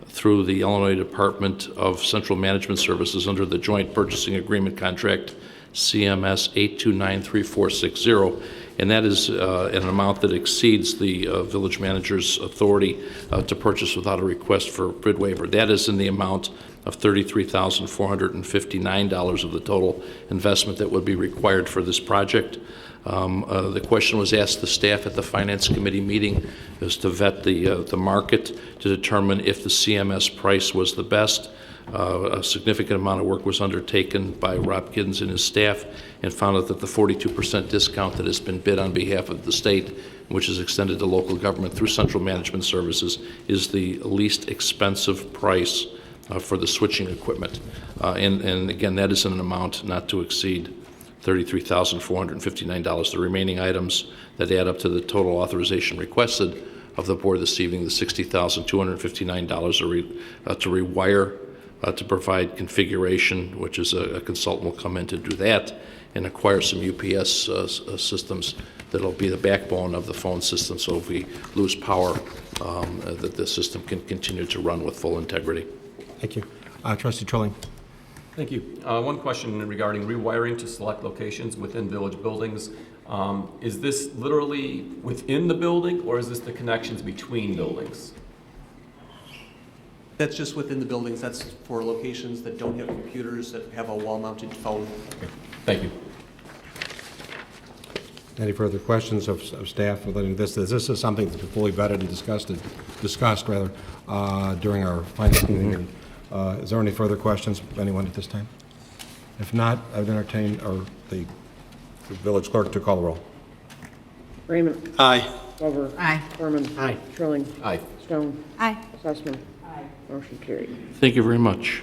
through the Illinois Department of Central Management Services under the Joint Purchasing Agreement Contract CMS 8293460, and that is an amount that exceeds the village manager's authority to purchase without a request for bid waiver. That is in the amount of $33,459 of the total investment that would be required for this project. The question was asked to staff at the Finance Committee meeting as to vet the market to determine if the CMS price was the best. A significant amount of work was undertaken by Rob Giddens and his staff and found out that the 42% discount that has been bid on behalf of the state, which is extended to local government through Central Management Services, is the least expensive price for the switching equipment. And again, that is in an amount not to exceed $33,459. The remaining items that add up to the total authorization requested of the board this evening, the $60,259 to rewire, to provide configuration, which is a consultant will come in to do that, and acquire some UPS systems that'll be the backbone of the phone system, so if we lose power, that the system can continue to run with full integrity. Thank you. Trustee Trilling. Thank you. One question regarding rewiring to select locations within village buildings. Is this literally within the building, or is this the connections between buildings? That's just within the buildings. That's for locations that don't have computers, that have a wall-mounted phone. Okay. Thank you. Any further questions of staff relating to this? This is something that's been fully vetted and discussed during our finance meeting. Is there any further questions of anyone at this time? If not, I would entertain the village clerk to call the roll. Raymond. Aye. Glover. Aye. Berman. Aye. Trilling. Aye. Stone. Aye. Sussman. Motion carried. Thank you very much.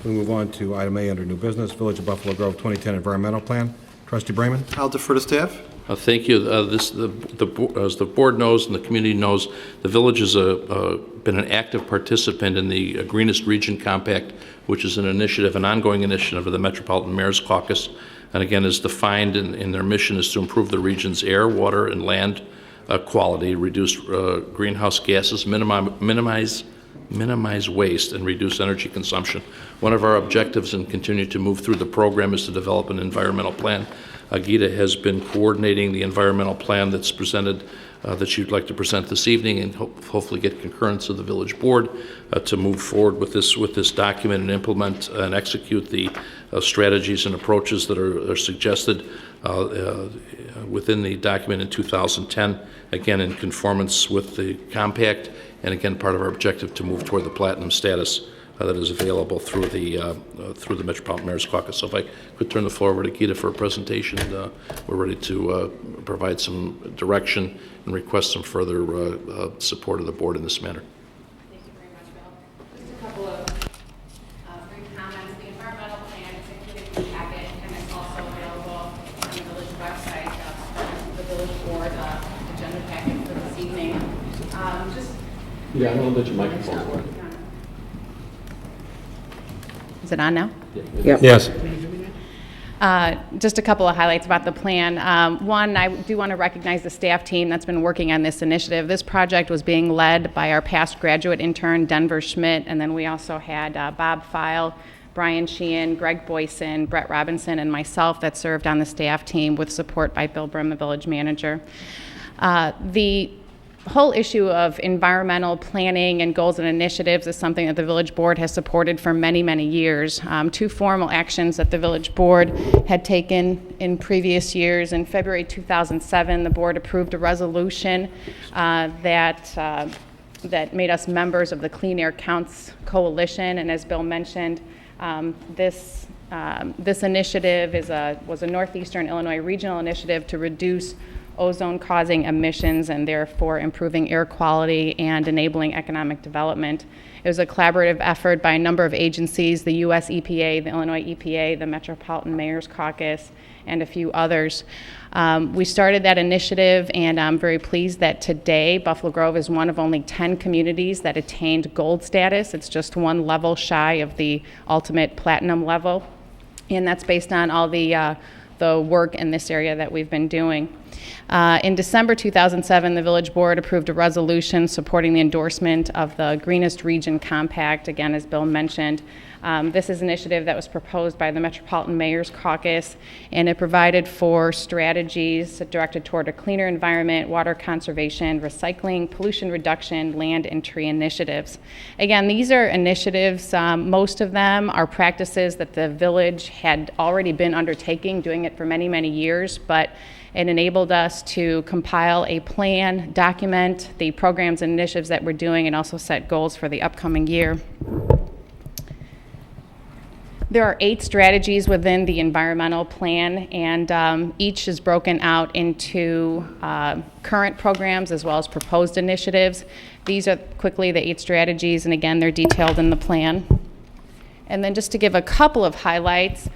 We move on to item A under new business, Village of Buffalo Grove 2010 Environmental Plan. Trustee Brayman. I'll defer to staff. Thank you. As the board knows and the community knows, the village has been an active participant in the Greenest Region Compact, which is an ongoing initiative of the Metropolitan Mayor's Caucus, and again is defined in their mission is to improve the region's air, water, and land quality, reduce greenhouse gases, minimize waste, and reduce energy consumption. One of our objectives in continuing to move through the program is to develop an environmental plan. Gita has been coordinating the environmental plan that's presented, that she'd like to present this evening, and hopefully get concurrence of the village board to move forward with this document and implement and execute the strategies and approaches that are suggested within the document in 2010, again in conformance with the compact, and again part of our objective to move toward the platinum status that is available through the Metropolitan Mayor's Caucus. So if I could turn the floor over to Gita for a presentation, we're ready to provide some direction and request some further support of the board in this matter. Thank you very much, Bill. Just a couple of brief comments. The environmental plan is included in the packet and Yeah, I don't know that your microphone's working. Is it on now? Yep. Yes. Just a couple of highlights about the plan. One, I do want to recognize the staff team that's been working on this initiative. This project was being led by our past graduate intern, Denver Schmidt, and then we also had Bob Feil, Brian Sheehan, Greg Boyson, Brett Robinson, and myself that served on the staff team with support by Bill Brim, the village manager. The whole issue of environmental planning and goals and initiatives is something that the village board has supported for many, many years. Two formal actions that the village board had taken in previous years. In February 2007, the board approved a resolution that made us members of the Clean Air Counts Coalition, and as Bill mentioned, this initiative was a Northeastern Illinois regional initiative to reduce ozone-causing emissions and therefore improving air quality and enabling economic development. It was a collaborative effort by a number of agencies, the U.S. EPA, the Illinois EPA, the Metropolitan Mayor's Caucus, and a few others. We started that initiative, and I'm very pleased that today Buffalo Grove is one of only 10 communities that attained gold status. It's just one level shy of the ultimate platinum level, and that's based on all the work in this area that we've been doing. In December 2007, the village board approved a resolution supporting the endorsement of the Greenest Region Compact, again, as Bill mentioned. This is an initiative that was proposed by the Metropolitan Mayor's Caucus, and it provided for strategies directed toward a cleaner environment, water conservation, recycling, pollution reduction, land and tree initiatives. Again, these are initiatives, most of them are practices that the village had already been undertaking, doing it for many, many years, but it enabled us to compile a plan, document the programs and initiatives that we're doing, and also set goals for the upcoming year. There are 8 strategies within the environmental plan, and each is broken out into current programs as well as proposed initiatives. These are quickly the 8 strategies, and again, they're detailed in the plan. And then just to give a couple of highlights,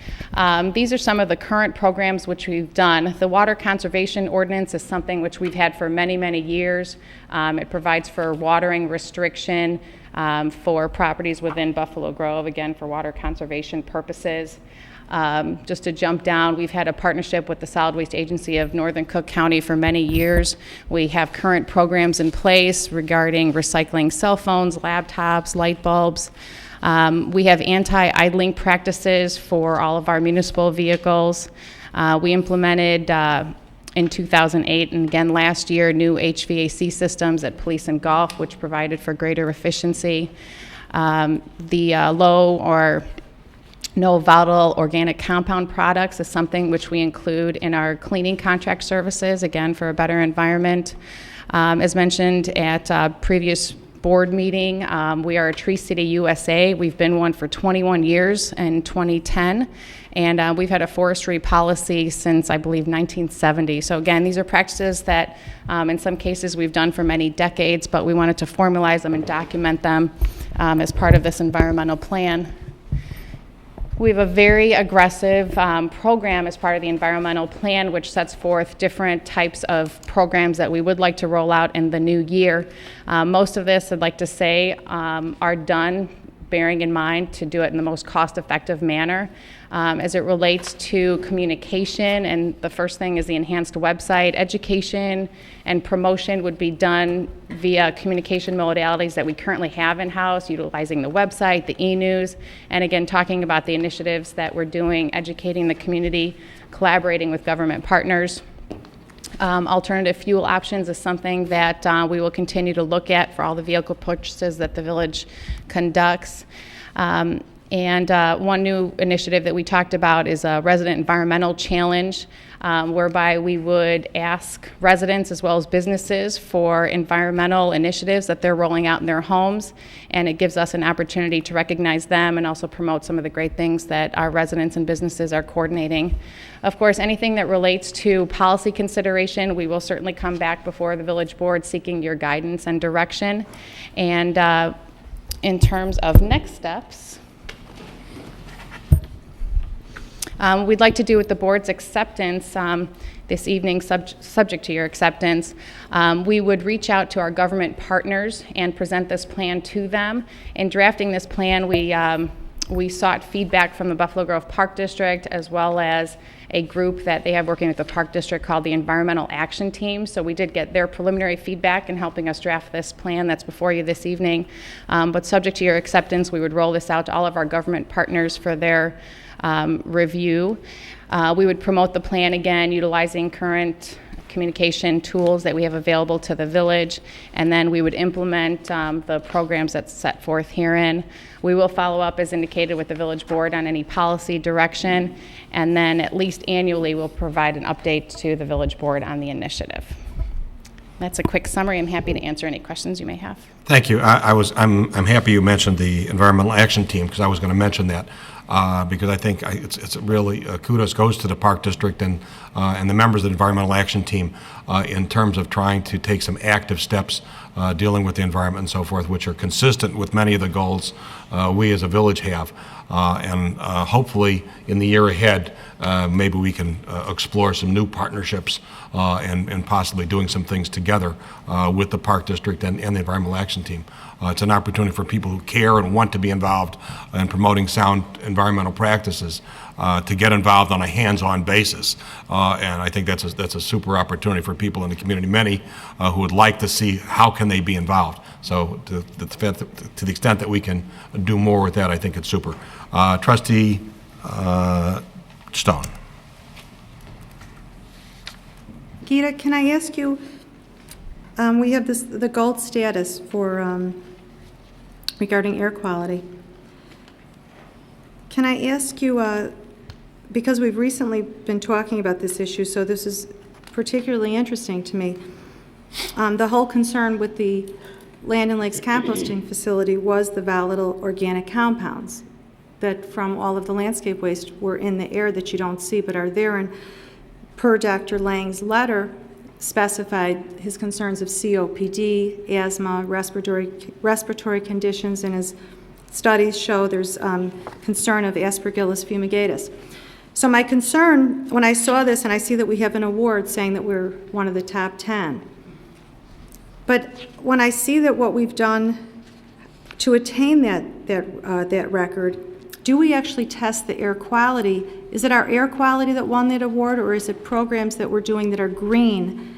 these are some of the current programs which we've done. The Water Conservation Ordinance is something which we've had for many, many years. It provides for watering restriction for properties within Buffalo Grove, again, for water conservation purposes. Just to jump down, we've had a partnership with the Solid Waste Agency of Northern Cook County for many years. We have current programs in place regarding recycling cell phones, laptops, light bulbs. We have anti-idling practices for all of our municipal vehicles. We implemented in 2008 and again last year new HVAC systems at police and golf, which provided for greater efficiency. The low or no volatile organic compound products is something which we include in our cleaning contract services, again for a better environment. As mentioned at previous board meeting, we are a Tree City USA. We've been one for 21 years in 2010, and we've had a forestry policy since, I believe, 1970. So again, these are practices that in some cases we've done for many decades, but we wanted to formalize them and document them as part of this environmental plan. We have a very aggressive program as part of the environmental plan, which sets forth different types of programs that we would like to roll out in the new year. Most of this, I'd like to say, are done bearing in mind to do it in the most cost-effective manner. As it relates to communication, and the first thing is the enhanced website, education and promotion would be done via communication modalities that we currently have in-house, utilizing the website, the e-news, and again, talking about the initiatives that we're doing, educating the community, collaborating with government partners. Alternative fuel options is something that we will continue to look at for all the vehicle purchases that the village conducts. And one new initiative that we talked about is a resident environmental challenge, whereby we would ask residents as well as businesses for environmental initiatives that they're rolling out in their homes, and it gives us an opportunity to recognize them and also promote some of the great things that our residents and businesses are coordinating. Of course, anything that relates to policy consideration, we will certainly come back before the village board seeking your guidance and direction. And in terms of next steps, We'd like to do with the board's acceptance this evening, subject to your acceptance. We would reach out to our government partners and present this plan to them. In drafting this plan, we sought feedback from the Buffalo Grove Park District as well as a group that they have working with the Park District called the Environmental Action Team. So we did get their preliminary feedback in helping us draft this plan that's before you this evening. But subject to your acceptance, we would roll this out to all of our government partners for their review. We would promote the plan again utilizing current communication tools that we have available to the village, and then we would implement the programs that's set forth herein. We will follow up as indicated with the village board on any policy direction, and then at least annually we'll provide an update to the village board on the initiative. That's a quick summary. I'm happy to answer any questions you may have. Thank you. I'm happy you mentioned the Environmental Action Team, because I was going to mention that. Because I think it's really kudos goes to the Park District and the members of the Environmental Action Team in terms of trying to take some active steps dealing with the environment and so forth, which are consistent with many of the goals we as a village have. And hopefully in the year ahead, maybe we can explore some new partnerships and possibly doing some things together with the Park District and the Environmental Action Team. It's an opportunity for people who care and want to be involved in promoting sound environmental practices to get involved on a hands-on basis. And I think that's a super opportunity for people in the community, many who would like to see how can they be involved. So to the extent that we can do more with that, I think it's super. Trustee Stone. Gita, can I ask you, we have the gold status for regarding air quality. Can I ask you, because we've recently been talking about this issue, so this is particularly interesting to me, the whole concern with the Land and Lakes composting facility was the volatile organic compounds that from all of the landscape waste were in the air that you don't see but are there. And per Dr. Lang's letter, specified his concerns of COPD, asthma, respiratory conditions, and his studies show there's concern of Aspergillus fumigatus. So my concern when I saw this, and I see that we have an award saying that we're one of the top 10, but when I see that what we've done to attain that record, do we actually test the air quality? Is it our air quality that won that award, or is it programs that we're doing that are green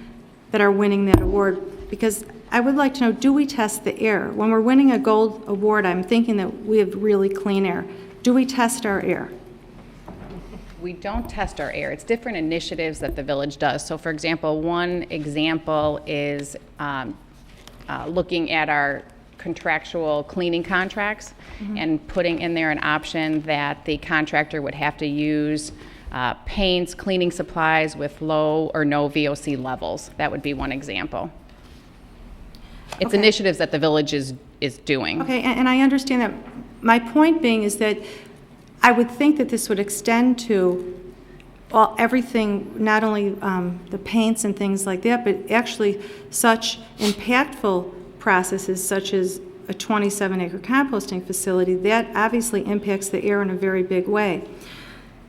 that are winning that award? Because I would like to know, do we test the air? When we're winning a gold award, I'm thinking that we have really clean air. Do we test our air? We don't test our air. It's different initiatives that the village does. So for example, one example is looking at our contractual cleaning contracts and putting in there an option that the contractor would have to use paints, cleaning supplies with low or no VOC levels. That would be one example. It's initiatives that the village is doing. Okay, and I understand that. My point being is that I would think that this would extend to everything, not only the paints and things like that, but actually such impactful processes such as a 27-acre composting facility. That obviously impacts the air in a very big way.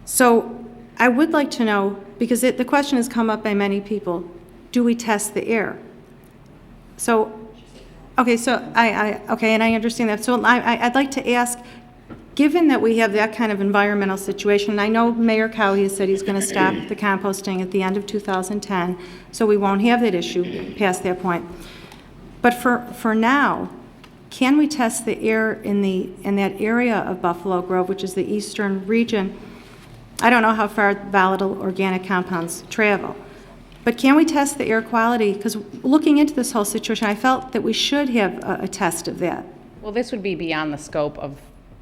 So I would like to know, because the question has come up by many people, do we test the air? So, okay, so okay, and I understand that. So I'd like to ask, given that we have that kind of environmental situation, I know Mayor Cowhey has said he's going to stop the composting at the end of 2010, so we won't have that issue past that point. But for now, can we test the air in that area of Buffalo Grove, which is the eastern region? I don't know how far volatile organic compounds travel, but can we test the air quality? Because looking into this whole situation, I felt that we should have a test of that. Well, this would be beyond the scope of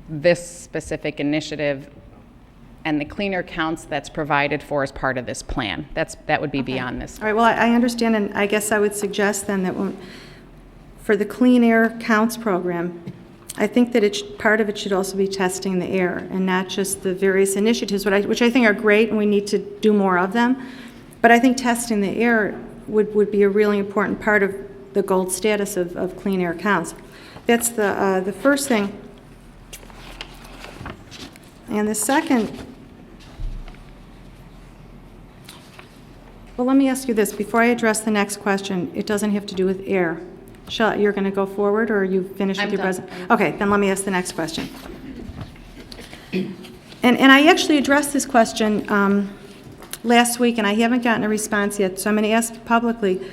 this specific initiative and the cleaner counts that's provided for as part of this plan. That would be beyond this. All right, well, I understand, and I guess I would suggest then that for the Clean Air Counts program, I think that part of it should also be testing the air and not just the various initiatives, which I think are great and we need to do more of them. But I think testing the air would be a really important part of the gold status of Clean Air Counts. That's the first thing. And the second Well, let me ask you this, before I address the next question, it doesn't have to do with air. You're going to go forward, or are you finished with your presentation? Okay, then let me ask the next question. And I actually addressed this question last week, and I haven't gotten a response yet, so I'm going to ask publicly,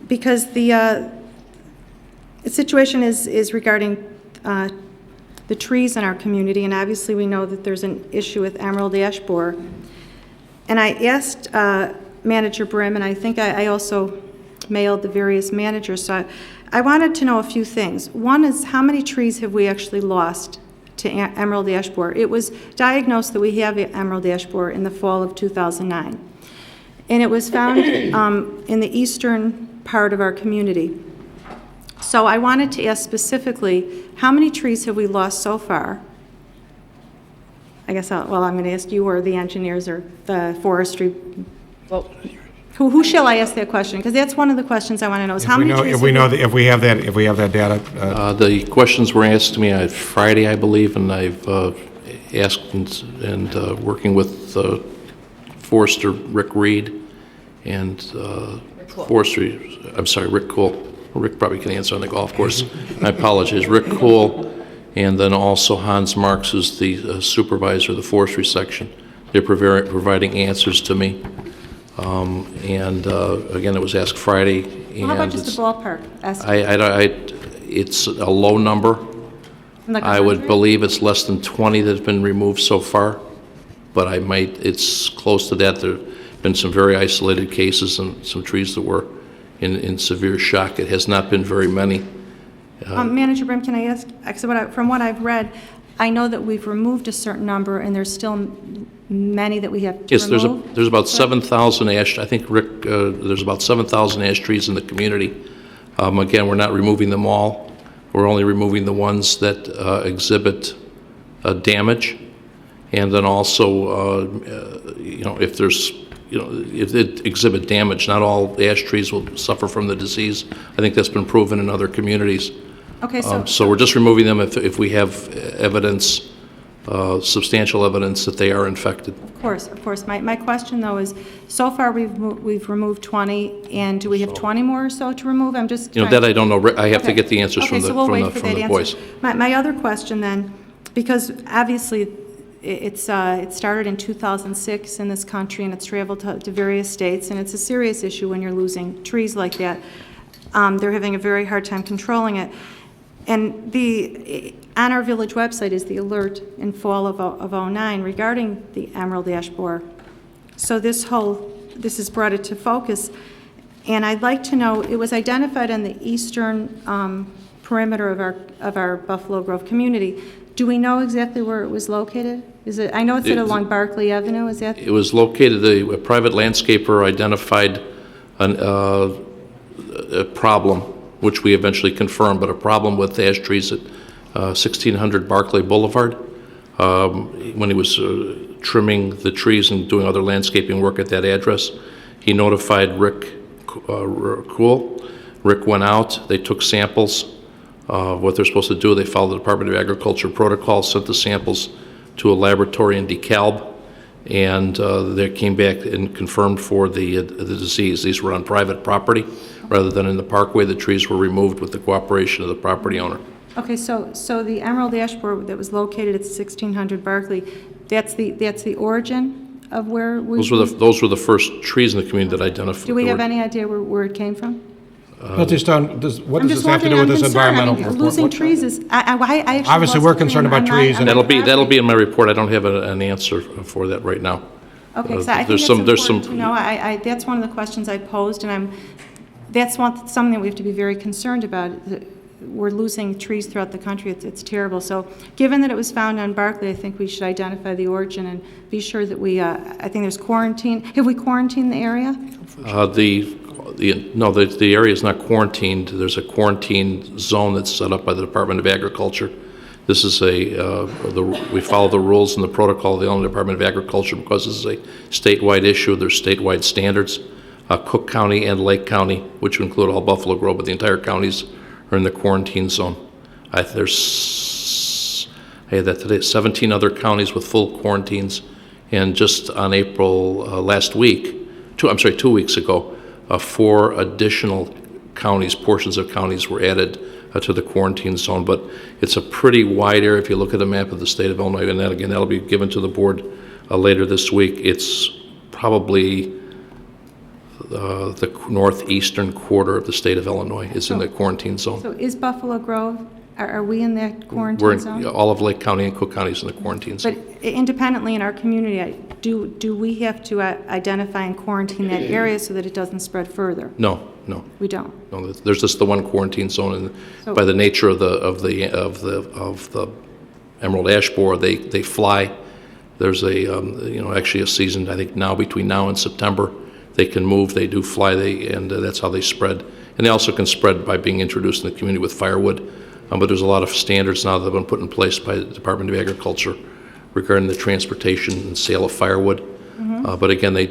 because the situation is regarding the trees in our community, and obviously we know that there's an issue with emerald ash borer. And I asked Manager Brim, and I think I also mailed the various managers, so I wanted to know a few things. One is, how many trees have we actually lost to emerald ash borer? It was diagnosed that we have emerald ash borer in the fall of 2009. And it was found in the eastern part of our community. So I wanted to ask specifically, how many trees have we lost so far? I guess I'm going to ask you or the engineers or the forestry. Well, who shall I ask that question? Because that's one of the questions I want to know is how many trees. If we have that data. The questions were asked to me on Friday, I believe, and I've asked and working with Forester Rick Reed and forestry. I'm sorry, Rick Cool. Rick probably can answer on the golf course. I apologize. Rick Cool, and then also Hans Marks, who's the supervisor of the forestry section. They're providing answers to me. Again, it was asked Friday. Well, how about just the ballpark estimate? It's a low number. Like I would believe it's less than 20 that have been removed so far, but it's close to that. There have been some very isolated cases and some trees that were in severe shock. It has not been very many. Manager Brim, can I ask, from what I've read, I know that we've removed a certain number, and there's still many that we have to remove. Yes, there's about 7,000 ash, I think, Rick, there's about 7,000 ash trees in the community. Again, we're not removing them all. We're only removing the ones that exhibit damage. And then also, if it exhibit damage, not all ash trees will suffer from the disease. I think that's been proven in other communities. Okay, so we're just removing them if we have evidence, substantial evidence that they are infected. Of course. My question, though, is so far we've removed 20, and do we have 20 more or so to remove? I'm just that I don't know. I have to get the answers from the boys. My other question then, because obviously it started in 2006 in this country, and it's traveled to various states, and it's a serious issue when you're losing trees like that. They're having a very hard time controlling it. And on our village website is the alert in fall of 09 regarding the emerald ash borer. So this has brought it to focus. And I'd like to know, it was identified on the eastern perimeter of our Buffalo Grove community. Do we know exactly where it was located? I know it's along Barclay Avenue, is that? It was located, a private landscaper identified a problem, which we eventually confirmed, but a problem with ash trees at 1600 Barclay Boulevard. When he was trimming the trees and doing other landscaping work at that address, he notified Rick Cool. Rick went out, they took samples. What they're supposed to do, they followed the Department of Agriculture protocol, sent the samples to a laboratory in DeKalb, and they came back and confirmed for the disease. These were on private property rather than in the parkway. The trees were removed with the cooperation of the property owner. Okay, so the emerald ash borer that was located at 1600 Barclay, that's the origin of where we... Those were the first trees in the community that identified. Do we have any idea where it came from? What does this have to do with this environmental report? Losing trees is, I actually... Obviously, we're concerned about trees. And that'll be in my report. I don't have an answer for that right now. Okay, so I think it's important to know. That's one of the questions I posed, and that's something that we have to be very concerned about. We're losing trees throughout the country. It's terrible. So given that it was found on Barclay, I think we should identify the origin and be sure that I think there's quarantine. Have we quarantined the area? The area is not quarantined. There's a quarantine zone that's set up by the Department of Agriculture. This is we follow the rules and the protocol of the Illinois Department of Agriculture because this is a statewide issue. There's statewide standards. Cook County and Lake County, which include all Buffalo Grove, but the entire counties are in the quarantine zone. I had that today, 17 other counties with full quarantines, and just on April last week, 2 weeks ago, 4 additional counties, portions of counties were added to the quarantine zone, but it's a pretty wide area if you look at the map of the state of Illinois, and that, again, that'll be given to the board later this week. It's probably the northeastern quarter of the state of Illinois is in the quarantine zone. So is Buffalo Grove, are we in that We're quarantine in, zone? all of Lake County and Cook County is in the quarantine But zone. independently in our community, do we have to identify and quarantine that area so that it doesn't spread further? No. We don't? No, there's just the one quarantine zone, and So- by the nature of the emerald ash borer, they fly. There's actually a season, I think now between now and September, they can move, they do fly, and that's how they spread. And they also can spread by being introduced in the community with firewood. But there's a lot of standards now that have been put in place by the Department of Agriculture regarding the transportation and sale of firewood. But again, they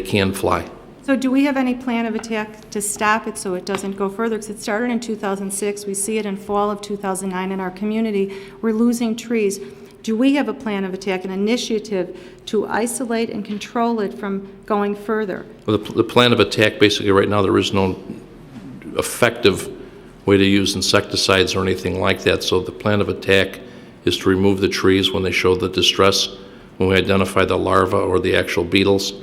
can fly. So do we have any plan of attack to stop it so it doesn't go further? Because it started in 2006, we see it in fall of 2009 in our community. We're losing trees. Do we have a plan of attack, an initiative to isolate and control it from going further? Well, the plan of attack, basically right now, there is no effective way to use insecticides or anything like that. So the plan of attack is to remove the trees when they show the distress. When we identify the larva or the actual beetles,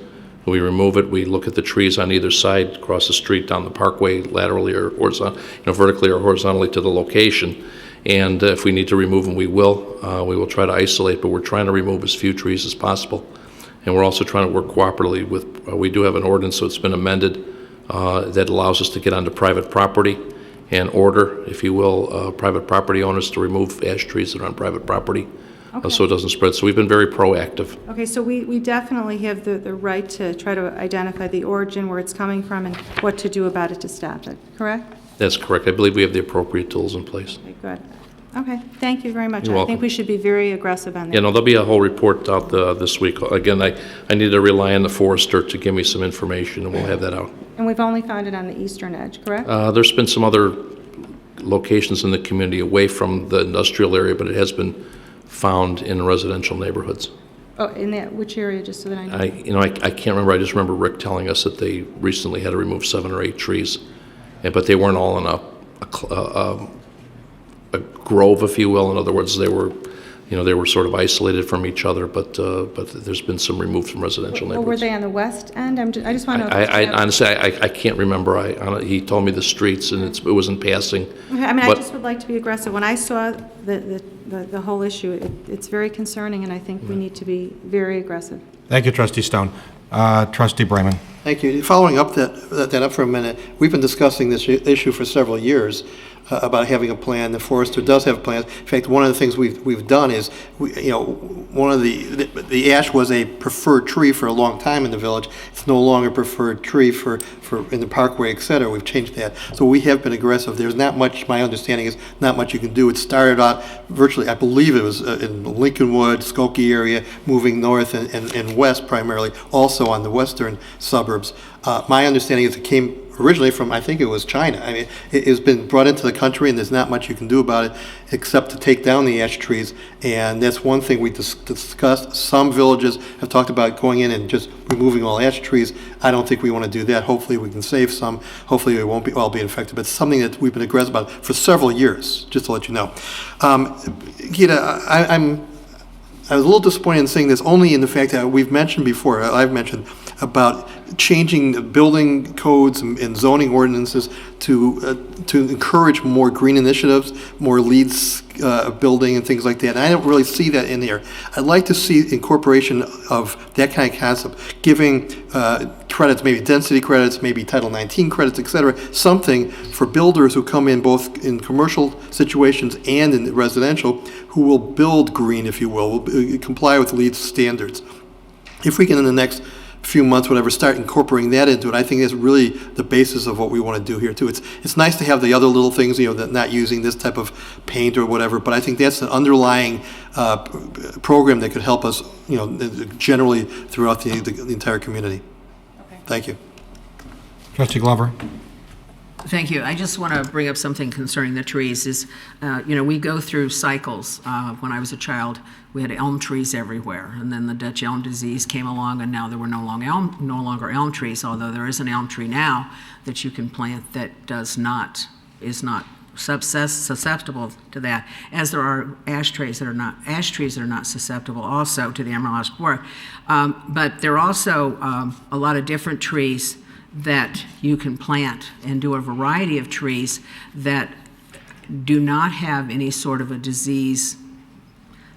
we remove it. We look at the trees on either side, across the street, down the parkway, laterally or vertically or horizontally to the location. And if we need to remove them, we will. We will try to isolate, but we're trying to remove as few trees as possible. And we're also trying to work cooperatively with, we do have an ordinance, so it's been amended, that allows us to get onto private property and order, if you will, private property owners to remove ash trees that are on private property. So it doesn't spread. So we've been very proactive. Okay, so we definitely have the right to try to identify the origin, where it's coming from, and what to do about it to stop it, correct? That's correct. I believe we have the appropriate tools in place. Okay, good. Okay, thank you very much. You're I welcome. think we should be very aggressive on that. Yeah, no, there'll be a whole report out this week. Again, I need to rely on the forester to give me some information, and we'll have that out. And we've only found it on the eastern edge, correct? There's been some other locations in the community away from the industrial area, but it has been found in residential neighborhoods. Oh, in that, which area, just so that I know? I can't remember. I just remember Rick telling us that they recently had to remove 7 or 8 trees, but they weren't all in a grove, if you will. In other words, they were sort of isolated from each other, but there's been some removed from residential Well, were neighborhoods. they on the west end? I just want to know. I honestly, I can't remember. He told me the streets, and it was in passing. Okay, I mean, I but- just would like to be aggressive. When I saw the whole issue, it's very concerning, and I think we need to be very aggressive. Thank you, Trustee Stone. Trustee Brayman. Thank you. Following up that up for a minute, we've been discussing this issue for several years about having a plan. The forester does have plans. In fact, one of the things we've done is, one of the ash was a preferred tree for a long time in the village. It's no longer a preferred tree for in the parkway, et cetera. We've changed that. So we have been aggressive. There's not much, my understanding is, not much you can do. It started out virtually, I believe it was in Lincolnwood, Skokie area, moving north and west primarily, also on the western suburbs. My understanding is it came originally from, I think it was China. I mean, it has been brought into the country, and there's not much you can do about it except to take down the ash trees. And that's one thing we discussed. Some villages have talked about going in and just removing all ash trees. I don't think we want to do that. Hopefully we can save some. Hopefully we won't all be infected. But it's something that we've been aggressive about for several years, just to let you know. Gita, I was a little disappointed in seeing this only in the fact that we've mentioned before, I've mentioned, about changing the building codes and zoning ordinances to encourage more green initiatives, more LEEDs building and things like that. And I don't really see that in here. I'd like to see incorporation of that kind of concept, giving credits, maybe density credits, maybe Title 19 credits, et cetera, something for builders who come in both in commercial situations and in residential, who will build green, if you will comply with LEED standards. If we can, in the next few months, whatever, start incorporating that into it, I think that's really the basis of what we want to do here too. It's nice to have the other little things, that not using this type of paint or whatever, but I think that's an underlying program that could help us, generally throughout the entire community. Okay. Thank you. Trustee Glover. Thank you. I just want to bring up something concerning the trees. We go through cycles. When I was a child, we had elm trees everywhere, and then the Dutch elm disease came along, and now there were no longer elm trees, although there is an elm tree now that you can plant that is not susceptible to that, as there are ash trees that are not susceptible also to the emerald ash borer. But there are also a lot of different trees that you can plant and do a variety of trees that do not have any sort of a disease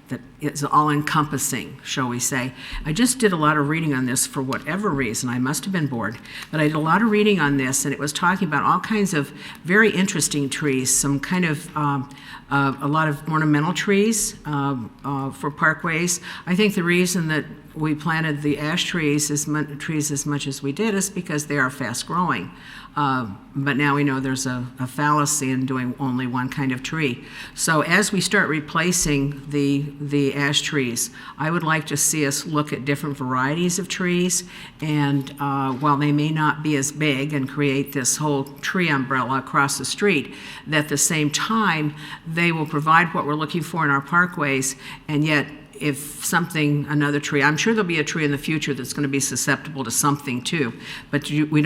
that is all-encompassing, shall we say. I just did a lot of reading on this for whatever reason. I must have been bored, but I did a lot of reading on this, and it was talking about all kinds of very interesting trees, some kind of a lot of ornamental trees for parkways. I think the reason that we planted the ash trees as much as we did is because they are fast-growing. But now we know there's a fallacy in doing only one kind of tree. So as we start replacing the ash trees, I would like to see us look at different varieties of trees, and while they may not be as big and create this whole tree umbrella across the street, that at the same time they will provide what we're looking for in our parkways, and yet if another tree, I'm sure there'll be a tree in the future that's going to be susceptible to something too, but would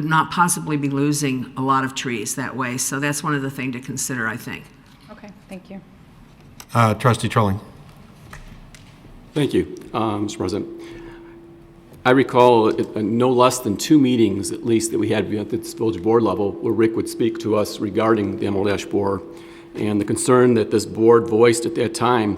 not possibly be losing a lot of trees that way. So that's one of the things to consider, I think. Okay, thank you. Trustee Trilling. Thank you, Mr. President. I recall no less than 2 meetings, at least, that we had at the village board level where Rick would speak to us regarding the emerald ash borer and the concern that this board voiced at that time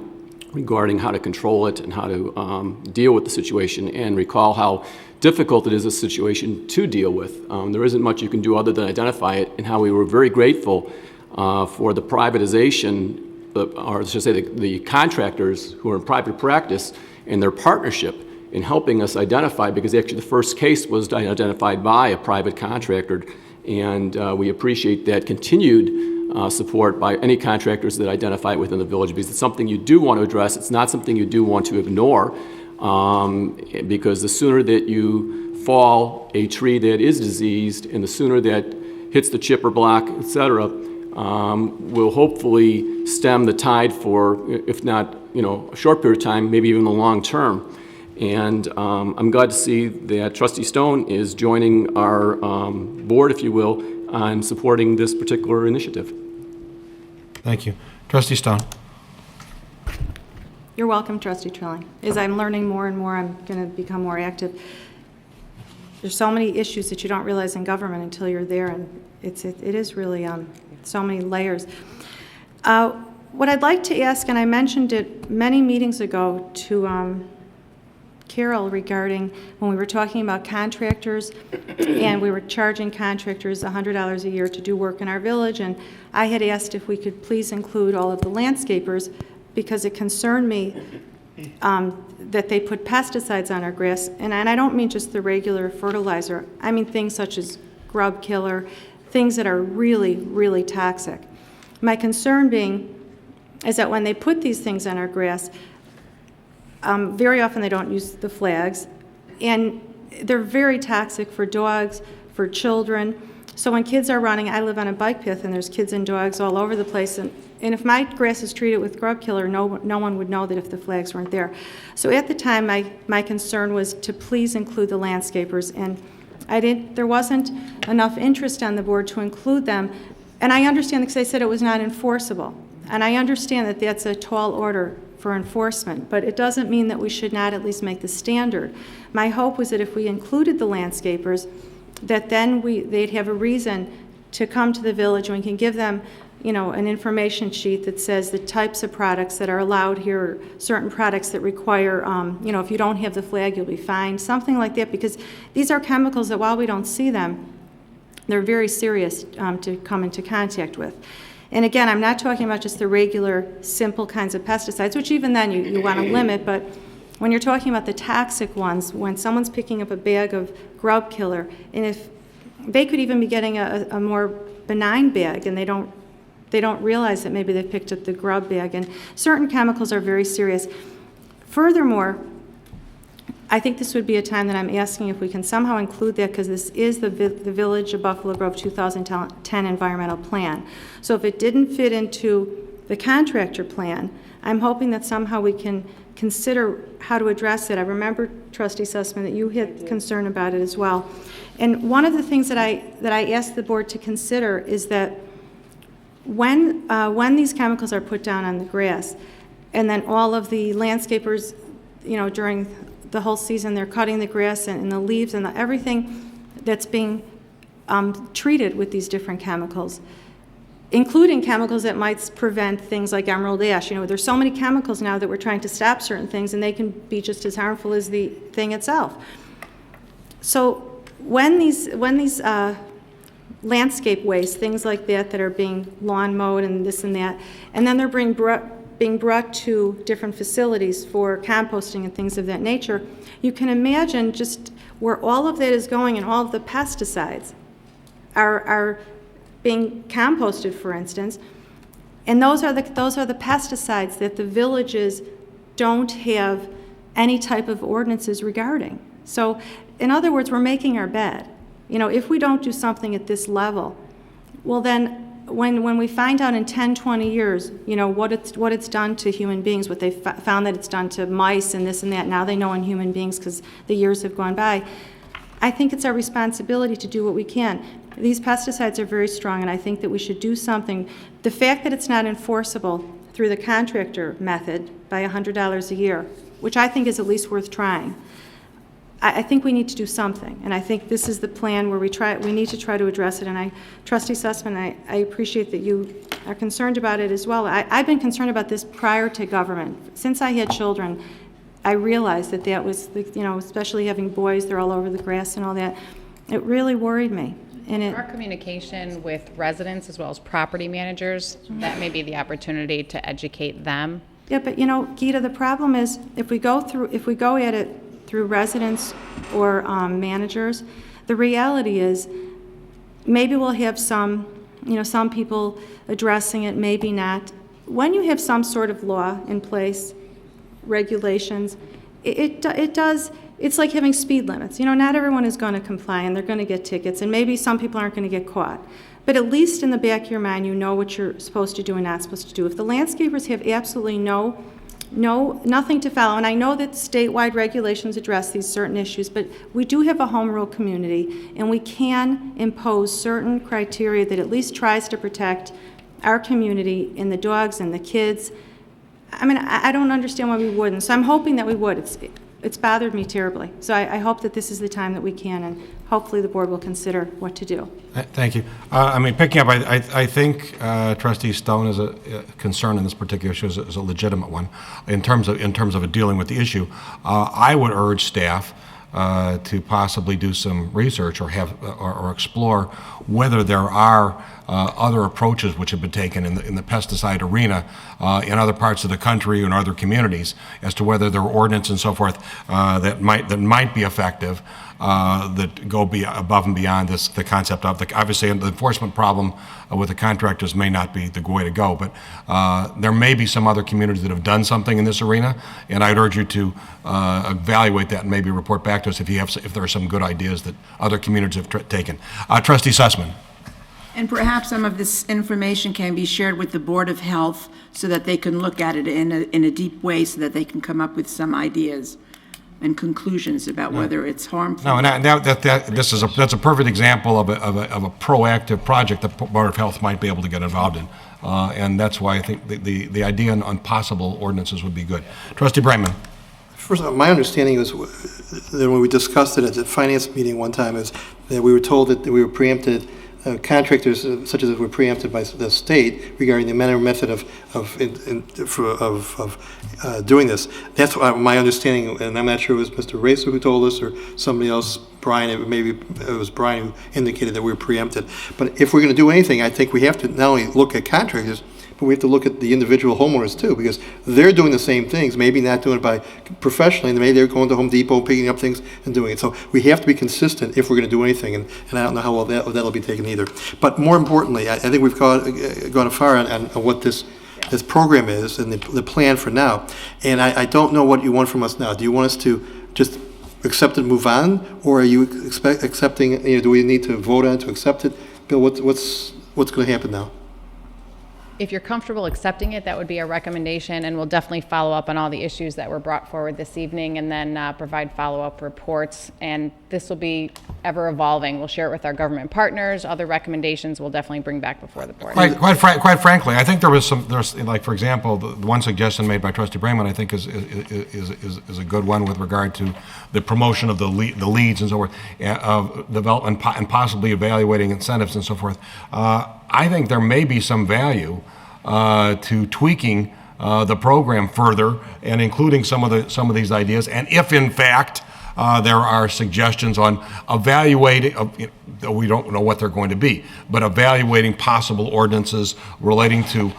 regarding how to control it and how to deal with the situation, and recall how difficult it is a situation to deal with. There isn't much you can do other than identify it, and how we were very grateful for the privatization, or I should say the contractors who are in private practice and their partnership in helping us identify, because actually the first case was identified by a private contractor, and we appreciate that continued support by any contractors that identify it within the village, because it's something you do want to address. It's not something you do want to ignore, because the sooner that you fall a tree that is diseased and the sooner that hits the chipper block, etc., will hopefully stem the tide for, if not a short period of time, maybe even the long term. And I'm glad to see that Trustee Stone is joining our board, if you will, on supporting this particular initiative. Thank you. Trustee Stone. You're welcome, Trustee Trilling. As I'm learning more and more, I'm going to become more active. There's so many issues that you don't realize in government until you're there, and it is really so many layers. What I'd like to ask, and I mentioned it many meetings ago to Carol regarding when we were talking about contractors and we were charging contractors $100 a year to do work in our village, and I had asked if we could please include all of the landscapers because it concerned me that they put pesticides on our grass, and I don't mean just the regular fertilizer. I mean things such as grub killer, things that are really, really toxic. My concern being is that when they put these things on our grass, very often they don't use the flags, and they're very toxic for dogs, for children. So when kids are running, I live on a bike path and there's kids and dogs all over the place, and if my grass is treated with grub killer, no one would know that if the flags weren't there. So at the time, my concern was to please include the landscapers, and there wasn't enough interest on the board to include them, and I understand because they said it was not enforceable, and I understand that that's a tall order for enforcement, but it doesn't mean that we should not at least make the standard. My hope was that if we included the landscapers, that then they'd have a reason to come to the village, and we can give them an information sheet that says the types of products that are allowed here, certain products that require, if you don't have the flag, you'll be fined, something like that, because these are chemicals that while we don't see them, they're very serious to come into contact with. And again, I'm not talking about just the regular, simple kinds of pesticides, which even then you want to limit, but when you're talking about the toxic ones, when someone's picking up a bag of grub killer, and if they could even be getting a more benign bag, and they don't realize that maybe they've picked up the grub bag, and certain chemicals are very serious. Furthermore, I think this would be a time that I'm asking if we can somehow include that, because this is the Village of Buffalo Grove 2010 environmental plan. So if it didn't fit into the contractor plan, I'm hoping that somehow we can consider how to address it. I remember, Trustee Sussman, that you had concern about it as well. And one of the things that I asked the board to consider is that when these chemicals are put down on the grass, and then all of the landscapers, during the whole season, they're cutting the grass and the leaves and everything that's being treated with these different chemicals, including chemicals that might prevent things like emerald ash. There's so many chemicals now that we're trying to stop certain things, and they can be just as harmful as the thing itself. So when these landscape waste, things like that are being lawn mowed and this and that, and then they're being brought to different facilities for composting and things of that nature, you can imagine just where all of that is going, and all of the pesticides are being composted, for instance, and those are the pesticides that the villages don't have any type of ordinances regarding. So, in other words, we're making our bed. If we don't do something at this level, well then, when we find out in 10, 20 years, what it's done to human beings, what they found that it's done to mice and this and that, now they know in human beings because the years have gone by, I think it's our responsibility to do what we can. These pesticides are very strong, and I think that we should do something. The fact that it's not enforceable through the contractor method by $100 a year, which I think is at least worth trying, I think we need to do something, and I think this is the plan where we need to try to address it. And Trustee Sussman, I appreciate that you are concerned about it as well. I've been concerned about this prior to government. Since I had children, I realized that was, especially having boys, they're all over the grass and all that. It really worried me. And our communication with residents as well as property managers, that may be the opportunity to educate them. Yeah, but Gita, the problem is if we go at it through residents or managers, the reality is maybe we'll have some people addressing it, maybe not. When you have some sort of law in place, regulations, it's like having speed limits. Not everyone is going to comply, and they're going to get tickets, and maybe some people aren't going to get caught. But at least in the back of your mind, you know what you're supposed to do and not supposed to do. If the landscapers have absolutely nothing to follow, and I know that statewide regulations address these certain issues, but we do have a home rule community, and we can impose certain criteria that at least tries to protect our community and the dogs and the kids. I don't understand why we wouldn't, so I'm hoping that we would. It's bothered me terribly, so I hope that this is the time that we can, and hopefully the board will consider what to do. Thank you. Picking up, I think Trustee Stone is a concern in this particular issue is a legitimate one in terms of dealing with the issue. I would urge staff to possibly do some research or explore whether there are other approaches which have been taken in the pesticide arena in other parts of the country and other communities, as to whether there are ordinances and so forth that might be effective, that go above and beyond the concept of obviously the enforcement problem with the contractors may not be the way to go, but there may be some other communities that have done something in this arena, and I'd urge you to evaluate that and maybe report back to us if there are some good ideas that other communities have taken. Trustee Sussman. And perhaps some of this information can be shared with the Board of Health so that they can look at it in a deep way, so that they can come up with some ideas and conclusions about whether it's harmful. No, and that's a perfect example of a proactive project that Board of Health might be able to get involved in, and that's why I think the idea on possible ordinances would be good. Trustee Brightman. First of all, my understanding was that when we discussed it at the finance meeting one time is that we were told that we were preempted. Contractors such as were preempted by the state regarding the manner and method of doing this. That's my understanding, and I'm not sure it was Mr. Racer who told us or somebody else, Brian. Maybe it was Brian who indicated that we were preempted. But if we're going to do anything, I think we have to not only look at contractors, but we have to look at the individual homeowners too, because they're doing the same things, maybe not doing it by professionally, and maybe they're going to Home Depot, picking up things and doing it. So we have to be consistent if we're going to do anything, and I don't know how well that'll be taken either. But more importantly, I think we've gone far on what this program is and the plan for now. And I don't know what you want from us now. Do you want us to just accept it and move on? Or are you accepting, do we need to vote on to accept it? Bill, what's going to happen now? If you're comfortable accepting it, that would be our recommendation, and we'll definitely follow up on all the issues that were brought forward this evening and then provide follow-up reports. And this will be ever evolving. We'll share it with our government partners. Other recommendations we'll definitely bring back before the board. Quite frankly, I think there's like, for example, the one suggestion made by Trustee Brayman, I think is a good one with regard to the promotion of the leads and so forth, of development and possibly evaluating incentives and so forth. I think there may be some value to tweaking the program further and including some of these ideas. And if in fact there are suggestions on evaluating, we don't know what they're going to be, but evaluating possible ordinances relating to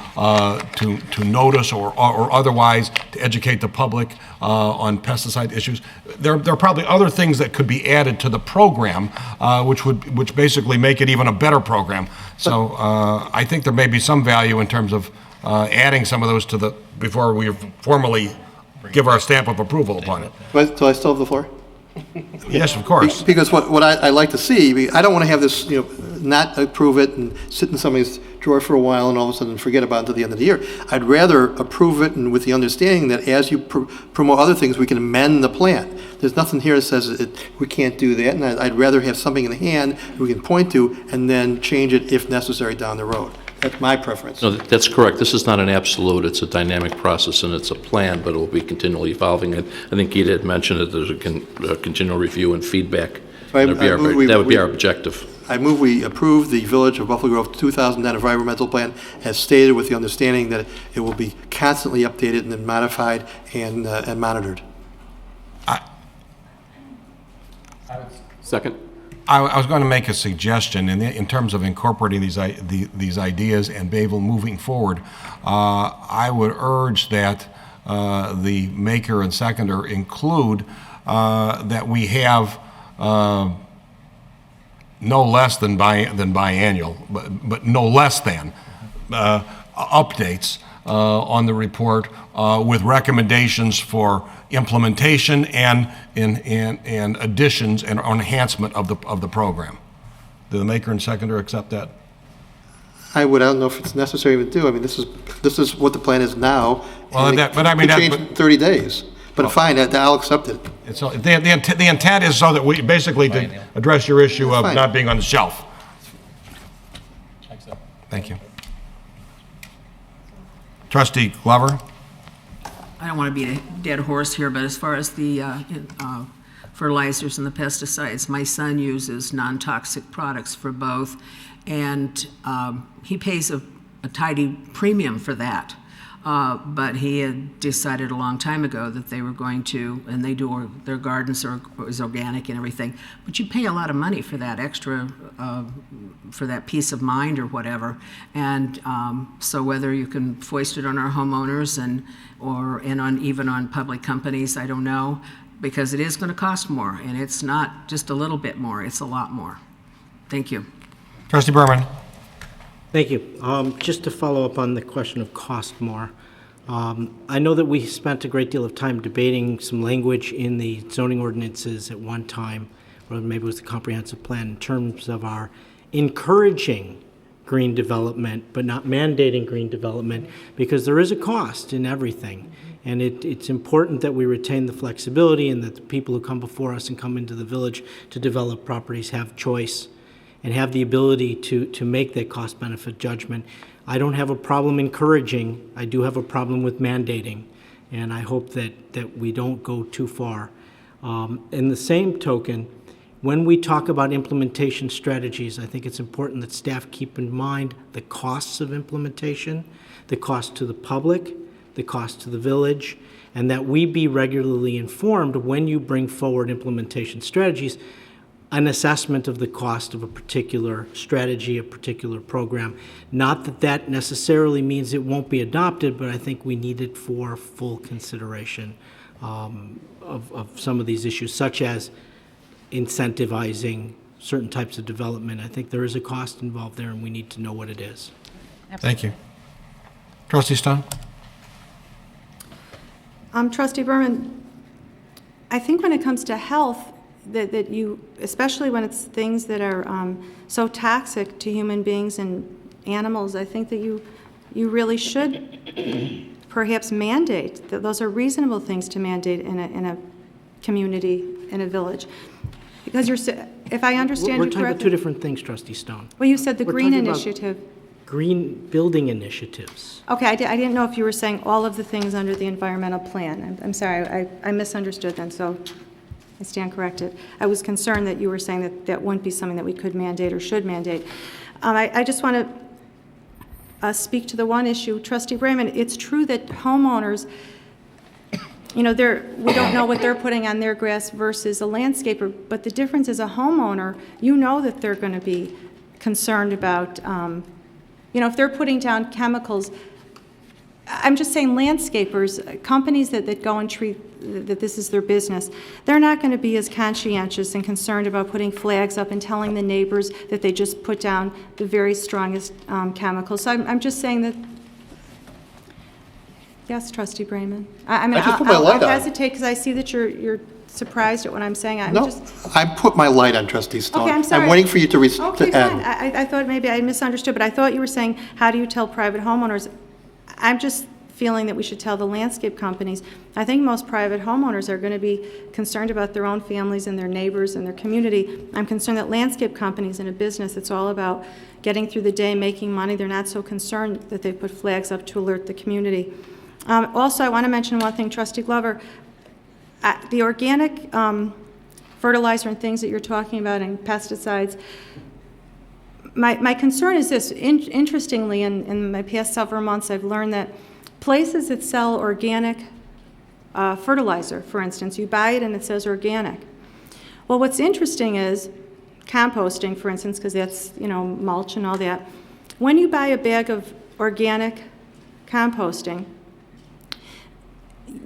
notice or otherwise to educate the public on pesticide issues. There are probably other things that could be added to the program, which basically make it even a better program. So I think there may be some value in terms of adding some of those before we formally give our stamp of approval upon it. Do I still have the floor? Yes, of course. Because what I like to see, I don't want to have this, not approve it and sit in somebody's drawer for a while and all of a sudden forget about it until the end of the year. I'd rather approve it and with the understanding that as you promote other things, we can amend the plan. There's nothing here that says we can't do that, and I'd rather have something in the hand we can point to and then change it if necessary down the road. That's my preference. No, that's correct. This is not an absolute. It's a dynamic process, and it's a plan, but it will be continually evolving. And I think Gita had mentioned that there's a continual review and feedback. So that would be our objective. I move we approve the Village of Buffalo Grove 2010 environmental plan as stated, with the understanding that it will be constantly updated and then modified and monitored. Second. I was going to make a suggestion in terms of incorporating these ideas and be able moving forward. I would urge that the maker and seconder include that we have no less than biannual, but no less than updates on the report with recommendations for implementation and additions and enhancement of the program. Do the maker and seconder accept that? I don't know if it's necessary to do. I mean, this is what the plan is now. Well, but I mean, change in 30 days. But fine, I'll accept it. The intent is so that we basically to address your issue of not being on the shelf. Thank you. Trustee Glover? I don't want to beat a dead horse here, but as far as the fertilizers and the pesticides, my son uses non-toxic products for both, and he pays a tidy premium for that. But he had decided a long time ago that they were going to, and they do, their gardens is organic and everything, but you pay a lot of money for that extra, for that peace of mind or whatever. And so whether you can foist it on our homeowners even on public companies, I don't know, because it is going to cost more, and it's not just a little bit more, it's a lot more. Thank you. Trustee Berman. Thank you. Just to follow up on the question of cost more, I know that we spent a great deal of time debating some language in the zoning ordinances at one time, or maybe it was the comprehensive plan, in terms of our encouraging green development, but not mandating green development, because there is a cost in everything. And it's important that we retain the flexibility and that the people who come before us and come into the village to develop properties have choice and have the ability to make that cost-benefit judgment. I don't have a problem encouraging. I do have a problem with mandating, and I hope that we don't go too far. In the same token, when we talk about implementation strategies, I think it's important that staff keep in mind the costs of implementation, the cost to the public, the cost to the village, and that we be regularly informed when you bring forward implementation strategies, an assessment of the cost of a particular strategy, a particular program. Not that that necessarily means it won't be adopted, but I think we need it for full consideration of some of these issues, such as incentivizing certain types of development. I think there is a cost involved there, and we need to know what it is. Thank you. Trustee Stone? Trustee Berman, I think when it comes to health, that you, especially when it's things that are so toxic to human beings and animals, I think that you really should perhaps mandate, that those are reasonable things to mandate in a community, in a village. Because if I understand We're you talking about correctly. two different things, Trustee Stone. Well, you said the We're green talking about initiative. Green building initiatives. Okay, I didn't know if you were saying all of the things under the environmental plan. I'm sorry, I misunderstood then, so I stand corrected. I was concerned that you were saying that that wouldn't be something that we could mandate or should mandate. I just want to speak to the one issue. Trustee Brayman, it's true that homeowners, we don't know what they're putting on their grass versus a landscaper, but the difference is a homeowner, you know that they're going to be concerned about, if they're putting down chemicals. I'm just saying landscapers, companies that go and treat, that this is their business, they're not going to be as conscientious and concerned about putting flags up and telling the neighbors that they just put down the very strongest chemicals. So I'm just saying that. Yes, Trustee Brayman. I'll hesitate because I see that you're surprised at what I'm saying. I put my light on Trustee Stone. Okay, I'm sorry. I'm waiting for you to Okay, fine. add. I thought maybe I misunderstood, but I thought you were saying, how do you tell private homeowners? I'm just feeling that we should tell the landscape companies. I think most private homeowners are going to be concerned about their own families and their neighbors and their community. I'm concerned that landscape companies in a business, it's all about getting through the day, making money. They're not so concerned that they put flags up to alert the community. Also, I want to mention one thing, Trustee Glover. The organic fertilizer and things that you're talking about and pesticides, my concern is this. Interestingly, in my past several months, I've learned that places that sell organic fertilizer, for instance, you buy it and it says organic. Well, what's interesting is composting, for instance, because that's, mulch and all that. When you buy a bag of organic composting,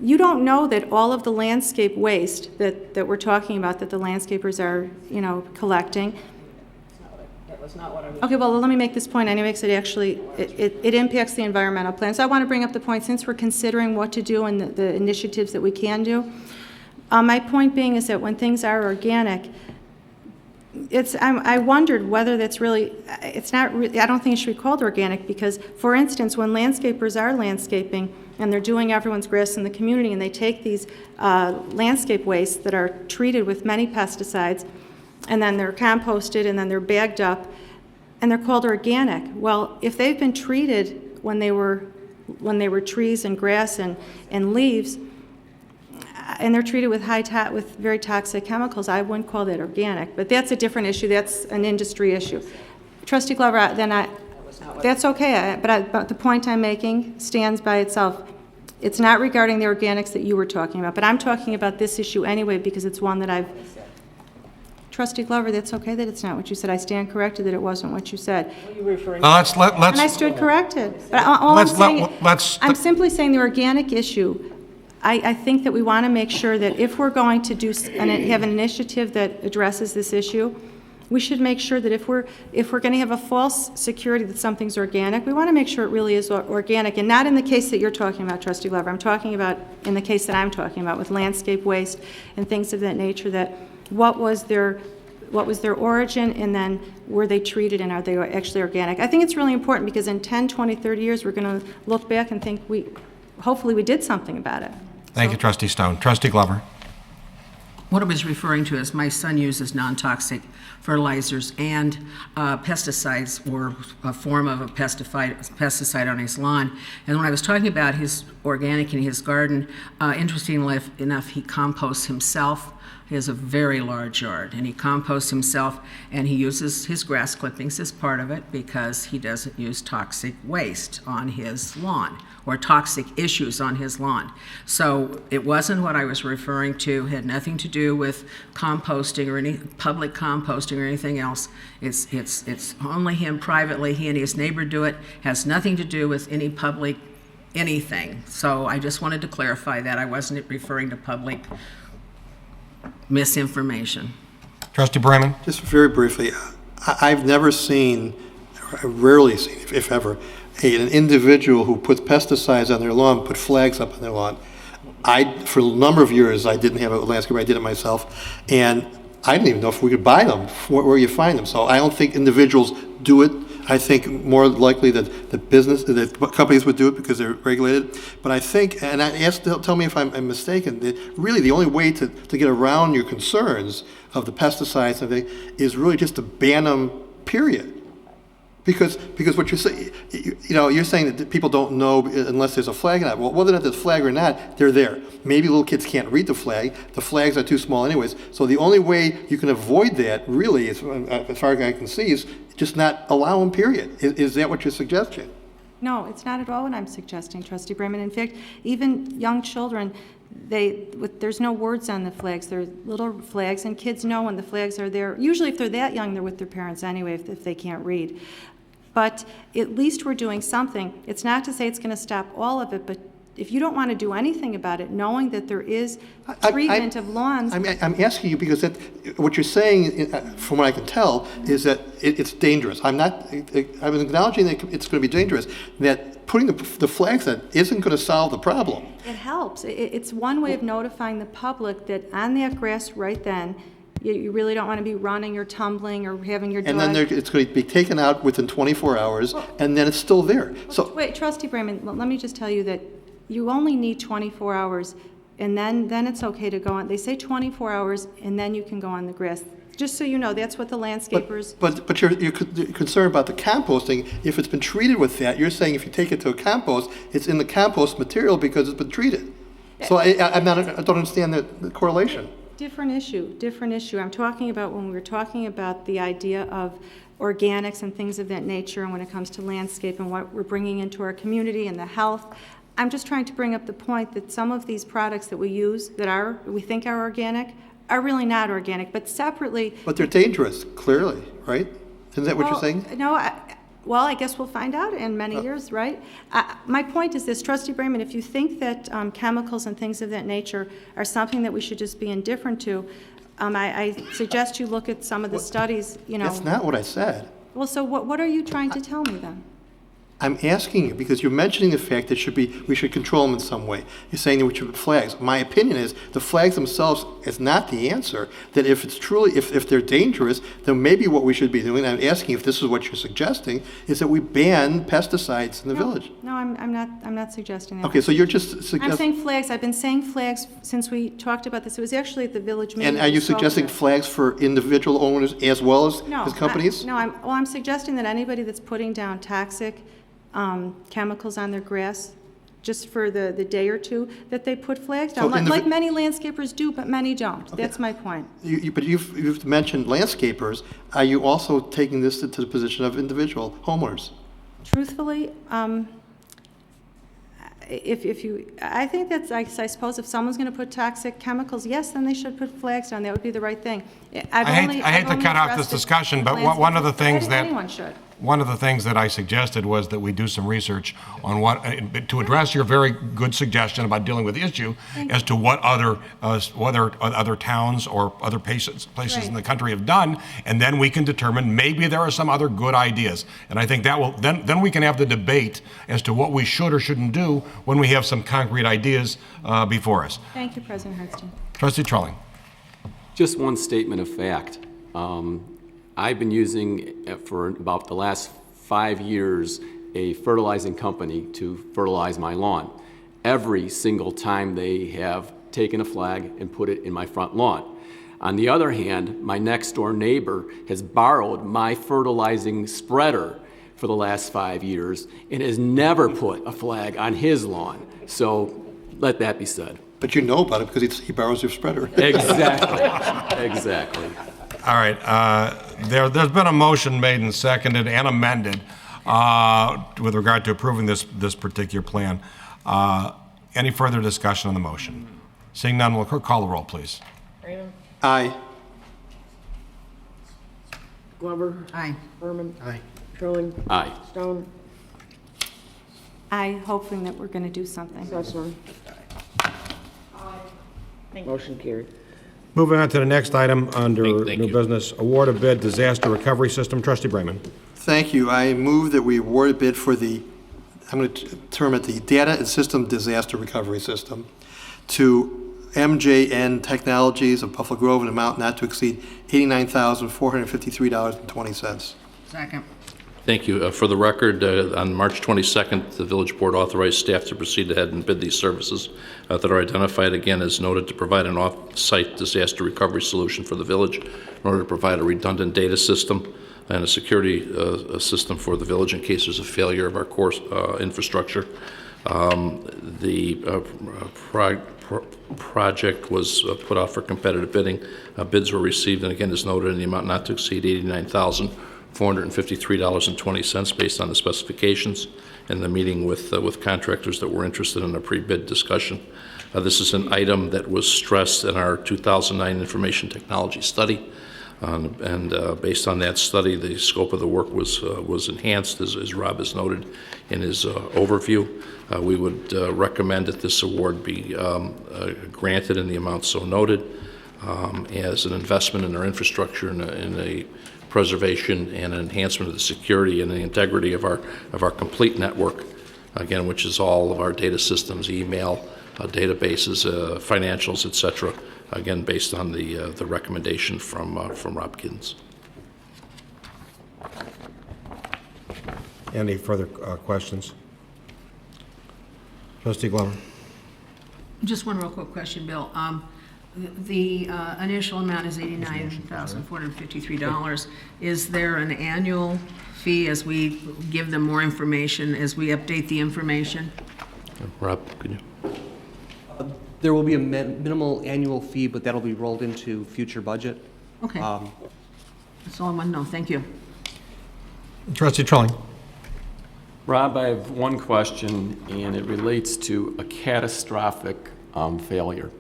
you don't know that all of the landscape waste that we're talking about, that the landscapers are, collecting. That was not what I was. Okay, well, let me make this point anyway, because it impacts the environmental plan. So I want to bring up the point, since we're considering what to do and the initiatives that we can do. My point being is that when things are organic, I wondered whether that's really, it's not really, I don't think it should be called organic, because, for instance, when landscapers are landscaping and they're doing everyone's grass in the community and they take these landscape wastes that are treated with many pesticides and then they're composted and then they're bagged up and they're called organic. Well, if they've been treated when they were trees and grass and leaves, and they're treated with with very toxic chemicals, I wouldn't call that organic. But that's a different issue. That's an industry issue. Trustee Glover, that's okay. But the point I'm making stands by itself. It's not regarding the organics that you were talking about, but I'm talking about this issue anyway because it's one that I've. Trustee Glover, that's okay that it's not what you said. I stand corrected that it wasn't what you said. What are you referring to? Let's. And I stood corrected. But I'm simply saying the organic issue. I think that we want to make sure that if we're going to have an initiative that addresses this issue, we should make sure that if we're going to have a false security that something's organic, we want to make sure it really is organic, and not in the case that you're talking about, Trustee Glover. I'm talking about in the case that I'm talking about with landscape waste and things of that nature. That what was their origin, and then were they treated, and are they actually organic? I think it's really important because in 10, 20, 30 years, we're going to look back and think hopefully we did something about it. Thank you, Trustee Stone. Trustee Glover. What I was referring to is my son uses non-toxic fertilizers and pesticides, or a form of a pesticide on his lawn. And when I was talking about his organic in his garden, interestingly enough, he composts himself. He has a very large yard, and he composts himself, and he uses his grass clippings as part of it because he doesn't use toxic waste on his lawn or toxic issues on his lawn. So it wasn't what I was referring to, had nothing to do with composting or any public composting or anything else. It's only him privately, he and his neighbor do it, has nothing to do with any public anything. So I just wanted to clarify that. I wasn't referring to public misinformation. Trustee Brayman. Just very briefly, I've never seen, or rarely seen, if ever, an individual who puts pesticides on their lawn put flags up on their lawn. For a number of years, I didn't have a landscaper. I did it myself, and I didn't even know if we could buy them, where you find them. So I don't think individuals do it. I think more likely that that companies would do it because they're regulated. But I think, and I asked, tell me if I'm mistaken, that really the only way to get around your concerns of the pesticides and everything is really just to ban them, period. Because what you're saying, you're saying that people don't know unless there's a flag on it. Well, whether or not there's a flag or not, they're there. Maybe little kids can't read the flag. The flags are too small anyways. So the only way you can avoid that, really, as far as I can see, is just not allow them, period. Is that what you're suggesting? No, it's not at all what I'm suggesting, Trustee Brayman. In fact, even young children, there's no words on the flags. They're little flags, and kids know when the flags are there. Usually, if they're that young, they're with their parents anyway, if they can't read. But at least we're doing something. It's not to say it's going to stop all of it, but if you don't want to do anything about it, knowing that there is treatment of lawns. I'm asking you because what you're saying, from what I can tell, is that it's dangerous. I'm acknowledging that it's going to be dangerous, that putting the flags on isn't going to solve the problem. It helps. It's one way of notifying the public that on that grass right then, you really don't want to be running or tumbling or having your dog. And then it's going to be taken out within 24 hours, and then it's still there. So wait, Trustee Brayman, let me just tell you that you only need 24 hours, and then it's okay to go on. They say 24 hours, and then you can go on the grass. Just so you know, that's what the landscapers. But you're concerned about the composting. If it's been treated with that, you're saying if you take it to a compost, it's in the compost material because it's been treated. So I don't understand the correlation. Different issue. I'm talking about when we were talking about the idea of organics and things of that nature, and when it comes to landscape and what we're bringing into our community and the health. I'm just trying to bring up the point that some of these products that we use that we think are organic are really not organic, but separately. But they're dangerous, clearly, right? Isn't that what you're saying? No, I guess we'll find out in many years, right? My point is this, Trustee Brayman, if you think that chemicals and things of that nature are something that we should just be indifferent to, I suggest you look at some of the studies, That's not what I said. Well, so what are you trying to tell me then? I'm asking you because you're mentioning the fact that we should control them in some way. You're saying that we should put flags. My opinion is the flags themselves is not the answer. That if it's truly, if they're dangerous, then maybe what we should be doing, I'm asking if this is what you're suggesting, is that we ban pesticides in the village. No, I'm not suggesting that. Okay, so you're just suggesting. I'm saying flags. I've been saying flags since we talked about this. It was actually at the village meeting. And are you suggesting flags for individual owners as well as companies? I'm suggesting that anybody that's putting down toxic chemicals on their grass just for the day or two, that they put flags down, like many landscapers do, but many don't. Okay. That's my point. But you've mentioned landscapers. Are you also taking this to the position of individual homeowners? Truthfully, I think that's, I suppose if someone's going to put toxic chemicals, yes, then they should put flags down. That would be the right thing. I hate to cut off this discussion, but one of the things that anyone should. One of the things that I suggested was that we do some research on to address your very good suggestion about dealing with the issue as to what other towns or other places in the country have done, and then we can determine maybe there are some other good ideas. And I think that will then we can have the debate as to what we should or shouldn't do when we have some concrete ideas before us. Thank you, President Hurtston. Trustee Trelling. Just one statement of fact. I've been using, for about the last 5 years, a fertilizing company to fertilize my lawn. Every single time they have taken a flag and put it in my front lawn. On the other hand, my next door neighbor has borrowed my fertilizing spreader for the last 5 years and has never put a flag on his lawn. So let that be said. But you know about it because he borrows your spreader. Exactly. Exactly. All right. There's been a motion made and seconded and amended with regard to approving this particular plan. Any further discussion on the motion? Seeing none, will call the roll, please. Raymond? Aye. Glover? Aye. Berman? Aye. Trilling? Aye. Stone? I hoping that we're going to do something. Sussman? Motion carried. Moving on to the next item under new business, award of bid disaster recovery system. Trustee Brayman. Thank you. I move that we award a bid for I'm going to term it the Data and System Disaster Recovery System to MJN Technologies of Buffalo Grove in an amount not to exceed $89,453.20. Second. Thank you. For the record, on March 22nd, the village board authorized staff to proceed ahead and bid these services that are identified again as noted to provide an off-site disaster recovery solution for the village in order to provide a redundant data system and a security system for the village in case there's a failure of our core infrastructure. The project was put out for competitive bidding. Bids were received, and again, is noted in the amount not to exceed $89,453.20 based on the specifications and the meeting with contractors that were interested in a pre-bid discussion. This is an item that was stressed in our 2009 information technology study. Based on that study, the scope of the work was enhanced, as Rob has noted in his overview. We would recommend that this award be granted in the amount so noted as an investment in our infrastructure in a preservation and an enhancement of the security and the integrity of our complete network, again, which is all of our data systems, email, databases, financials, etc. Again, based on the recommendation from Rob Giddens. Any further questions? Trustee Glover. Just one real quick question, Bill. The initial amount is $89,453. Is there an annual fee as we give them more information, as we update the information? Rob, could you? There will be a minimal annual fee, but that'll be rolled into future budget. Okay. That's all I want to know. Thank you. Trustee Trolling. Rob, I have one question, and it relates to a catastrophic failure.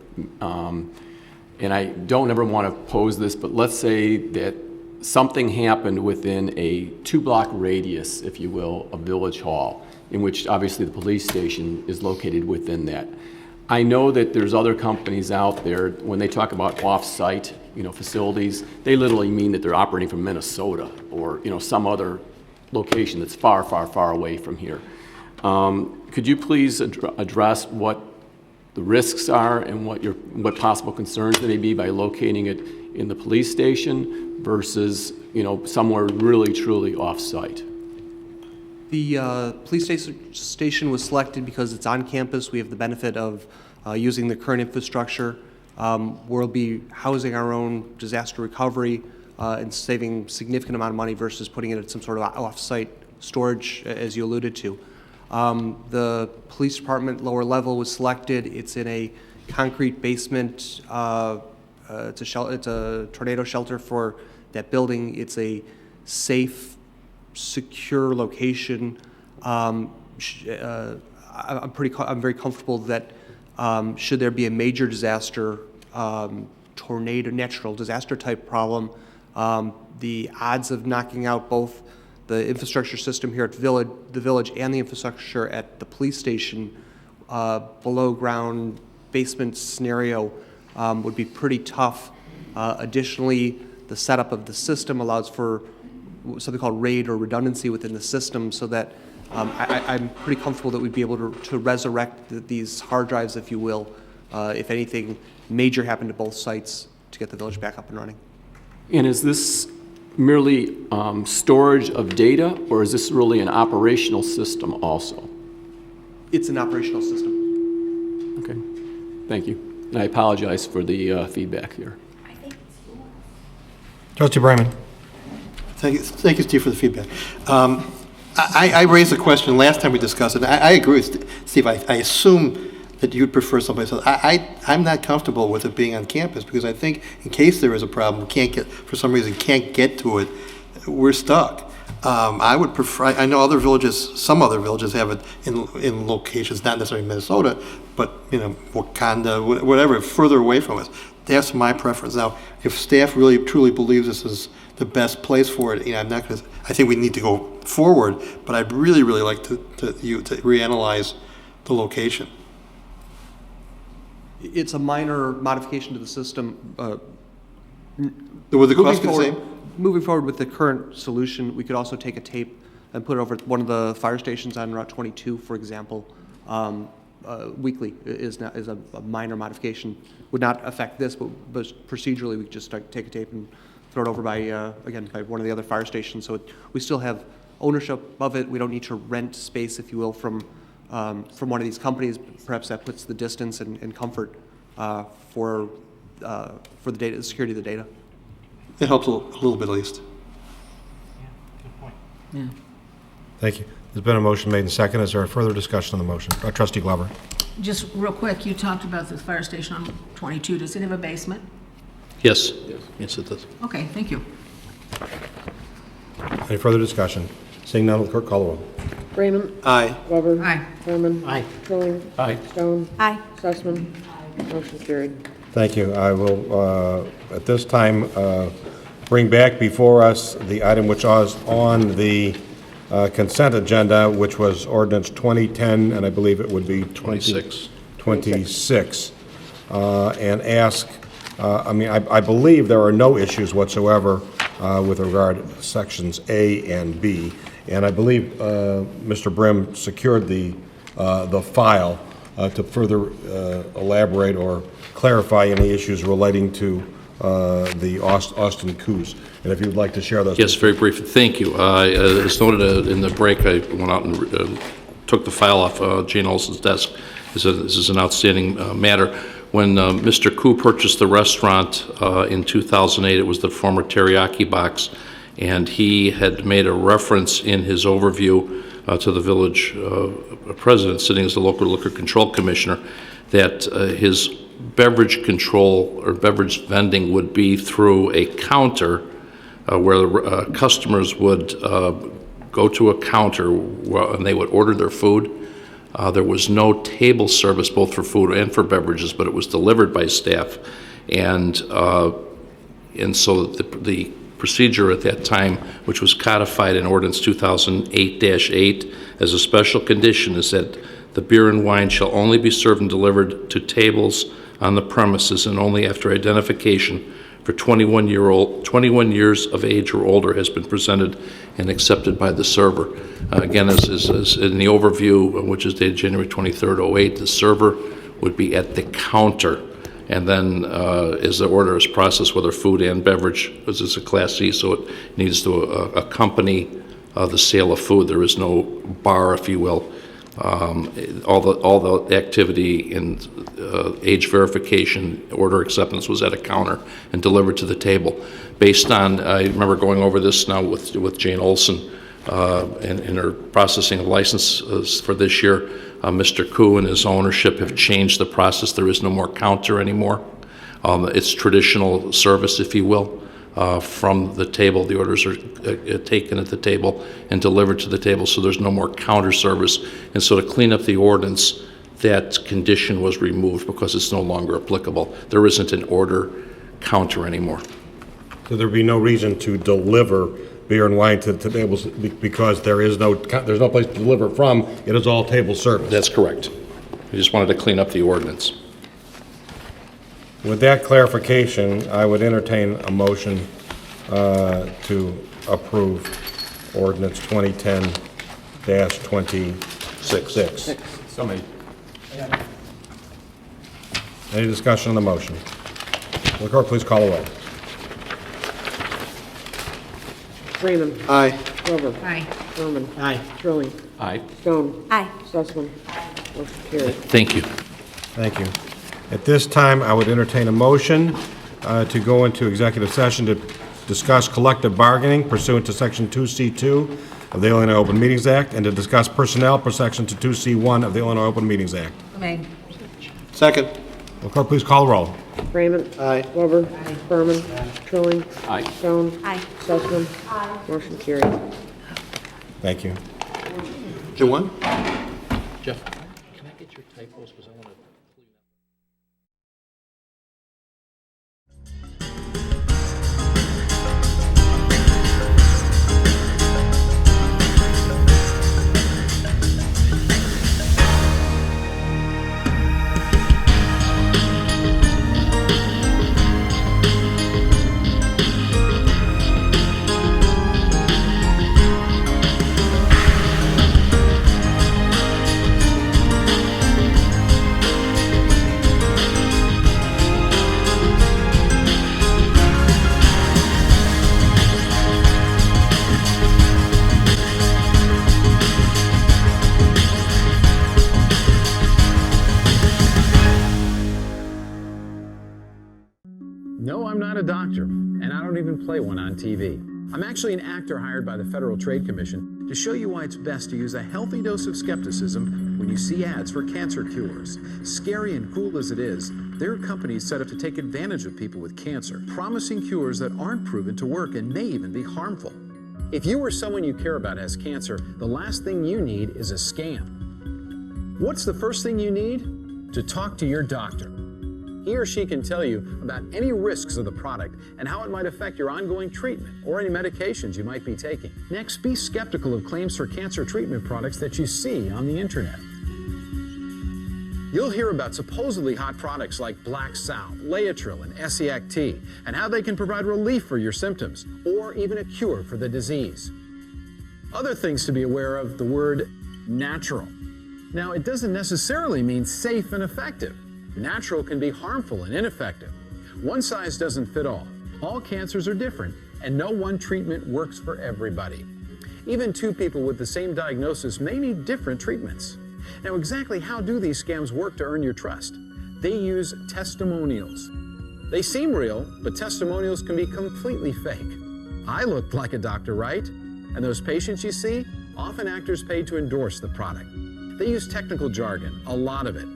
And I don't ever want to pose this, but let's say that something happened within a 2-block radius, if you will, of Village Hall, in which obviously the police station is located within that. I know that there's other companies out there, when they talk about off-site, facilities, they literally mean that they're operating from Minnesota or, some other location that's far, far, far away from here. Could you please address what the risks are and what possible concerns there may be by locating it in the police station versus, somewhere really, truly off-site? The police station was selected because it's on campus. We have the benefit of using the current infrastructure. We'll be housing our own disaster recovery and saving significant amount of money versus putting it at some sort of off-site storage, as you alluded to. The police department lower level was selected. It's in a concrete basement. It's a tornado shelter for that building. It's a safe, secure location. I'm very comfortable that should there be a major disaster, tornado, natural disaster type problem, the odds of knocking out both the infrastructure system here at the village and the infrastructure at the police station, below ground basement scenario would be pretty tough. Additionally, the setup of the system allows for something called RAID or redundancy within the system, so that I'm pretty comfortable that we'd be able to resurrect these hard drives, if you will, if anything major happened to both sites to get the village back up and running. And is this merely storage of data, or is this really an operational system also? It's an operational system. Okay, thank you. And I apologize for the feedback here. Trustee Bryman. Thank you, Steve, for the feedback. I raised a question last time we discussed it. I agree with Steve. I assume that you'd prefer someplace else. I'm not comfortable with it being on campus because I think in case there is a problem, for some reason can't get to it, we're stuck. I would prefer. I know some other villages have it in locations, not necessarily Minnesota, but Wakanda, whatever, further away from us. That's my preference. Now, if staff really truly believes this is the best place for it, I'm not going to. I think we need to go forward, but I'd really like to reanalyze the location. It's a minor modification to the system. Would the cost be the same? Moving forward with the current solution, we could also take a tape and put it over one of the fire stations on Route 22, for example. weekly is a minor modification. Would not affect this, but procedurally, we could just take a tape and throw it over by, again, by one of the other fire stations. So we still have ownership of it. We don't need to rent space, if you will, from one of these companies. Perhaps that puts the distance and comfort for the data, the security of the data. It helps a little bit at least. Yeah. Thank you. There's been a motion made and second. Is there a further discussion on the motion? Trustee Glover. Just real quick, you talked about the fire station on 22. Does it have a basement? Yes. Yes, it does. Okay, thank you. Any further discussion? Seeing none, will the clerk call the roll? Raymond. Aye. Glover. Aye. Herman. Aye. Trilling. Aye. Stone. Aye. Sussman. Motion carried. Thank you. I will, at this time, bring back before us the item which was on the consent agenda, which was ordinance 2010, and I believe it would be 26. 26, and ask, I believe there are no issues whatsoever with regard to sections A and B, and I believe Mr. Brim secured the file to further elaborate or clarify any issues relating to the Austin coups. And if you would like to share those. Yes, very briefly. Thank you. As noted in the break, I went out and took the file off Jane Olson's desk. This is an outstanding matter. When Mr. Koo purchased the restaurant in 2008, it was the former Teriyaki Box, and he had made a reference in his overview to the village president, sitting as the local liquor control commissioner, that his beverage control or beverage vending would be through a counter where customers would go to a counter and they would order their food. There was no table service both for food and for beverages, but it was delivered by staff. And so the procedure at that time, which was codified in Ordinance 2008-8 as a special condition, is that the beer and wine shall only be served and delivered to tables on the premises and only after identification for 21 years of age or older has been presented and accepted by the server. Again, as in the overview, which is dated January 23rd, 08, the server would be at the counter. And then as the order is processed, whether food and beverage, because it's a Class C, so it needs to accompany the sale of food. There is no bar, if you will. All the activity in age verification, order acceptance was at a counter and delivered to the table. Based on, I remember going over this now with Jane Olson in her processing of licenses for this year. Mr. Koo and his ownership have changed the process. There is no more counter anymore. It's traditional service, if you will. From the table. The orders are taken at the table and delivered to the table, so there's no more counter service. And so to clean up the ordinance, that condition was removed because it's no longer applicable. There isn't an order counter anymore. So there'd be no reason to deliver beer and wine to tables because there's no place to deliver from. It is all table service. That's correct. I just wanted to clean up the ordinance. With that clarification, I would entertain a motion to approve ordinance 2010-26. So made. Any discussion on the motion? Will the clerk please call the roll? Raymond. Aye. Glover. Aye. Herman. Aye. Trilling. Aye. Stone. Aye. Sussman. Motion carried. Thank you. Thank you. At this time, I would entertain a motion to go into executive session to discuss collective bargaining pursuant to Section 2C2 of the Illinois Open Meetings Act and to discuss personnel pursuant to 2C1 of the Illinois Open Meetings Act. Made. Second. Will clerk please call the roll? Raymond. Aye. Glover. Herman. Trilling. Aye. Stone. Aye. Sussman. Motion carried. Thank you. Jim one? Jeff, can I get your typos because I want to No, I'm not a doctor, and I don't even play one on TV. I'm actually an actor hired by the Federal Trade Commission to show you why it's best to use a healthy dose of skepticism when you see ads for cancer cures. Scary and cool as it is, there are companies set up to take advantage of people with cancer, promising cures that aren't proven to work and may even be harmful. If you or someone you care about has cancer, the last thing you need is a scam. What's the first thing you need? To talk to your doctor. He or she can tell you about any risks of the product and how it might affect your ongoing treatment or any medications you might be taking. Next, be skeptical of claims for cancer treatment products that you see on the internet. You'll hear about supposedly hot products like Black South, Laetrile, and Esiac-T, and how they can provide relief for your symptoms or even a cure for the disease. Other things to be aware of: the word natural. Now, it doesn't necessarily mean safe and effective. Natural can be harmful and ineffective. One size doesn't fit all. All cancers are different, and no one treatment works for everybody. Even two people with the same diagnosis may need different treatments. Now, exactly how do these scams work to earn your trust? They use testimonials. They seem real, but testimonials can be completely fake. I looked like a doctor, right? And those patients you see, often actors paid to endorse the product. They use technical jargon, a lot of it.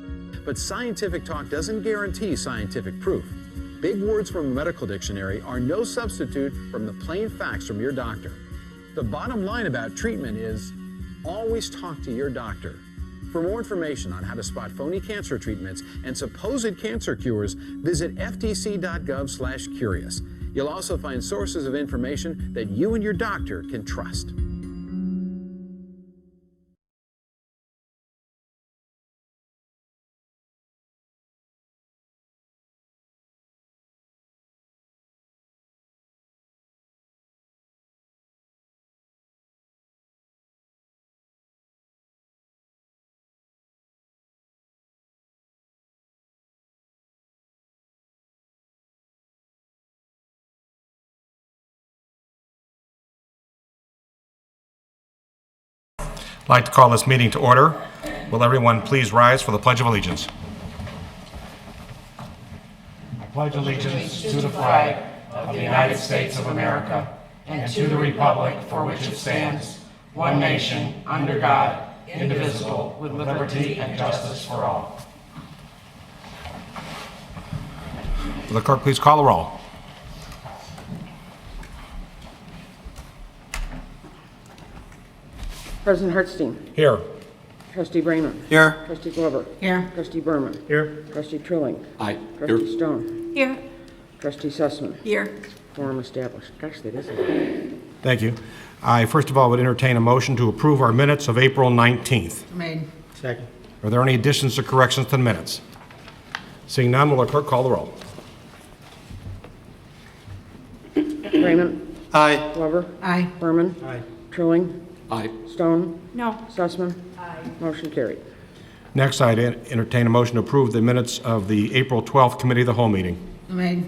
But scientific talk doesn't guarantee scientific proof. Big words from a medical dictionary are no substitute from the plain facts from your doctor. The bottom line about treatment is always talk to your doctor. For more information on how to spot phony cancer treatments and supposed cancer cures, visit ftc.gov/curious. You'll also find sources of information that you and your doctor can trust. I'd like to call this meeting to order. Will everyone please rise for the Pledge of Allegiance? I pledge allegiance to the flag of the United States of America and to the republic for which it stands, one nation, under God, indivisible, with liberty and justice for all. Will the clerk please call the roll? President Hartstein. Here. Trustee Brayman. Here. Trustee Glover. Here. Trustee Berman. Here. Trustee Trilling. Aye. Trustee Stone. Here. Trustee Sussman. Here. Quorum established. Gosh, that isn't. Thank you. I first of all would entertain a motion to approve our minutes of April 19th. Made. Second. Are there any additions or corrections to the minutes? Seeing none, will the clerk call the roll? Brayman. Aye. Glover. Aye. Berman. Aye. Trilling. Aye. Stone. No. Sussman. Aye. Motion carried. Next, I'd entertain a motion to approve the minutes of the April 12th Committee of the Whole meeting. Made.